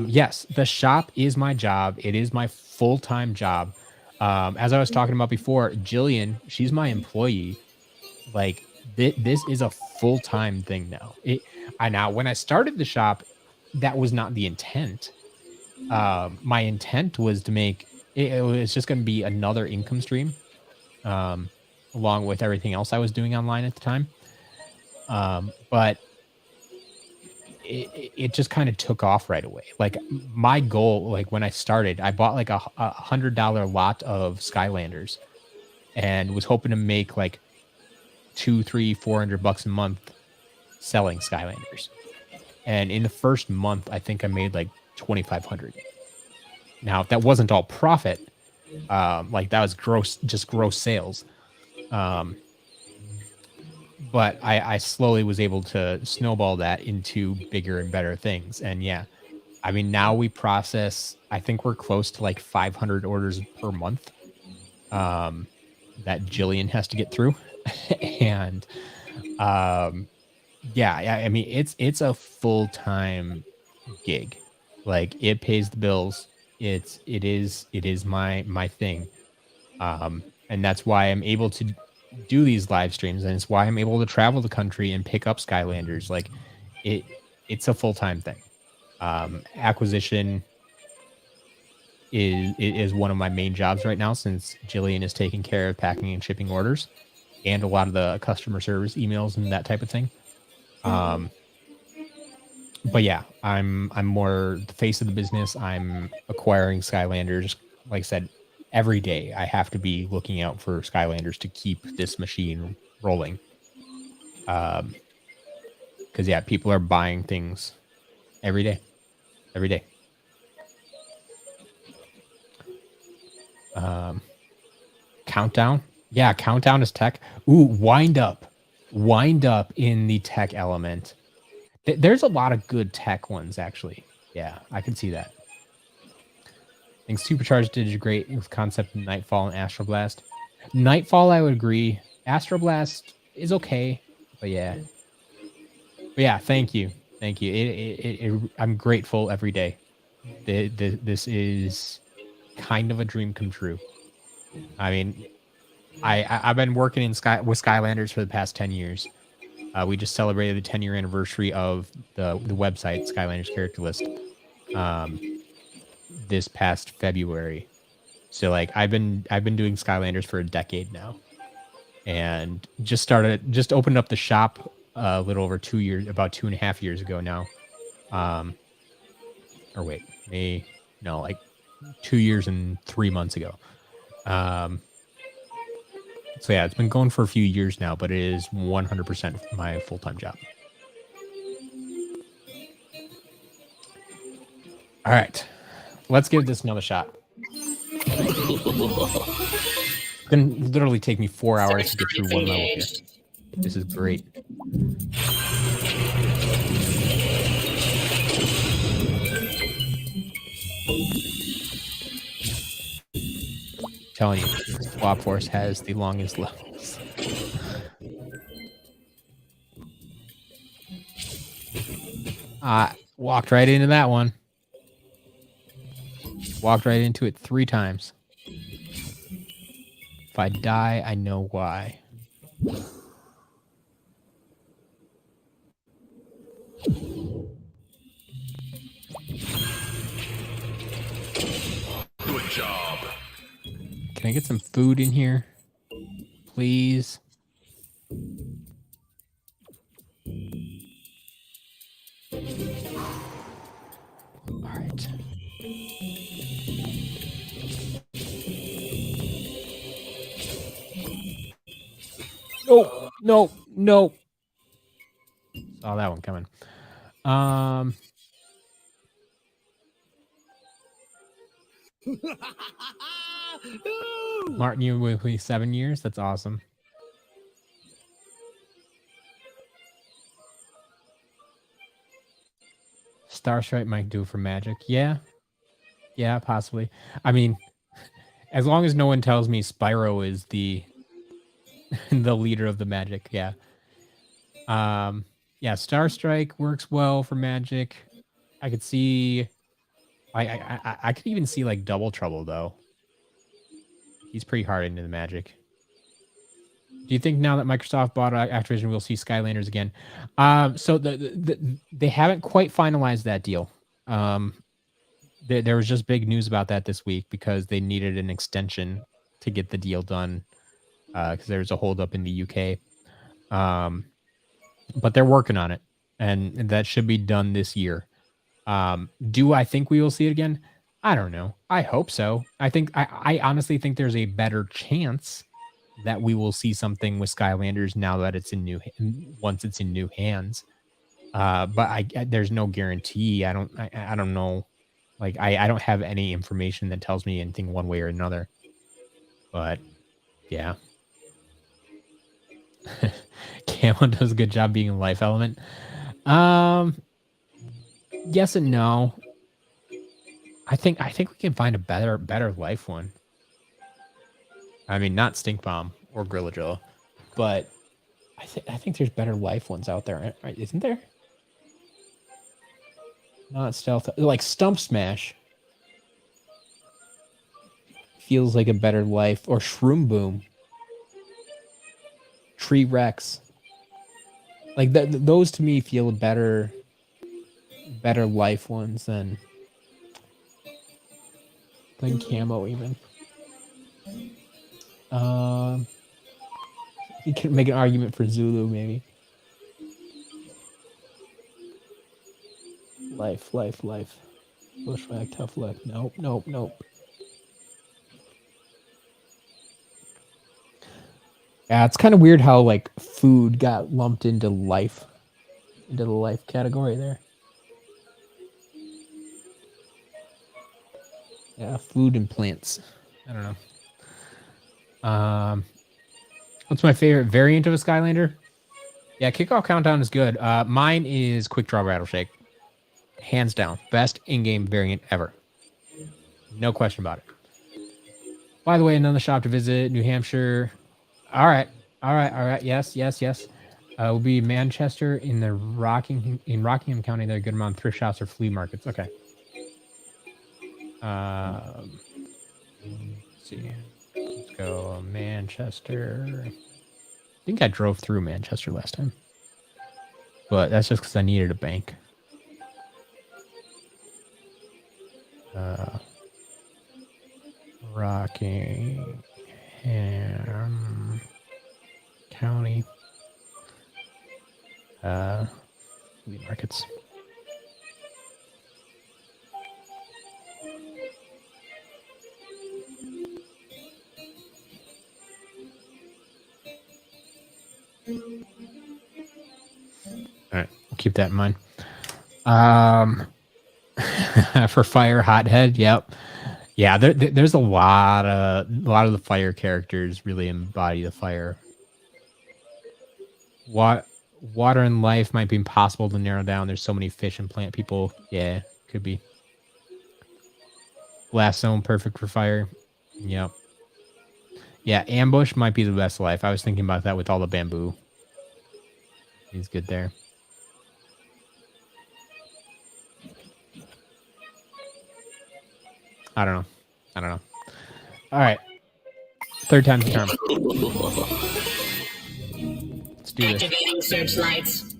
Yes, the shop is my job. It is my full-time job. As I was talking about before, Jillian, she's my employee. Like, this is a full-time thing now. Now, when I started the shop, that was not the intent. My intent was to make... It was just going to be another income stream, along with everything else I was doing online at the time. But it just kind of took off right away. Like my goal, like when I started, I bought like a $100 lot of Skylanders and was hoping to make like $200-400 a month selling Skylanders. And in the first month, I think I made like 2,500. Now that wasn't all profit. Like that was gross sales. But I slowly was able to snowball that into bigger and better things. And yeah, I mean, now we process, I think we're close to like 500 orders per month that Jillian has to get through. And yeah, I mean, it's a full-time gig. Like it pays the bills. It is my thing. And that's why I'm able to do these live streams, and it's why I'm able to travel the country and pick up Skylanders. Like it's a full-time thing. Acquisition is one of my main jobs right now, since Jillian is taking care of packing and shipping orders and a lot of the customer service emails and that type of thing. But yeah, I'm more the face of the business. I'm acquiring Skylanders. Like I said, every day I have to be looking out for Skylanders to keep this machine rolling. Because yeah, people are buying things every day. Countdown. Yeah, countdown is tech. Ooh, wind up. Wind up in the tech element. There's a lot of good tech ones, actually. Yeah, I can see that. I think Supercharged did great with concept of Nightfall and Astroblast. Nightfall, I would agree. Astroblast is okay, but yeah. But yeah, thank you. Thank you. I'm grateful every day. This is kind of a dream come true. I mean, I've been working with Skylanders for the past 10 years. We just celebrated the 10-year anniversary of the website Skylanders Character List this past February. So like I've been doing Skylanders for a decade now, and just opened up the shop a little over 2 years, about 2.5 years ago now. Or wait, like 2 years and 3 months ago. So yeah, it's been going for a few years now, but it is 100% my full-time job. All right, let's give this another shot. It's gonna literally take me 4 hours to get through one level here. This is great. Telling you, Swap Force has the longest levels. Walked right into that one. Walked right into it 3 times. If I die, I know why. Good job. Can I get some food in here? Please. All right. No. Saw that one coming. Martin, you with me 7 years? That's awesome. Starstrike might do for Magic. Yeah, possibly. I mean, as long as no one tells me Spyro is the the leader of the Magic, yeah. Yeah, Starstrike works well for Magic. I could see, I could even see like Double Trouble though. He's pretty hard into the Magic. Do you think now that Microsoft bought Activision, we'll see Skylanders again? So they haven't quite finalized that deal. There was just big news about that this week because they needed an extension to get the deal done because there was a holdup in the UK. But they're working on it, and that should be done this year. Do I think we will see it again? I don't know. I hope so. I honestly think there's a better chance that we will see something with Skylanders now that it's once it's in new hands. But there's no guarantee. I don't know. Like I don't have any information that tells me anything one way or another. But yeah. Camo does a good job being a life element. Yes and no. I think we can find a better life one. I mean, not Stink Bomb or Grilladrill, but I think there's better life ones out there, right? Isn't there? Not stealth, like Stump Smash. Feels like a better life, or Shroom Boom, Tree Rex. Like those to me feel better life ones than Camo even. You can make an argument for Zulu maybe. Life. Bushwhack, tough luck. Nope. Yeah, it's kind of weird how like food got lumped into the life category there. Yeah, food and plants. I don't know. What's my favorite variant of a Skylander? Yeah, Kickoff Countdown is good. Mine is Quick Draw Rattleshake. Hands down. Best in-game variant ever. No question about it. By the way, another shop to visit, New Hampshire. All right. Yes. Will be Manchester in Rockingham County. There are a good amount of thrift shops or flea markets. Okay. Let's see. Let's go Manchester. I think I drove through Manchester last time. But that's just because I needed a bank. Rockingham County. Flea markets. All right, we'll keep that in mind. For fire, hothead, yep, yeah. There's a lot of the fire characters really embody the fire. Water and life might be impossible to narrow down. There's so many fish and plant people. Yeah, could be. Blast zone, perfect for fire. Yep. Yeah, ambush might be the best life. I was thinking about that with all the bamboo. He's good there. I don't know. All right. Third time's the charm. Let's do this. Activating searchlights.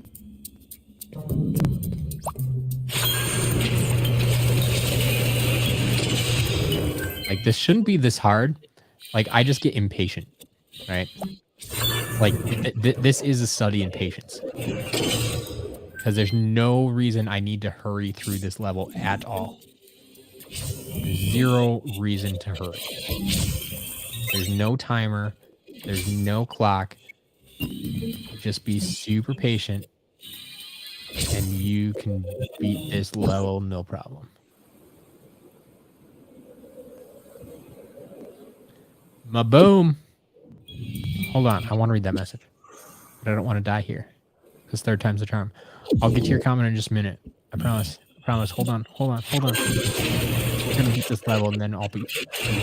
Like, this shouldn't be this hard. Like, I just get impatient, right? Like, this is a study in patience. Because there's no reason I need to hurry through this level at all. Zero reason to hurry. There's no timer. There's no clock. Just be super patient. And you can beat this level no problem. Ma-boom. Hold on. I want to read that message. But I don't want to die here. Because third time's the charm. I'll get to your comment in just a minute. I promise. Hold on. We're gonna beat this level, and then I'll be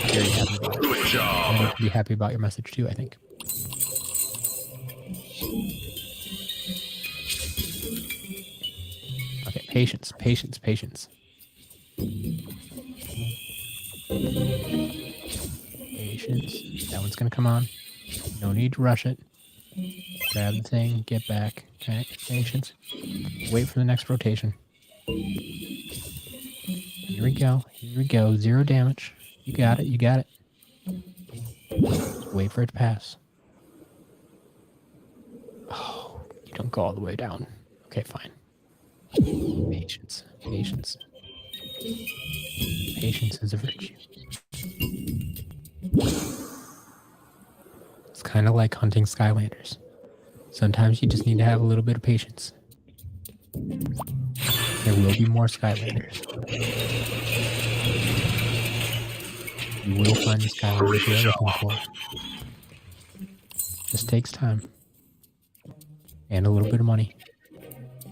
very happy about it. Good job. And I'll be happy about your message too, I think. Okay, patience. Patience. That one's gonna come on. No need to rush it. Grab the thing, get back. Okay, patience. Wait for the next rotation. Here we go. 0 damage. You got it. Just wait for it to pass. Oh, you don't go all the way down. Okay, fine. Patience. Patience is a virtue. It's kind of like hunting Skylanders. Sometimes you just need to have a little bit of patience. There will be more Skylanders. You will find the Skylanders you're looking for. Just takes time. And a little bit of money.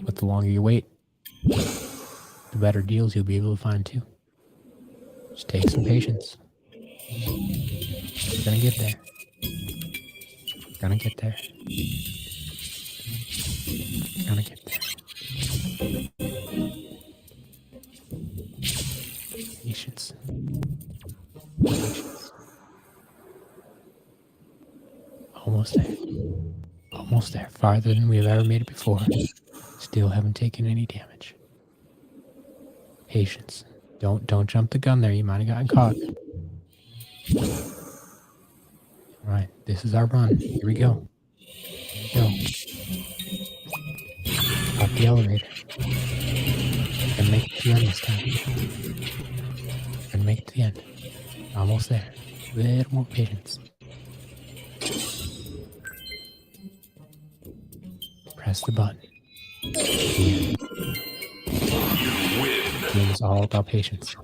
But the longer you wait, the better deals you'll be able to find too. Just take some patience. You're gonna get there. Patience. Almost there. Farther than we've ever made it before. Still haven't taken any damage. Patience. Don't jump the gun there. You might have gotten caught. All right, this is our run. Here we go. Up the elevator. And make it to the end this time. And make it to the end. Almost there. A little more patience. Press the button. The game is all about patience.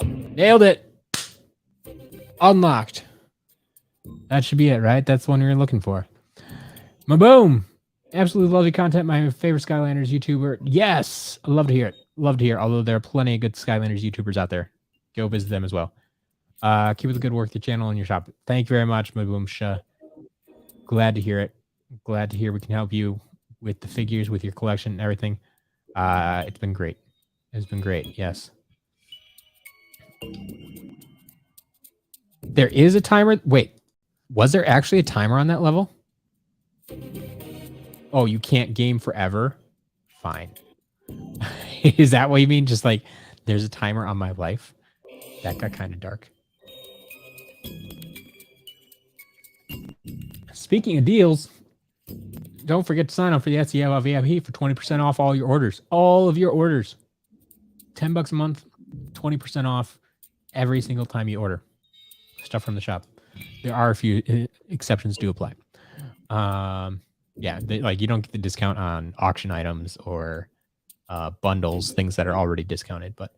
Nailed it! Unlocked. That should be it, right? That's the one you're looking for. Maboom! Absolutely lovely content. My favorite Skylanders YouTuber. Yes! I love to hear it. Love to hear it. Although there are plenty of good Skylanders YouTubers out there. Go visit them as well. Keep up the good work, your channel and your shop. Thank you very much, Maboom. Glad to hear it. Glad to hear we can help you with the figures, with your collection and everything. It's been great. It's been great, yes. There is a timer. Wait, was there actually a timer on that level? Oh, you can't game forever? Fine. Is that what you mean? Just like, there's a timer on my life? That got kind of dark. Speaking of deals, don't forget to sign up for the SEO VIP for 20% off all your orders. All of your orders. $10 a month, 20% off every single time you order stuff from the shop. There are a few exceptions do apply. Yeah, like you don't get the discount on auction items or bundles, things that are already discounted, but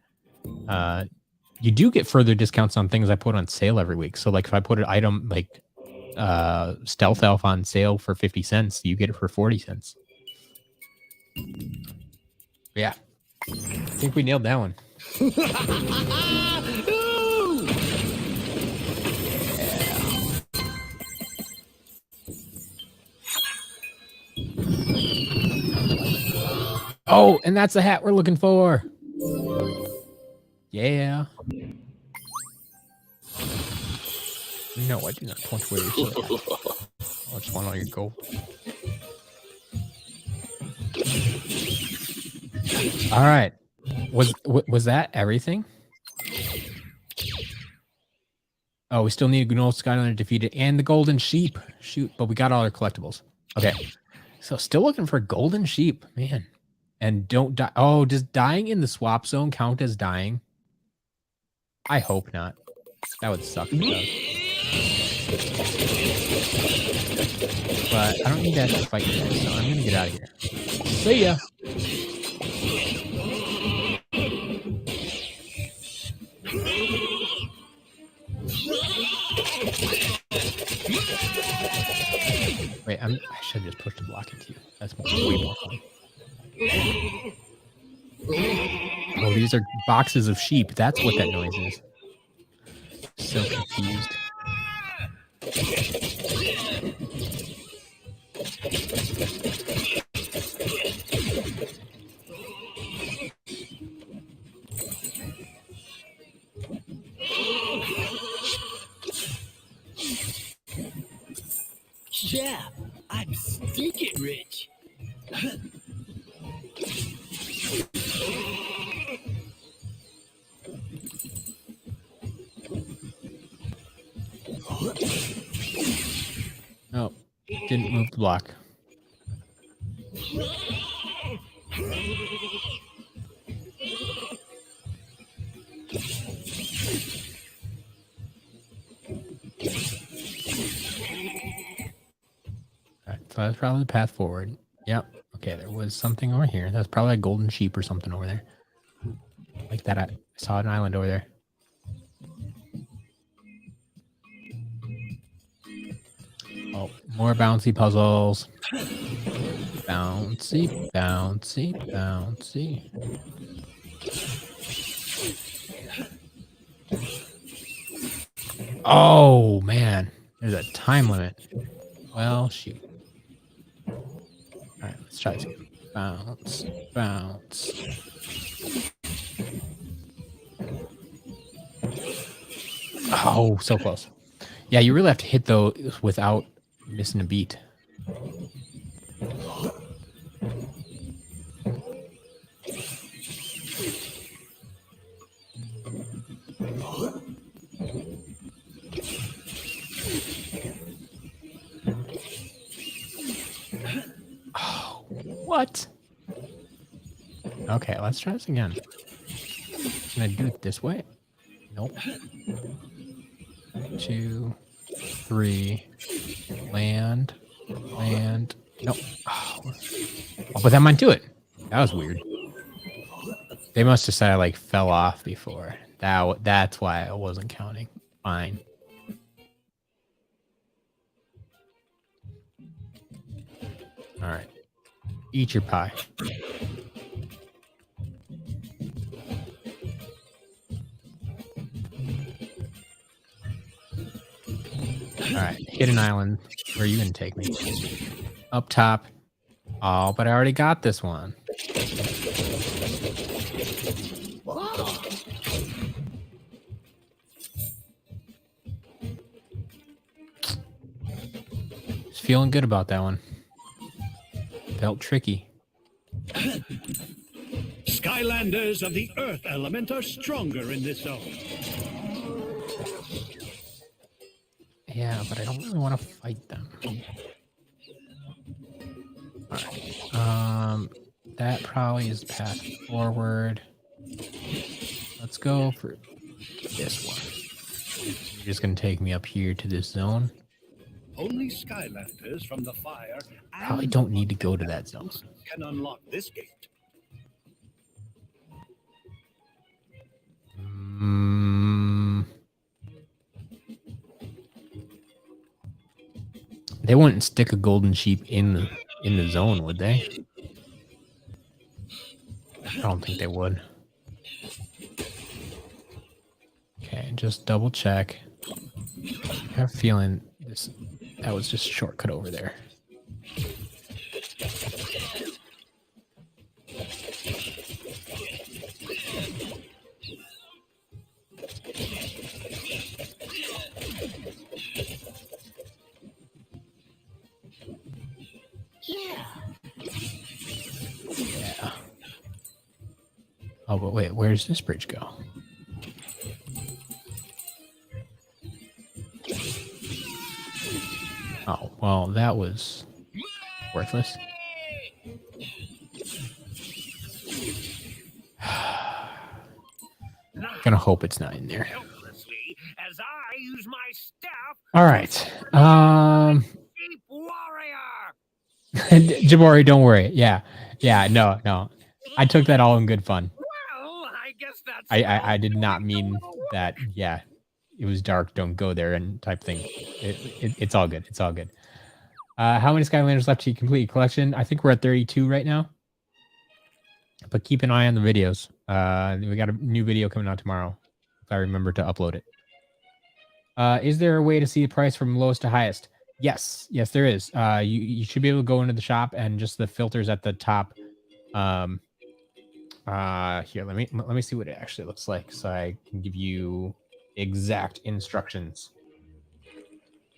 you do get further discounts on things I put on sale every week. So like if I put an item like Stealth Elf on sale for 50 cents, you get it for 40 cents. Yeah. I think we nailed that one. Oh, and that's the hat we're looking for. Yeah. No, I do not want to wear your shirt. I just want all your gold. All right. Was that everything? Oh, we still need a Gnoll Skylander defeated and the golden sheep. Shoot, but we got all our collectibles. Okay. So still looking for a golden sheep, man. And don't die. Oh, does dying in the swap zone count as dying? I hope not. That would suck. But I don't need that to fight you guys, so I'm gonna get out of here. See ya. Wait, I should have just pushed a block into you. That's way more fun. Oh, these are boxes of sheep. That's what that noise is. So confused. Yeah, I'm stinking rich. Oh, didn't move the block. Alright, so that's probably the path forward. Yep. Okay, there was something over here. That's probably a golden sheep or something over there. Like that. I saw an island over there. Oh, more bouncy puzzles. Bouncy, bouncy, bouncy. Oh, man. There's a time limit. Well, shoot. All right, let's try this again. Bounce, bounce. Oh, so close. Yeah, you really have to hit those without missing a beat. Oh, what? Okay, let's try this again. Can I do it this way? Nope. 2, 3, land. Nope. Oh, but that might do it. That was weird. They must have said I like fell off before. That's why I wasn't counting. Fine. All right. Eat your pie. All right. Hidden island. Where are you going to take me? Up top. Oh, but I already got this one. Just feeling good about that one. Felt tricky. Skylanders of the Earth element are stronger in this zone. Yeah, but I don't really want to fight them. All right. That probably is the path forward. Let's go for this one. You're just gonna take me up here to this zone. Only Skylanders from the fire Probably don't need to go to that zone. can unlock this gate. They wouldn't stick a golden sheep in the zone, would they? I don't think they would. Okay, just double check. I have a feeling that was just a shortcut over there. Yeah. Oh, but wait, where does this bridge go? Oh, well, that was worthless. Gonna hope it's not in there. As I use my staff. All right. Sheep warrior. Jabari, don't worry. Yeah. No. I took that all in good fun. Well, I guess that's. I did not mean that. Yeah, it was dark. Don't go there and type thing. It's all good. It's all good. How many Skylanders left to complete your collection? I think we're at 32 right now. But keep an eye on the videos. We got a new video coming out tomorrow, if I remember to upload it. Is there a way to see the price from lowest to highest? Yes, there is. You should be able to go into the shop and just the filters at the top. Here, let me see what it actually looks like, so I can give you exact instructions.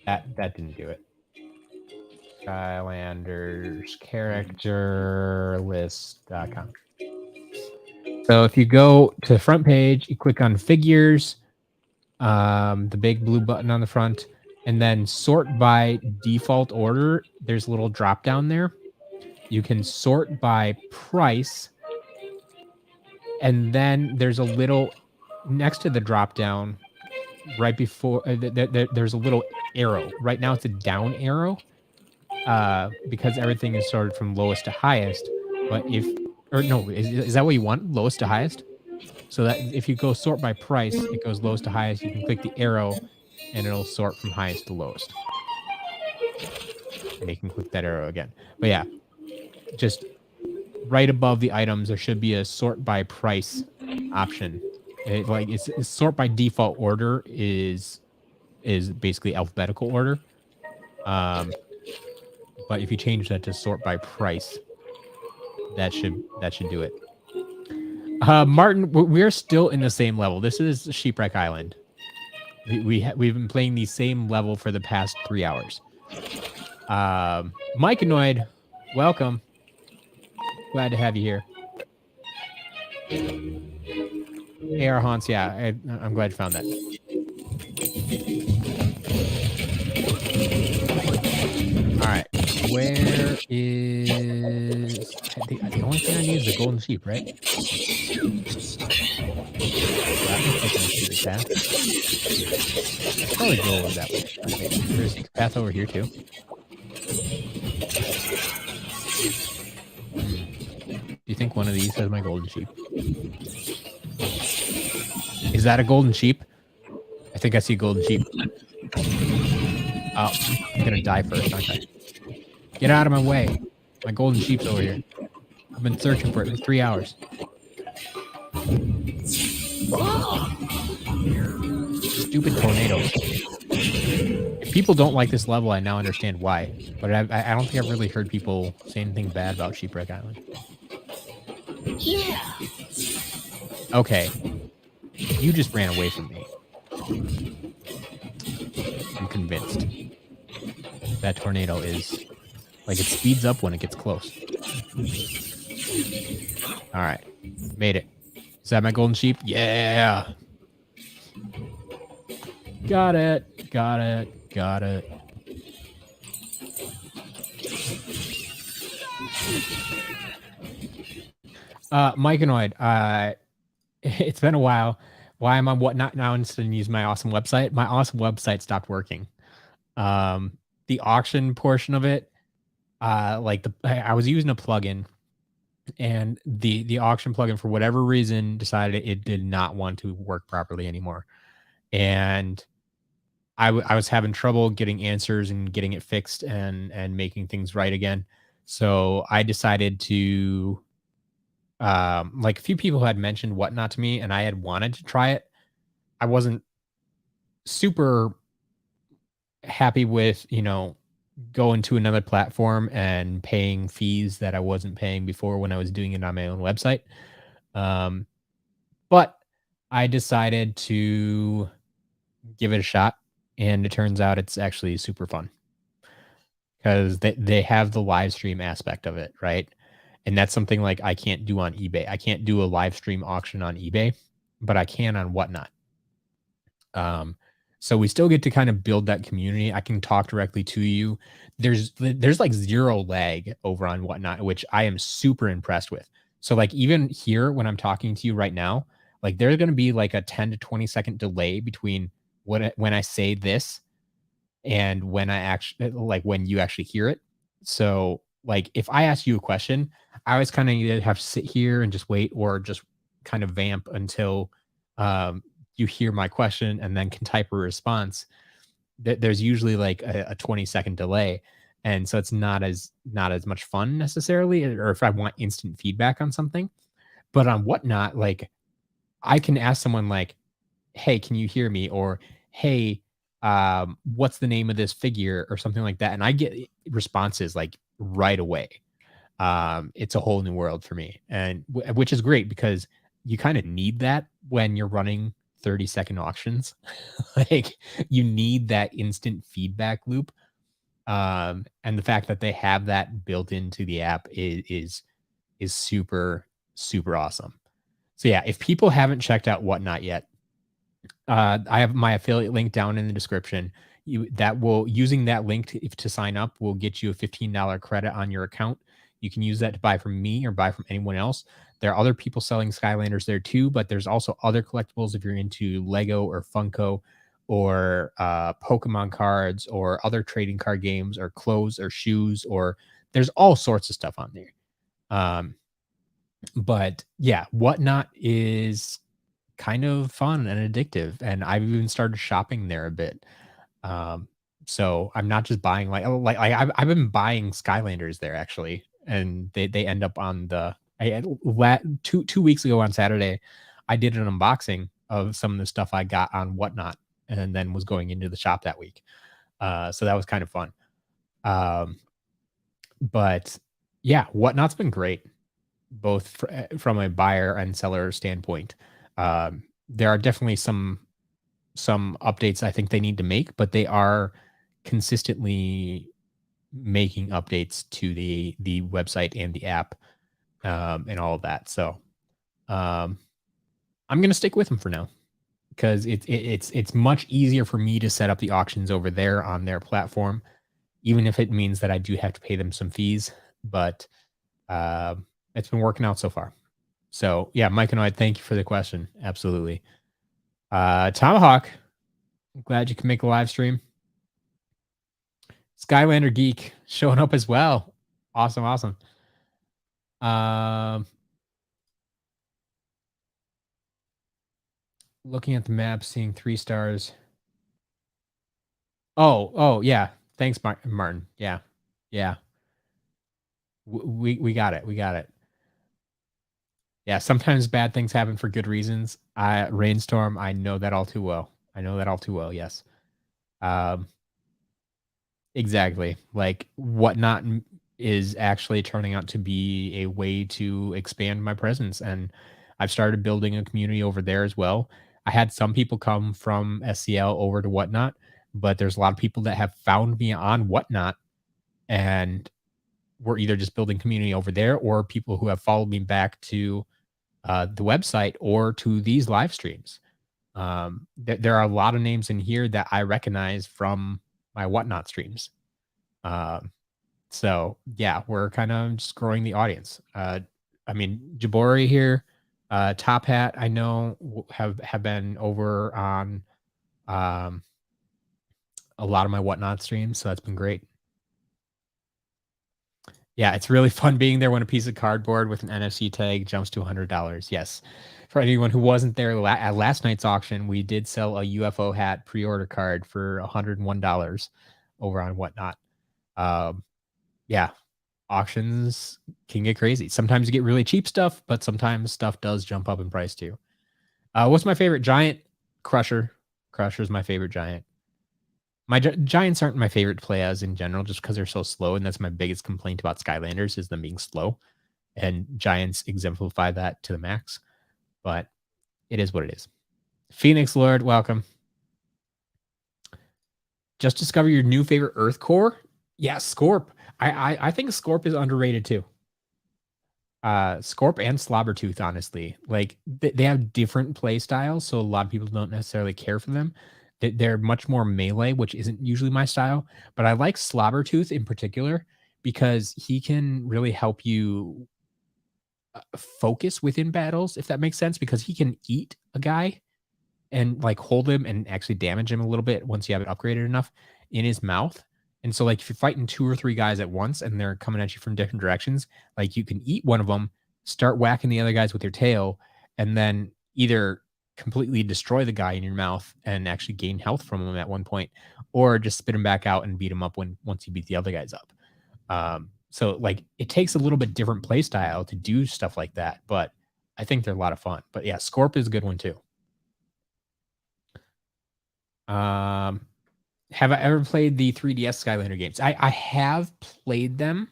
That didn't do it. Skylanders character list.com. So if you go to the front page, you click on figures, the big blue button on the front, and then sort by default order. There's a little drop down there. You can sort by price, and then there's a little next to the drop down, right before there's a little arrow. Right now it's a down arrow, because everything is sorted from lowest to highest. But is that what you want? Lowest to highest? So that if you go sort by price, it goes lowest to highest. You can click the arrow and it'll sort from highest to lowest. And you can click that arrow again. But yeah, just right above the items, there should be a sort by price option. It's sort by default order is basically alphabetical order. But if you change that to sort by price, that should do it. Martin, we're still in the same level. This is Shipwreck Island. We've been playing the same level for the past 3 hours. Mike Annoyed, welcome. Glad to have you here. AR Haunts, yeah, I'm glad you found that. All right, where is the only thing I need is the golden sheep, right? Probably go over that way. Okay, there's a path over here too. Do you think one of these has my golden sheep? Is that a golden sheep? I think I see a golden sheep. Oh, I'm gonna die first, aren't I? Get out of my way. My golden sheep's over here. I've been searching for it for 3 hours. Stupid tornadoes. If people don't like this level, I now understand why. But I don't think I've really heard people say anything bad about Shipwreck Island. Yeah. Okay. You just ran away from me. I'm convinced. That tornado is... Like, it speeds up when it gets close. Alright. Made it. Is that my golden sheep? Yeah! Got it. Got it. Got it. Mikeanoid, it's been a while. Why am I whatnot now instead of use my awesome website? My awesome website stopped working. The auction portion of it, I was using a plugin, and the auction plugin for whatever reason decided it did not want to work properly anymore, and I was having trouble getting answers and getting it fixed and making things right again. So I decided to, like, a few people had mentioned whatnot to me, and I had wanted to try it. I wasn't super happy with, going to another platform and paying fees that I wasn't paying before when I was doing it on my own website. But I decided to give it a shot, and it turns out it's actually super fun because they have the live stream aspect of it, right? And that's something like I can't do on eBay. I can't do a live stream auction on eBay, but I can on Whatnot. So we still get to kind of build that community. I can talk directly to you. There's like zero lag over on Whatnot, which I am super impressed with. So like even here when I'm talking to you right now, like there's going to be like a 10 to 20 second delay between when I say this and when when you actually hear it. So like if I ask you a question, I always kind of either have to sit here and just wait or just kind of vamp until you hear my question and then can type a response. There's usually like a 20-second delay. And so it's not as much fun necessarily, or if I want instant feedback on something. But on Whatnot, like I can ask someone like, hey, can you hear me? Or hey, what's the name of this figure or something like that. And I get responses like right away. It's a whole new world for me, and which is great because you kind of need that when you're running 30-second auctions. Like you need that instant feedback loop. And the fact that they have that built into the app is super, super awesome. So yeah, if people haven't checked out Whatnot yet, I have my affiliate link down in the description. Using that link to sign up will get you a $15 credit on your account. You can use that to buy from me or buy from anyone else. There are other people selling Skylanders there too, but there's also other collectibles if you're into Lego or Funko or Pokemon cards or other trading card games or clothes or shoes, or there's all sorts of stuff on there. But yeah, Whatnot is kind of fun and addictive, and I've even started shopping there a bit. So I'm not just buying I've been buying Skylanders there actually, and they end up on the 2 weeks ago on Saturday, I did an unboxing of some of the stuff I got on Whatnot, and then was going into the shop that week. So that was kind of fun. But yeah, Whatnot's been great, both from a buyer and seller standpoint. There are definitely some updates I think they need to make, but they are consistently making updates to the website and the app, and all of that. So I'm gonna stick with them for now because it's much easier for me to set up the auctions over there on their platform, even if it means that I do have to pay them some fees. But it's been working out so far. So yeah, Mike and I, thank you for the question. Absolutely. Tomahawk, I'm glad you can make a live stream. Skylander Geek showing up as well. Awesome. Looking at the map, seeing 3 stars. Oh, yeah. Thanks, Martin. Yeah. We got it. We got it. Yeah, sometimes bad things happen for good reasons. Rainstorm, I know that all too well. I know that all too well. Yes. Um, exactly. Like Whatnot is actually turning out to be a way to expand my presence, and I've started building a community over there as well. I had some people come from SCL over to Whatnot, but there's a lot of people that have found me on Whatnot, and we're either just building community over there, or people who have followed me back to the website or to these live streams. There are a lot of names in here that I recognize from my Whatnot streams. Um, so yeah, we're kind of just growing the audience. I mean, Jabori here, Top Hat, I know have been over on um, a lot of my Whatnot streams, so that's been great. Yeah, it's really fun being there when a piece of cardboard with an NFC tag jumps to $100. Yes. For anyone who wasn't there at last night's auction, we did sell a UFO hat pre-order card for $101 over on Whatnot. Yeah, auctions can get crazy. Sometimes you get really cheap stuff, but sometimes stuff does jump up in price too. What's my favorite giant? Crusher. Crusher's my favorite giant. My giants aren't my favorite to play as in general, just because they're so slow, and that's my biggest complaint about Skylanders is them being slow. And giants exemplify that to the max. But it is what it is. Phoenix Lord, welcome. Just discover your new favorite Earth core. Yeah, Scorp. I think Scorp is underrated too. Scorp and Slobbertooth, honestly, like they have different play styles, so a lot of people don't necessarily care for them. They're much more melee, which isn't usually my style. But I like Slobbertooth in particular because he can really help you focus within battles, if that makes sense, because he can eat a guy and like hold him and actually damage him a little bit once you have it upgraded enough in his mouth. And so, like, if you're fighting 2 or 3 guys at once and they're coming at you from different directions, like, you can eat one of them, start whacking the other guys with your tail, and then either completely destroy the guy in your mouth and actually gain health from him at one point, or just spit him back out and beat him up once you beat the other guys up. So, like, it takes a little bit different play style to do stuff like that, but I think they're a lot of fun. But yeah, Scorp is a good one too. Have I ever played the 3DS Skylander games? I have played them,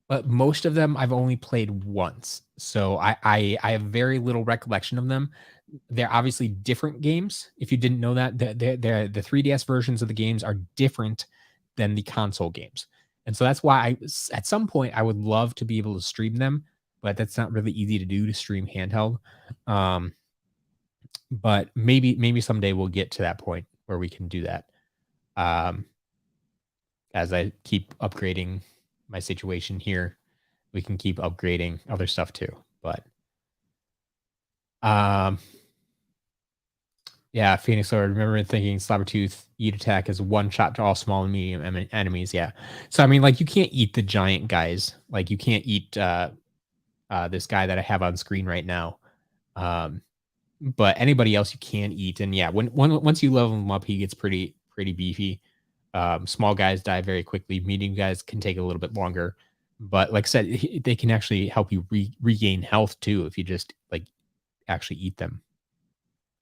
but most of them I've only played once. So I have very little recollection of them. They're obviously different games. If you didn't know that, the 3DS versions of the games are different than the console games. And so that's why at some point I would love to be able to stream them, but that's not really easy to do, to stream handheld. But maybe someday we'll get to that point where we can do that. As I keep upgrading my situation here, we can keep upgrading other stuff too. But yeah, Phoenix Lord, remember thinking Slobbertooth eat attack is one shot to all small and medium enemies. Yeah. So I mean, like, you can't eat the giant guys. Like, you can't eat this guy that I have on screen right now. But anybody else you can eat. And yeah, once you level him up, he gets pretty beefy. Small guys die very quickly. Medium guys can take a little bit longer. But like I said, they can actually help you regain health too if you just like actually eat them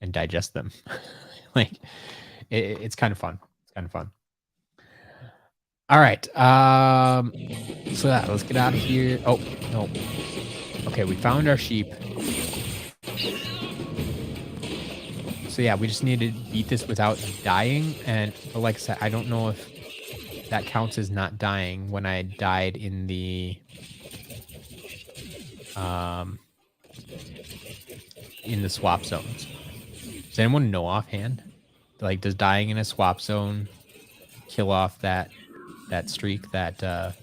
and digest them. Like it's kind of fun. It's kind of fun. All right. So yeah, let's get out of here. Oh no. Okay, we found our sheep. So yeah, we just need to beat this without dying. And like I said, I don't know if that counts as not dying when I died in the swap zones. Does anyone know offhand? Like, does dying in a swap zone kill off that streak, that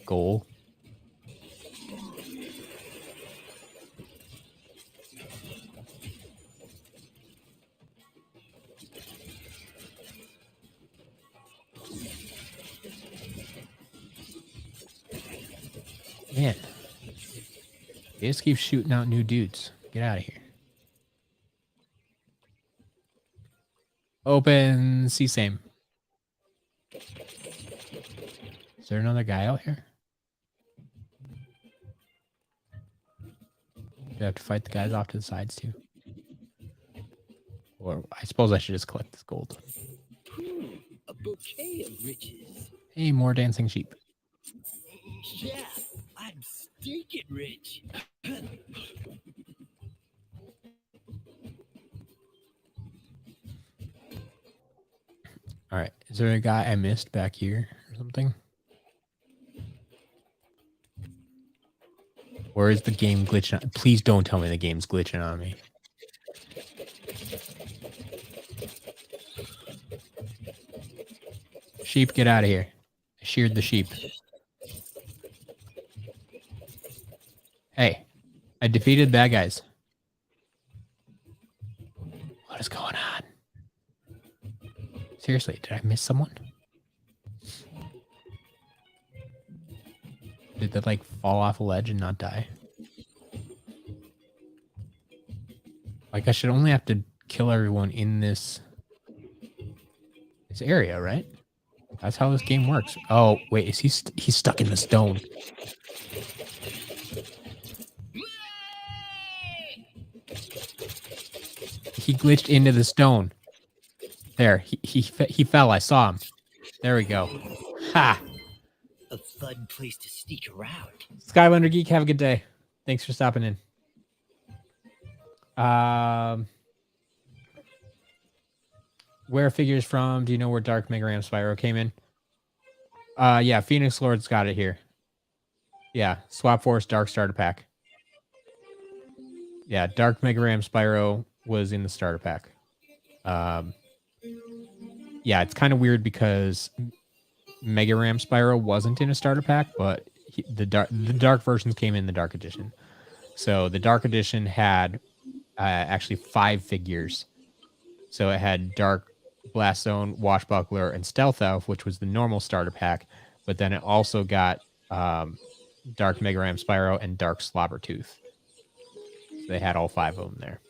goal? Man, they just keep shooting out new dudes. Get out of here. Open, see same. Is there another guy out here? We have to fight the guys off to the sides too. Or I suppose I should just collect this gold. A bouquet of riches. Hey, more dancing sheep. Yeah, I'm stinking rich. All right. Is there a guy I missed back here or something? Or is the game glitching on? Please don't tell me the game's glitching on me. Sheep, get out of here. I sheared the sheep. Hey, I defeated bad guys. What is going on? Seriously, did I miss someone? Did they like fall off a ledge and not die? Like I should only have to kill everyone in this area, right? That's how this game works. Oh, wait, is he's stuck in the stone. He glitched into the stone. There, he fell. I saw him. There we go. Ha! A fun place to sneak around. Skylander Geek, have a good day. Thanks for stopping in. Where figures from? Do you know where Dark Mega Ram Spyro came in? Yeah, Phoenix Lord's got it here. Yeah, Swap Force Dark Starter Pack. Yeah, Dark Mega Ram Spyro was in the starter pack. Yeah, it's kind of weird because Mega Ram Spyro wasn't in a starter pack, but the dark versions came in the Dark Edition. So the Dark Edition had actually 5 figures. So it had Dark Blast Zone, Washbuckler, and Stealth Elf, which was the normal starter pack. But then it also got Dark Mega Ram Spyro and Dark Slobbertooth. So they had all 5 of them there.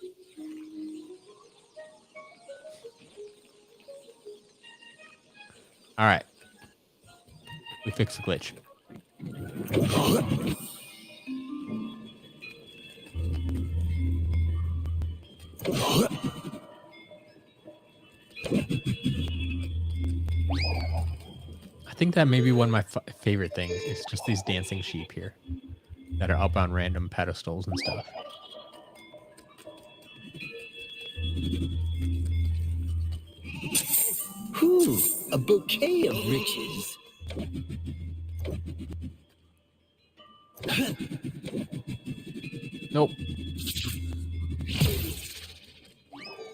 All right. We fixed the glitch. I think that may be one of my favorite things. It's just these dancing sheep here that are up on random pedestals and stuff. Ooh, a bouquet of riches. Nope.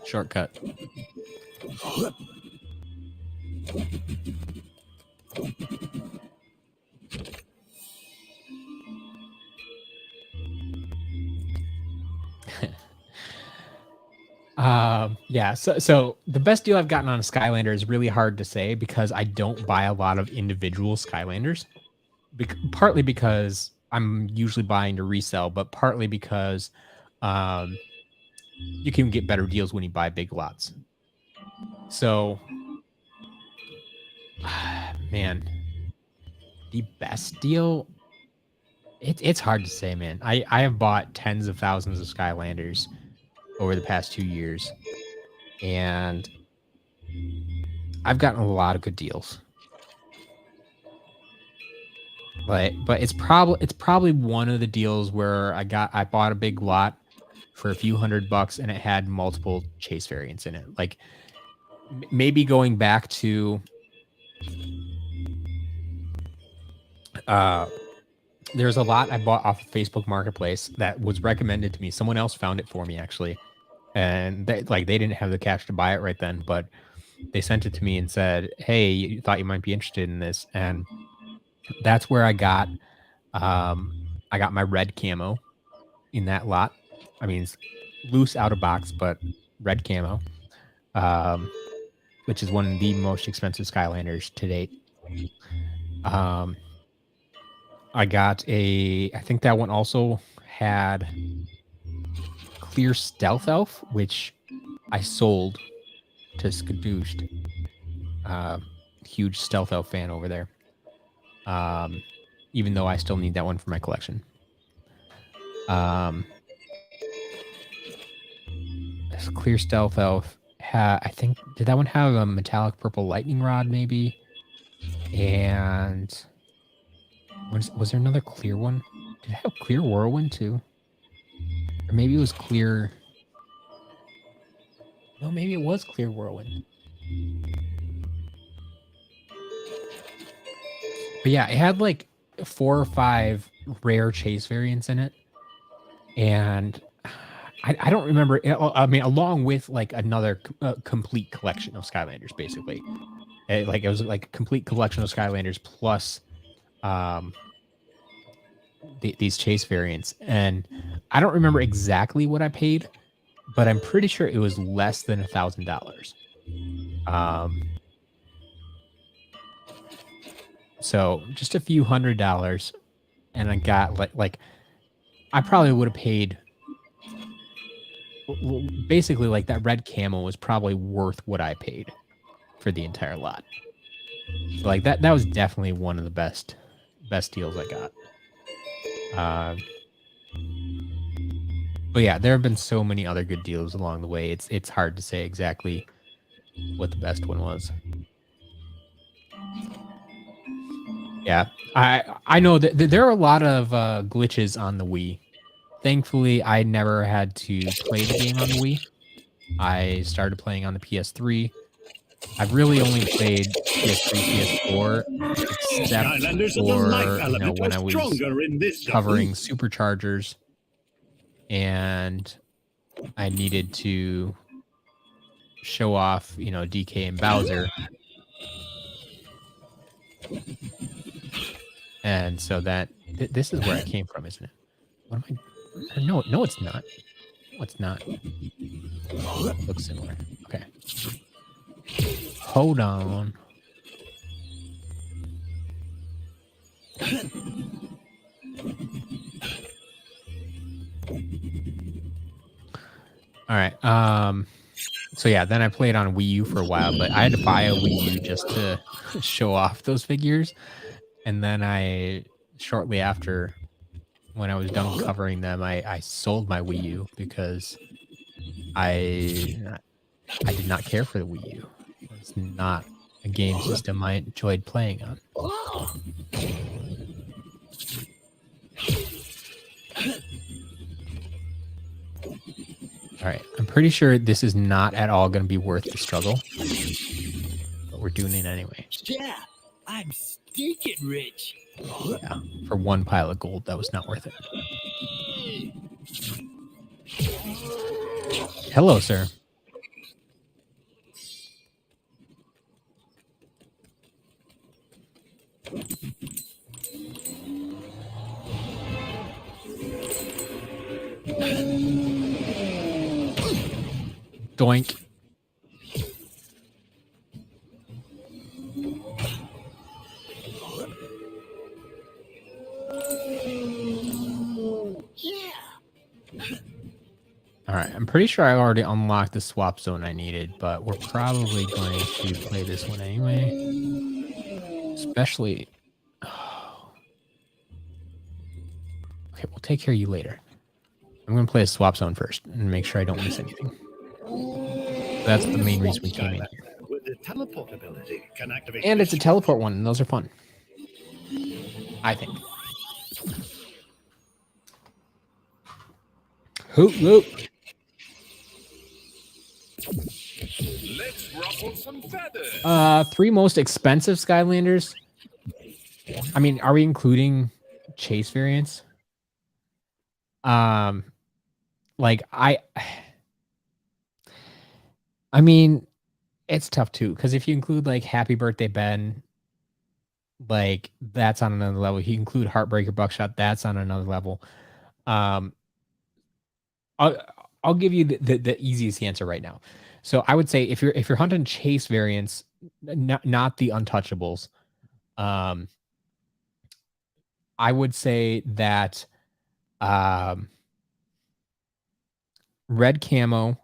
Shortcut. Yeah, so the best deal I've gotten on a Skylander is really hard to say because I don't buy a lot of individual Skylanders. Partly because I'm usually buying to resell, but partly because you can get better deals when you buy big lots. So, man, the best deal, it's hard to say, man. I have bought tens of thousands of Skylanders over the past 2 years, and I've gotten a lot of good deals. But it's probably one of the deals where I bought a big lot for a few $100 and it had multiple chase variants in it. Like maybe going back to there's a lot I bought off of Facebook Marketplace that was recommended to me. Someone else found it for me actually. And they didn't have the cash to buy it right then, but they sent it to me and said, "Hey, you thought you might be interested in this." And that's where I got my red camo in that lot. I mean, it's loose out of box, but red camo, which is one of the most expensive Skylanders to date. I think that one also had clear Stealth Elf, which I sold to Skadooshed. Huge Stealth Elf fan over there. Even though I still need that one for my collection. This clear stealth elf. I think, did that one have a metallic purple lightning rod maybe? And was there another clear one? Did it have clear whirlwind too? Or maybe it was clear. No, maybe it was clear whirlwind. But yeah, it had like 4 or 5 rare chase variants in it. And I don't remember. I mean, along with like another complete collection of Skylanders, basically. It was like a complete collection of Skylanders plus these chase variants. And I don't remember exactly what I paid, but I'm pretty sure it was less than $1,000. So just a few $100s, and I got like I probably would have paid. Well, basically, like that red camo was probably worth what I paid for the entire lot. So, like that was definitely one of the best deals I got. But yeah, there have been so many other good deals along the way. It's hard to say exactly what the best one was. Yeah, I know that there are a lot of glitches on the Wii. Thankfully, I never had to play the game on the Wii. I started playing on the PS3. I've really only played PS3, PS4, except for when I was covering superchargers, and I needed to show off, DK and Bowser. And so that this is where I came from, isn't it? What am I? No, it's not. No, it's not. It looks similar. Okay. Hold on. All right. So yeah, then I played on Wii U for a while, but I had to buy a Wii U just to show off those figures. And then shortly after, when I was done covering them, I sold my Wii U because I did not care for the Wii U. It's not a game system I enjoyed playing on. All right, I'm pretty sure this is not at all going to be worth the struggle, but we're doing it anyway. Yeah, I'm stinking rich. Yeah, for 1 pile of gold, that was not worth it. Hello, sir. Doink. All right, I'm pretty sure I already unlocked the swap zone I needed, but we're probably going to play this one anyway. Especially... Okay, we'll take care of you later. I'm going to play a swap zone first and make sure I don't miss anything. That's the main reason we came in here. With the teleport ability, can activate and it's a teleport one, and those are fun. I think. Hoop loop. Let's ruffle some feathers. 3 most expensive Skylanders. I mean, are we including chase variants? Like I mean, it's tough too, because if you include like Happy Birthday Ben, like that's on another level. You include Heartbreaker Buckshot, that's on another level. I'll give you the easiest answer right now. So I would say if you're hunting chase variants, not the untouchables, I would say that red camo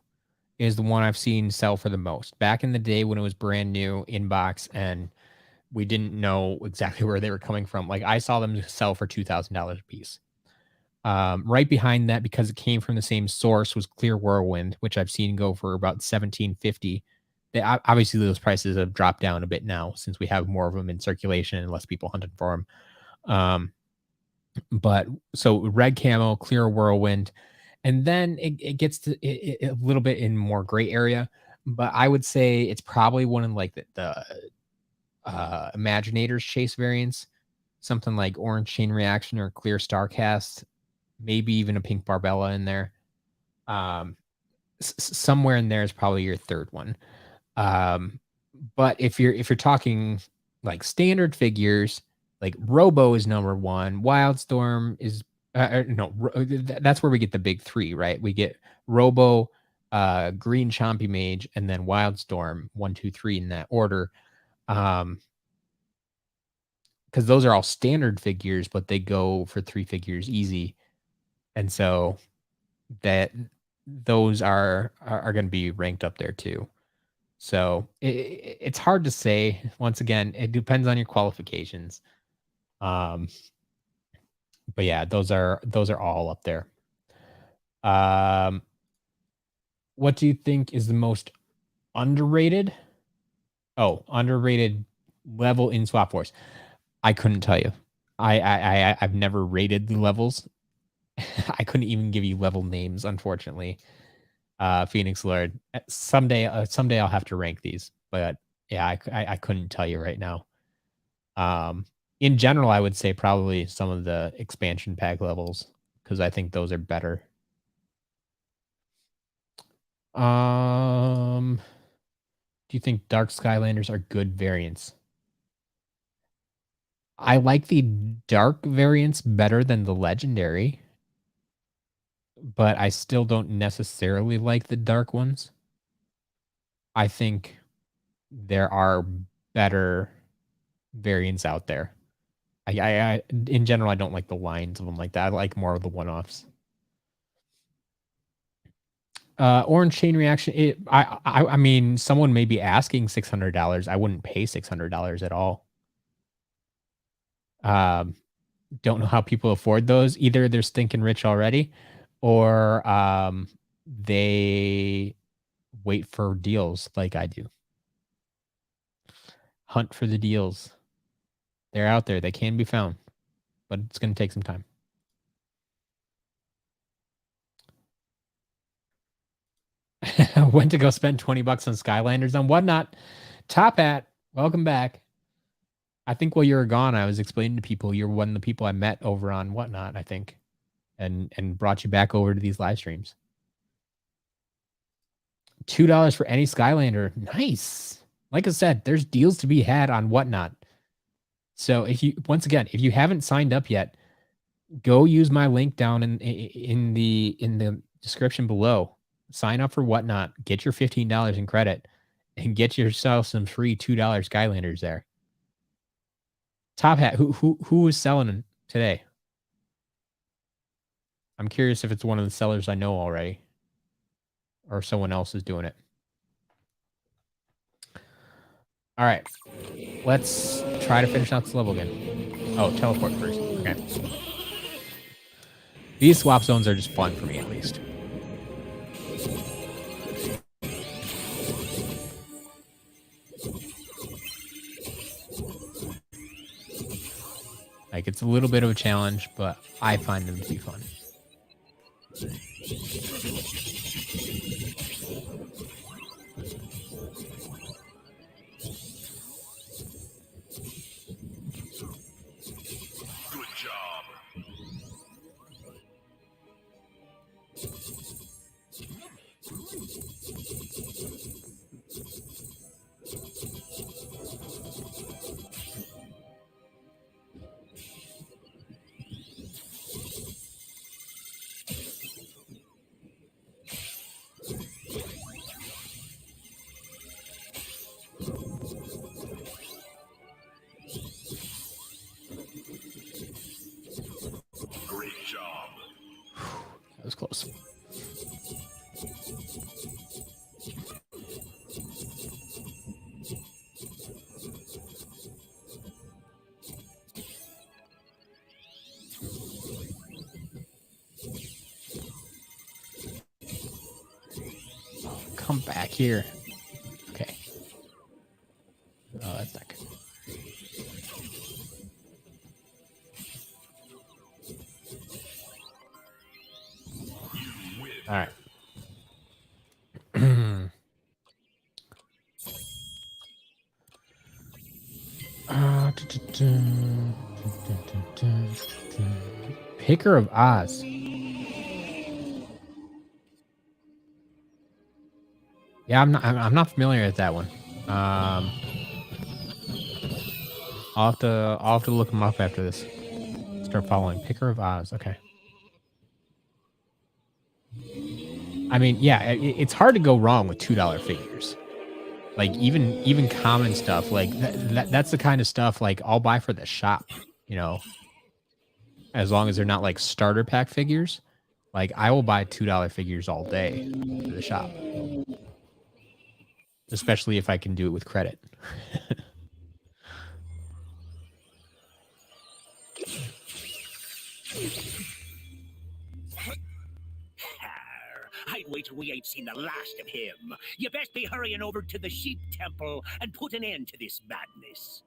is the one I've seen sell for the most. Back in the day when it was brand new in box and we didn't know exactly where they were coming from, like I saw them sell for $2,000 a piece. Right behind that, because it came from the same source, was Clear Whirlwind, which I've seen go for about 1750. Obviously those prices have dropped down a bit now since we have more of them in circulation and less people hunting for them. But so red camo, Clear Whirlwind, and then it gets to a little bit in more gray area. But I would say it's probably one of like the Imaginator's Chase variants, something like Orange Chain Reaction or Clear Starcast, maybe even a Pink Barbella in there. Somewhere in there is probably your third one. But if you're talking like standard figures, like Robo is number one. Wildstorm is that's where we get the big three, right? We get Robo, Green Chompy Mage, and then Wildstorm, 1, 2, 3 in that order. Because those are all standard figures, but they go for 3 figures easy, and so that those are going to be ranked up there too. So it's hard to say. Once again, it depends on your qualifications. But yeah, those are all up there. What do you think is the most underrated? Oh, underrated level in Swap Force. I couldn't tell you. I've never rated the levels. I couldn't even give you level names, unfortunately. Phoenix Lord. Someday I'll have to rank these, but yeah, I couldn't tell you right now. In general, I would say probably some of the expansion pack levels, because I think those are better. Do you think Dark Skylanders are good variants? I like the dark variants better than the legendary, but I still don't necessarily like the dark ones. I think there are better variants out there. I in general, I don't like the lines of them like that. I like more of the one-offs. Orange Chain Reaction. I mean, someone may be asking $600. I wouldn't pay $600 at all. Don't know how people afford those. Either they're stinking rich already, or they wait for deals like I do. Hunt for the deals. They're out there. They can be found, but it's going to take some time. Went to go spend $20 on Skylanders on Whatnot. Top Hat, welcome back. I think while you were gone, I was explaining to people you're one of the people I met over on Whatnot, I think, and brought you back over to these live streams. $2 for any Skylander. Nice. Like I said, there's deals to be had on Whatnot. So if you, once again, if you haven't signed up yet, go use my link down in the description below. Sign up for Whatnot. Get your $15 in credit, and get yourself some free $2 Skylanders there. Top Hat, who is selling today? I'm curious if it's one of the sellers I know already, or someone else is doing it. All right, let's try to finish out this level again. Oh, teleport first. Okay. These swap zones are just fun for me, at least. Like, it's a little bit of a challenge, but I find them to be fun. Good job. Great job. That was close. come back here. Okay. Oh, that's not good. All right. Picker of Oz. Yeah, I'm not familiar with that one. I'll have to look them up after this. Start following Picker of Oz. Okay. I mean, yeah, it's hard to go wrong with $2 figures. Like even common stuff, like that's the kind of stuff like I'll buy for the shop, you know, as long as they're not like starter pack figures. Like I will buy $2 figures all day for the shop, especially if I can do it with credit. I'd wait till we ain't seen the last of him. You best be hurrying over to the sheep temple and put an end to this madness.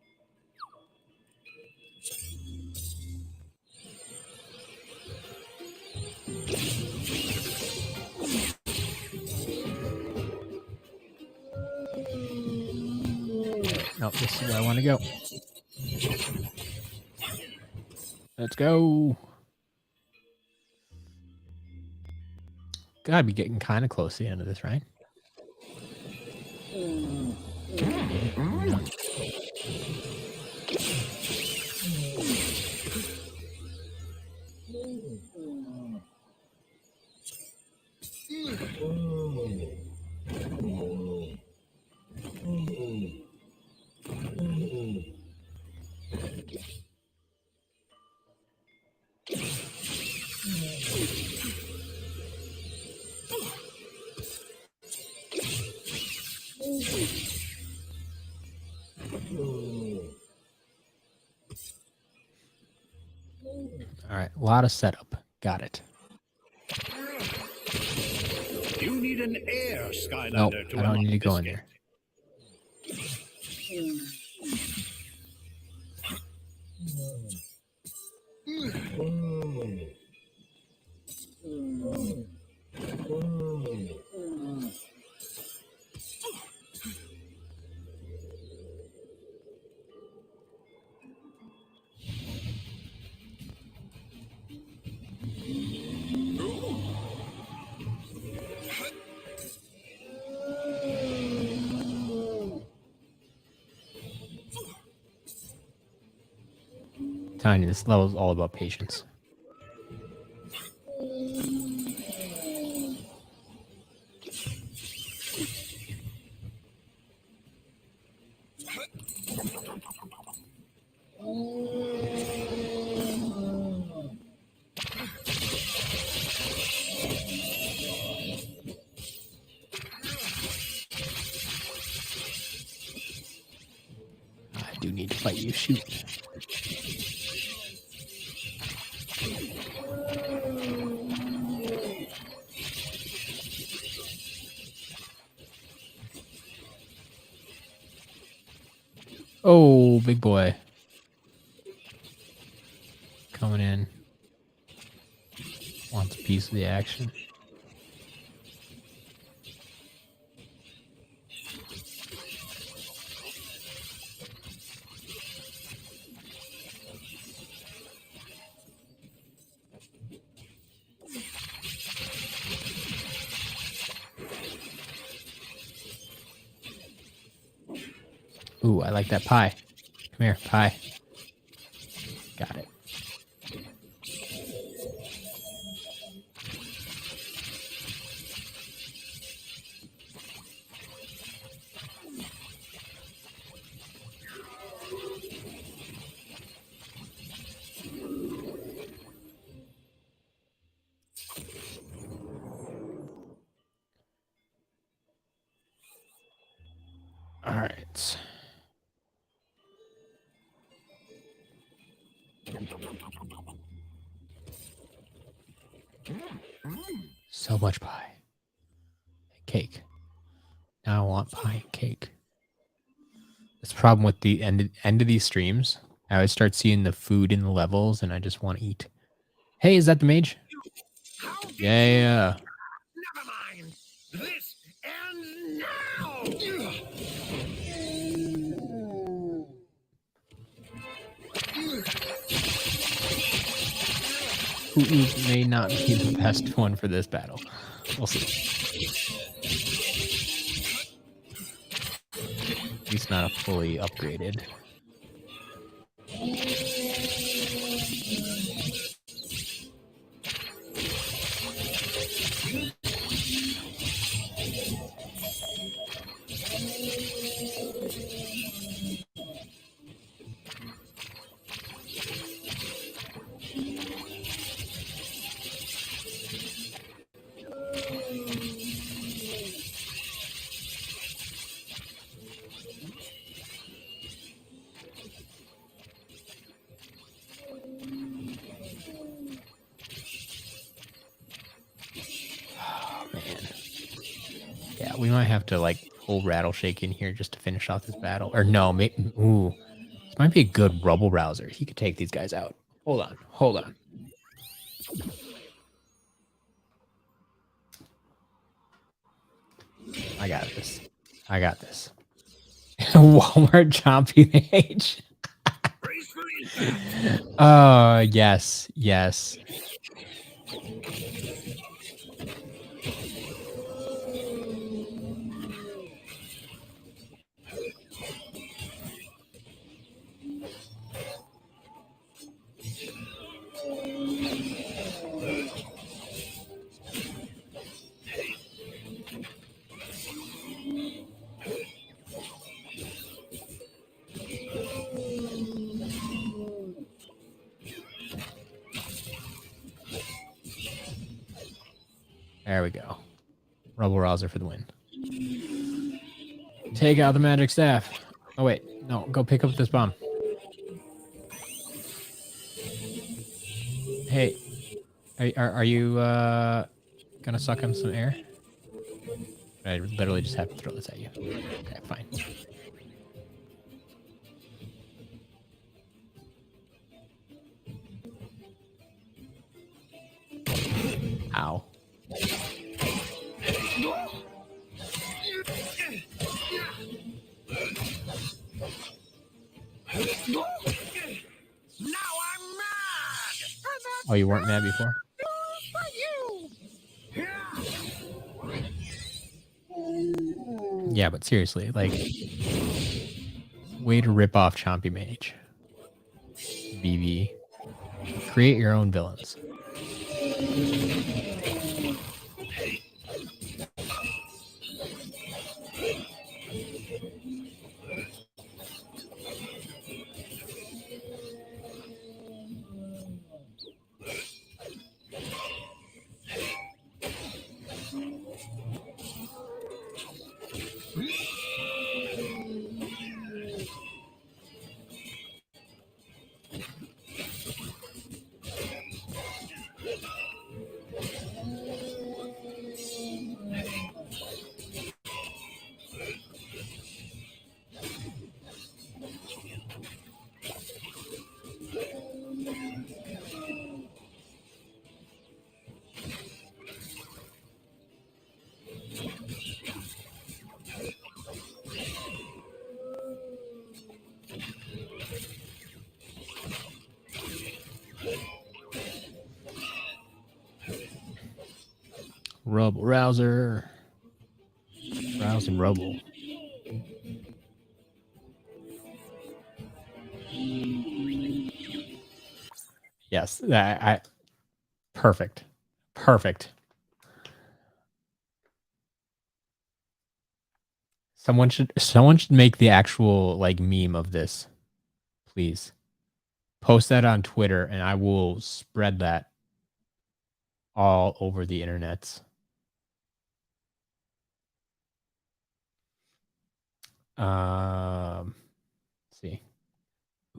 No, this is where I want to go. Let's go. Gotta be getting kind of close to the end of this, right? All right, a lot of setup. Got it. You need an air Skylander Nope, to I don't unlock need to go this in gate. there. Tiny, this level is all about patience. I do need to fight you. Shoot. Oh, big boy. Coming in. Wants a piece of the action. Ooh, I like that pie. Come here, pie. Got it. All right. So much pie. Cake. Now I want pie and cake. This problem with the end of these streams, I always start seeing the food in the levels, and I just want to eat. Hey, is that the mage? Yeah. Never mind. This ends now. Who may not be the best one for this battle. We'll see. At least not a fully upgraded. We might have to like pull Rattleshake in here just to finish off this battle. Or no, ooh. This might be a good Rubble Rouser. He could take these guys out. Hold on. I got this. Walmart Chompy Mage. Oh, yes. There we go. Rubble Rouser for the win. Take out the magic staff. Oh, wait. No, go pick up this bomb. Hey, are you gonna suck on some air? I literally just have to throw this at you. Okay, fine. Ow. Oh, you weren't mad before? Yeah, but seriously, like, way to rip off Chompy Mage. BB. Create your own villains. Rubble Rouser. Rouse and Rubble. Yes, perfect. Someone should make the actual like meme of this. Please. Post that on Twitter and I will spread that all over the internets. Let's see.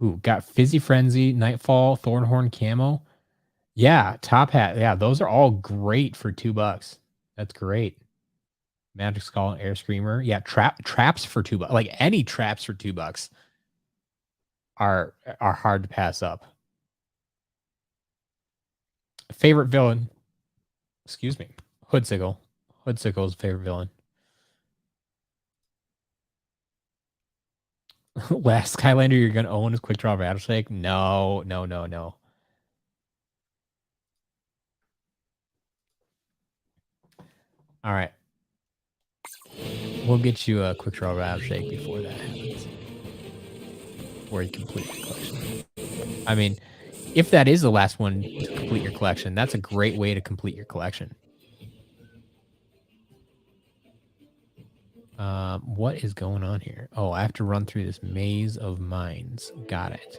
Ooh, got Fizzy Frenzy, Nightfall, Thornhorn Camo. Yeah, Top Hat. Yeah, those are all great for $2. That's great. Magic Skull and Air Screamer. Yeah, traps for $2. Like any traps for $2 are hard to pass up. Favorite villain? Excuse me. Hoodsickle. Hoodsickle's favorite villain. Last Skylander you're gonna own is Quick Draw Rattleshake? No. All right. We'll get you a Quick Draw Rattleshake before that happens. Before you complete your collection. I mean, if that is the last one to complete your collection, that's a great way to complete your collection. What is going on here? Oh, I have to run through this maze of mines. Got it.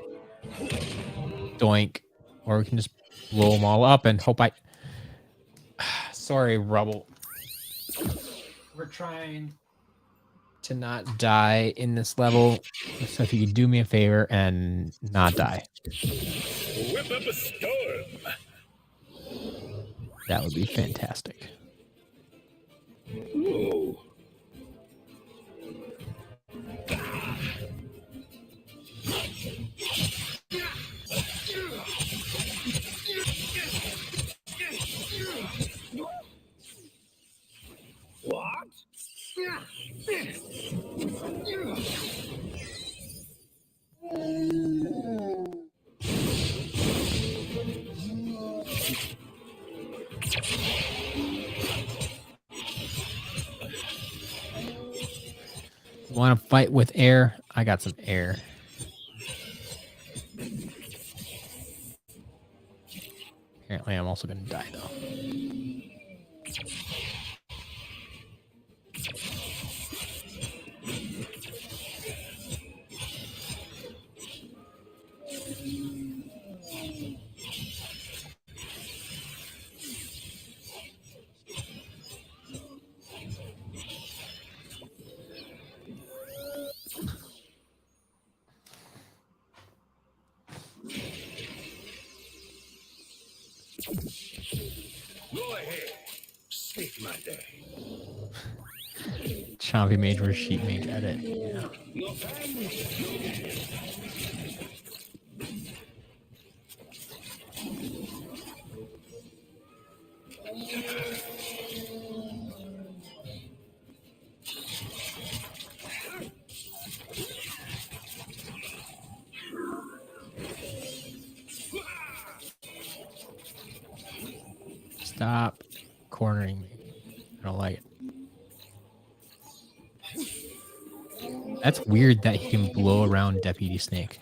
Doink. Or we can just blow them all up and hope I... Sorry, Rubble. We're trying to not die in this level. So if you could do me a favor and not die. Whip up a storm. That would be fantastic. Whoa. What? Want to fight with air? I got some air. Apparently, I'm also going to die, though. Go ahead. Sneak my day. Chompy Mage versus Sheep Mage edit. Yeah. No time. Stop cornering me. I don't like it. That's weird that he can blow around Deputy Snake.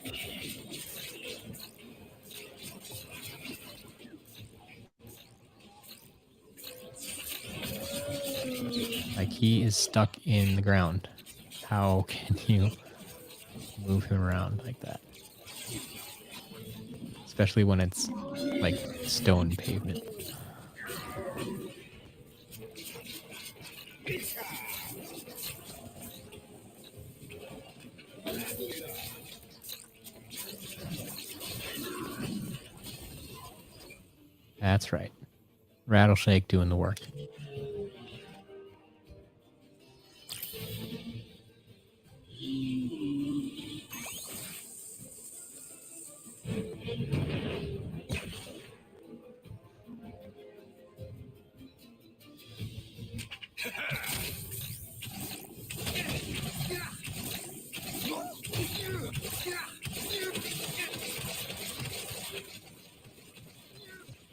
Like he is stuck in the ground. How can you move him around like that? Especially when it's like stone pavement. That's right. Rattleshake doing the work.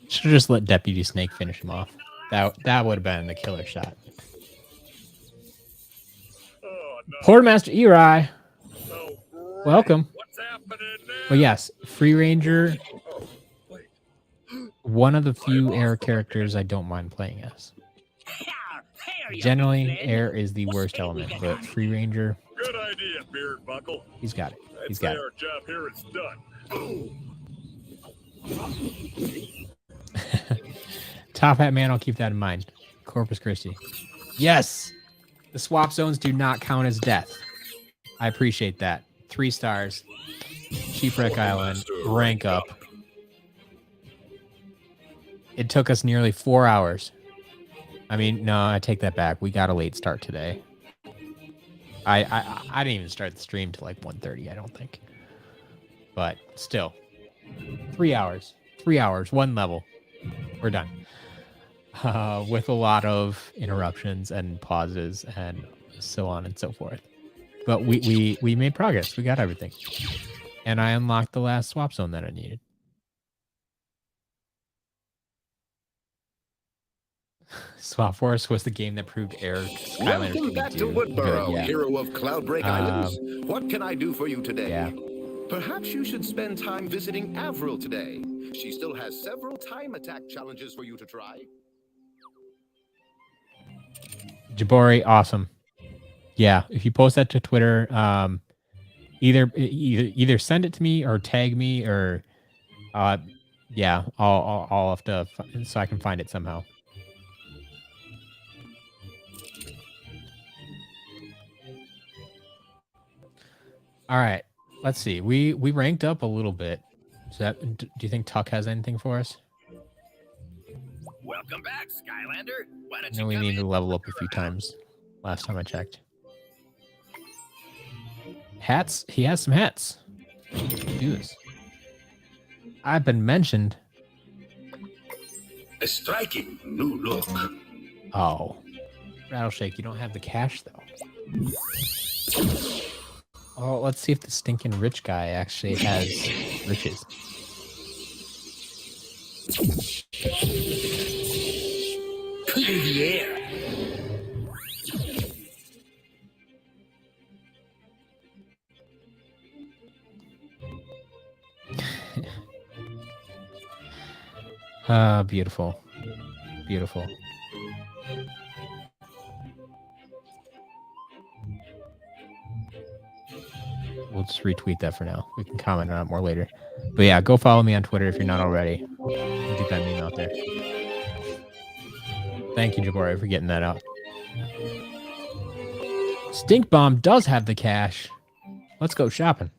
Should have just let Deputy Snake finish him off. That would have been the killer shot. Oh, no. Quartermaster Eri, So great. welcome. What's happening now? Well, yes, Free Ranger, Oh, wait. one of the few air characters I don't mind playing as. Generally, air is the worst element, but Free Ranger, Good idea, Beard Buckle. he's got it. I'd He's say got it. our job here is done. Top Hat Man, I'll keep that in mind. Corpus Christi. Yes! The swap zones do not count as death. I appreciate that. 3 stars. Shipwreck Island. Rank up. It took us nearly 4 hours. I mean, no, I take that back. We got a late start today. I didn't even start the stream till like 1:30, I don't think. But still, 3 hours. 3 hours, one level. We're done. With a lot of interruptions and pauses and so on and so forth. But we made progress. We got everything. And I unlocked the last swap zone that I needed. SWAP Force was the game that proved Skylanders Welcome back to Woodborough, hero of Cloudbreak Islands. What can I do for you today? Yeah. Perhaps you should spend time visiting Avril today. She still has several time attack challenges for you to try. Jabori, awesome. Yeah, if you post that to Twitter, either send it to me or tag me or, yeah, I'll have to so I can find it somehow. All right, let's see. We ranked up a little bit. Do you think Tuck has anything for us? Welcome back, Skylander. Why don't No, we need to level up a few times. Last time I checked. Hats. He has some hats. Do this. I've been mentioned. A striking new look. Oh, Rattleshake, you don't have the cash though. Oh, let's see if the stinking rich guy actually has riches. Clear the air. Beautiful. Beautiful. We'll just retweet that for now. We can comment on it more later. But yeah, go follow me on Twitter if you're not already. I'll get that meme out there. Thank you, Jabari, for getting that out. Stink Bomb does have the cash. Let's go shopping.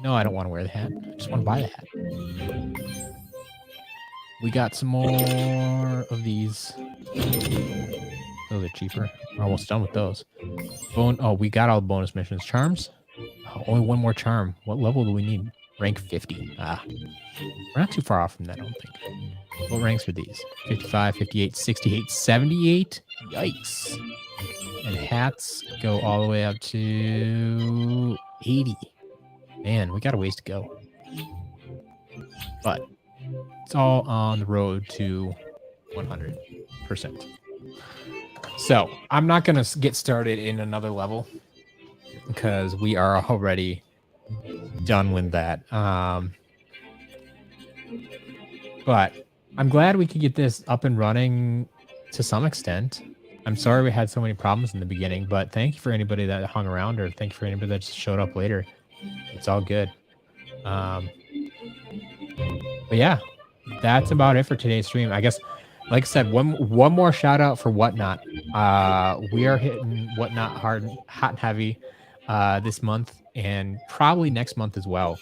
No, I don't want to wear the hat. I just want to buy the hat. We got some more of these. Those are cheaper. We're almost done with those. Oh, we got all the bonus missions. Charms? Oh, only one more charm. What level do we need? Rank 50. Ah. We're not too far off from that, I don't think. What ranks are these? 55, 58, 68, 78? Yikes. And hats go all the way up to 80. Man, we got a ways to go. But it's all on the road to 100%. So I'm not going to get started in another level because we are already done with that. But I'm glad we could get this up and running to some extent. I'm sorry we had so many problems in the beginning, but thank you for anybody that hung around or thank you for anybody that just showed up later. It's all good. But yeah, that's about it for today's stream. I guess, like I said, one more shout out for Whatnot. We are hitting Whatnot hot and heavy this month and probably next month as well.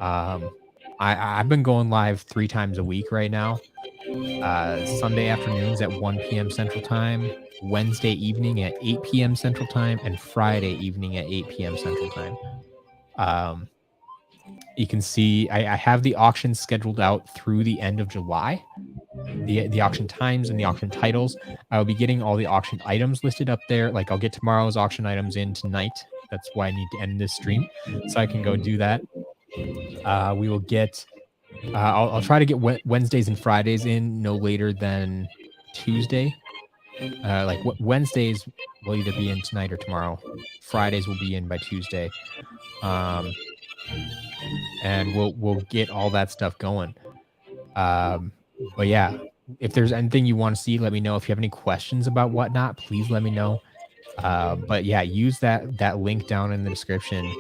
I've been going live 3 times a week right now. Sunday afternoons at 1 p.m. Central Time, Wednesday evening at 8 p.m. Central Time, and Friday evening at 8 p.m. Central Time. You can see I have the auction scheduled out through the end of July. The auction times and the auction titles. I'll be getting all the auction items listed up there. Like I'll get tomorrow's auction items in tonight. That's why I need to end this stream so I can go do that. We will get. I'll try to get Wednesdays and Fridays in no later than Tuesday. Like Wednesdays will either be in tonight or tomorrow. Fridays will be in by Tuesday. And we'll get all that stuff going. But yeah, if there's anything you want to see, let me know. If you have any questions about Whatnot, please let me know. But yeah, use that link down in the description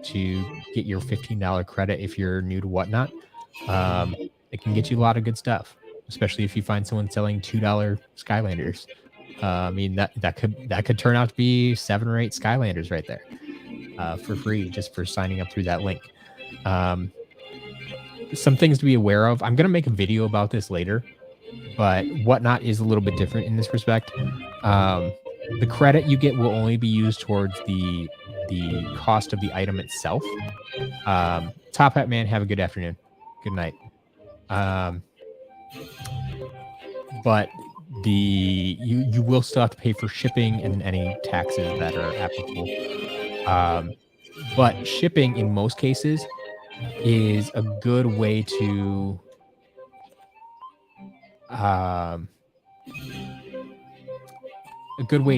to get your $15 credit if you're new to Whatnot. It can get you a lot of good stuff, especially if you find someone selling $2 Skylanders. I mean that could turn out to be 7 or 8 Skylanders right there for free just for signing up through that link. Some things to be aware of. I'm gonna make a video about this later, but Whatnot is a little bit different in this respect. The credit you get will only be used towards the cost of the item itself. Top Hat Man, have a good afternoon. Good night. But you will still have to pay for shipping and any taxes that are applicable. But shipping in most cases is a good way to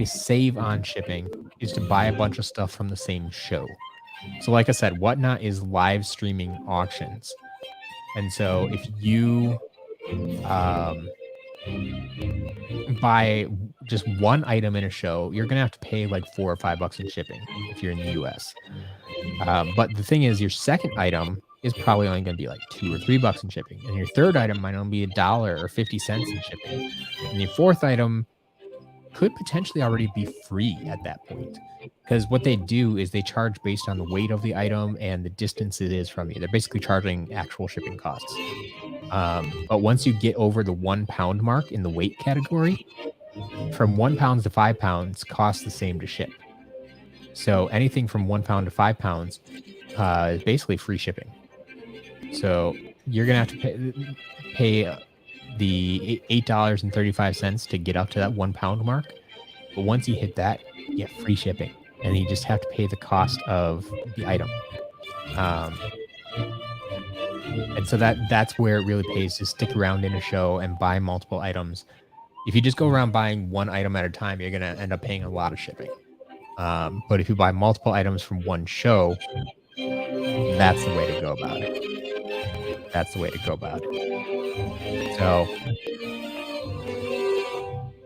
save on shipping is to buy a bunch of stuff from the same show. So like I said, Whatnot is live streaming auctions. And so if you buy just one item in a show, you're going to have to pay like $4 or $5 in shipping if you're in the US. But the thing is, your second item is probably only going to be like $2 or $3 in shipping. And your third item might only be $1 or 50 cents in shipping. And your fourth item could potentially already be free at that point. Because what they do is they charge based on the weight of the item and the distance it is from you. They're basically charging actual shipping costs. But once you get over the 1 pound mark in the weight category, from 1 pound to 5 pounds costs the same to ship. So anything from 1 pound to 5 pounds is basically free shipping. So you're going to have to pay the $8.35 to get up to that 1 pound mark. But once you hit that, you get free shipping. And you just have to pay the cost of the item. And so that's where it really pays to stick around in a show and buy multiple items. If you just go around buying one item at a time, you're going to end up paying a lot of shipping. But if you buy multiple items from one show, that's the way to go about it. That's the way to go about it. So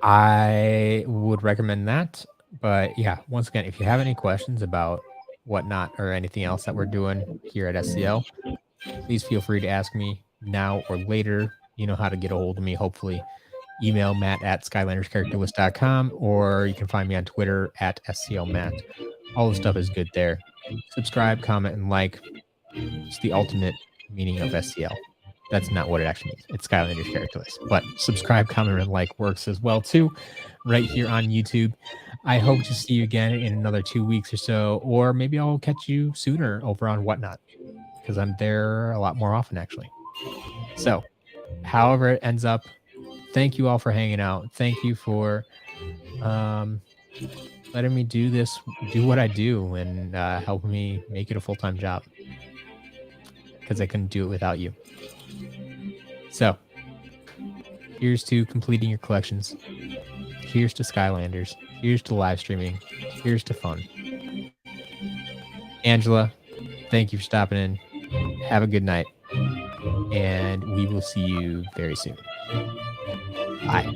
I would recommend that. But yeah, once again, if you have any questions about Whatnot or anything else that we're doing here at SCL, please feel free to ask me now or later. You know how to get a hold of me, hopefully. Email matt@skylanderscharacterlist.com, or you can find me on Twitter @SCLMatt. All the stuff is good there. Subscribe, comment, and like. It's the ultimate meaning of SCL. That's not what it actually means. It's Skylanders Character List. But subscribe, comment, and like works as well, too, right here on YouTube. I hope to see you again in another 2 weeks or so, or maybe I'll catch you sooner over on Whatnot, because I'm there a lot more often, actually. So, however it ends up, thank you all for hanging out. Thank you for letting me do what I do, and helping me make it a full-time job, because I couldn't do it without you. So, here's to completing your collections. Here's to Skylanders. Here's to live streaming. Here's to fun. Angela, thank you for stopping in. Have a good night. And we will see you very soon. Bye.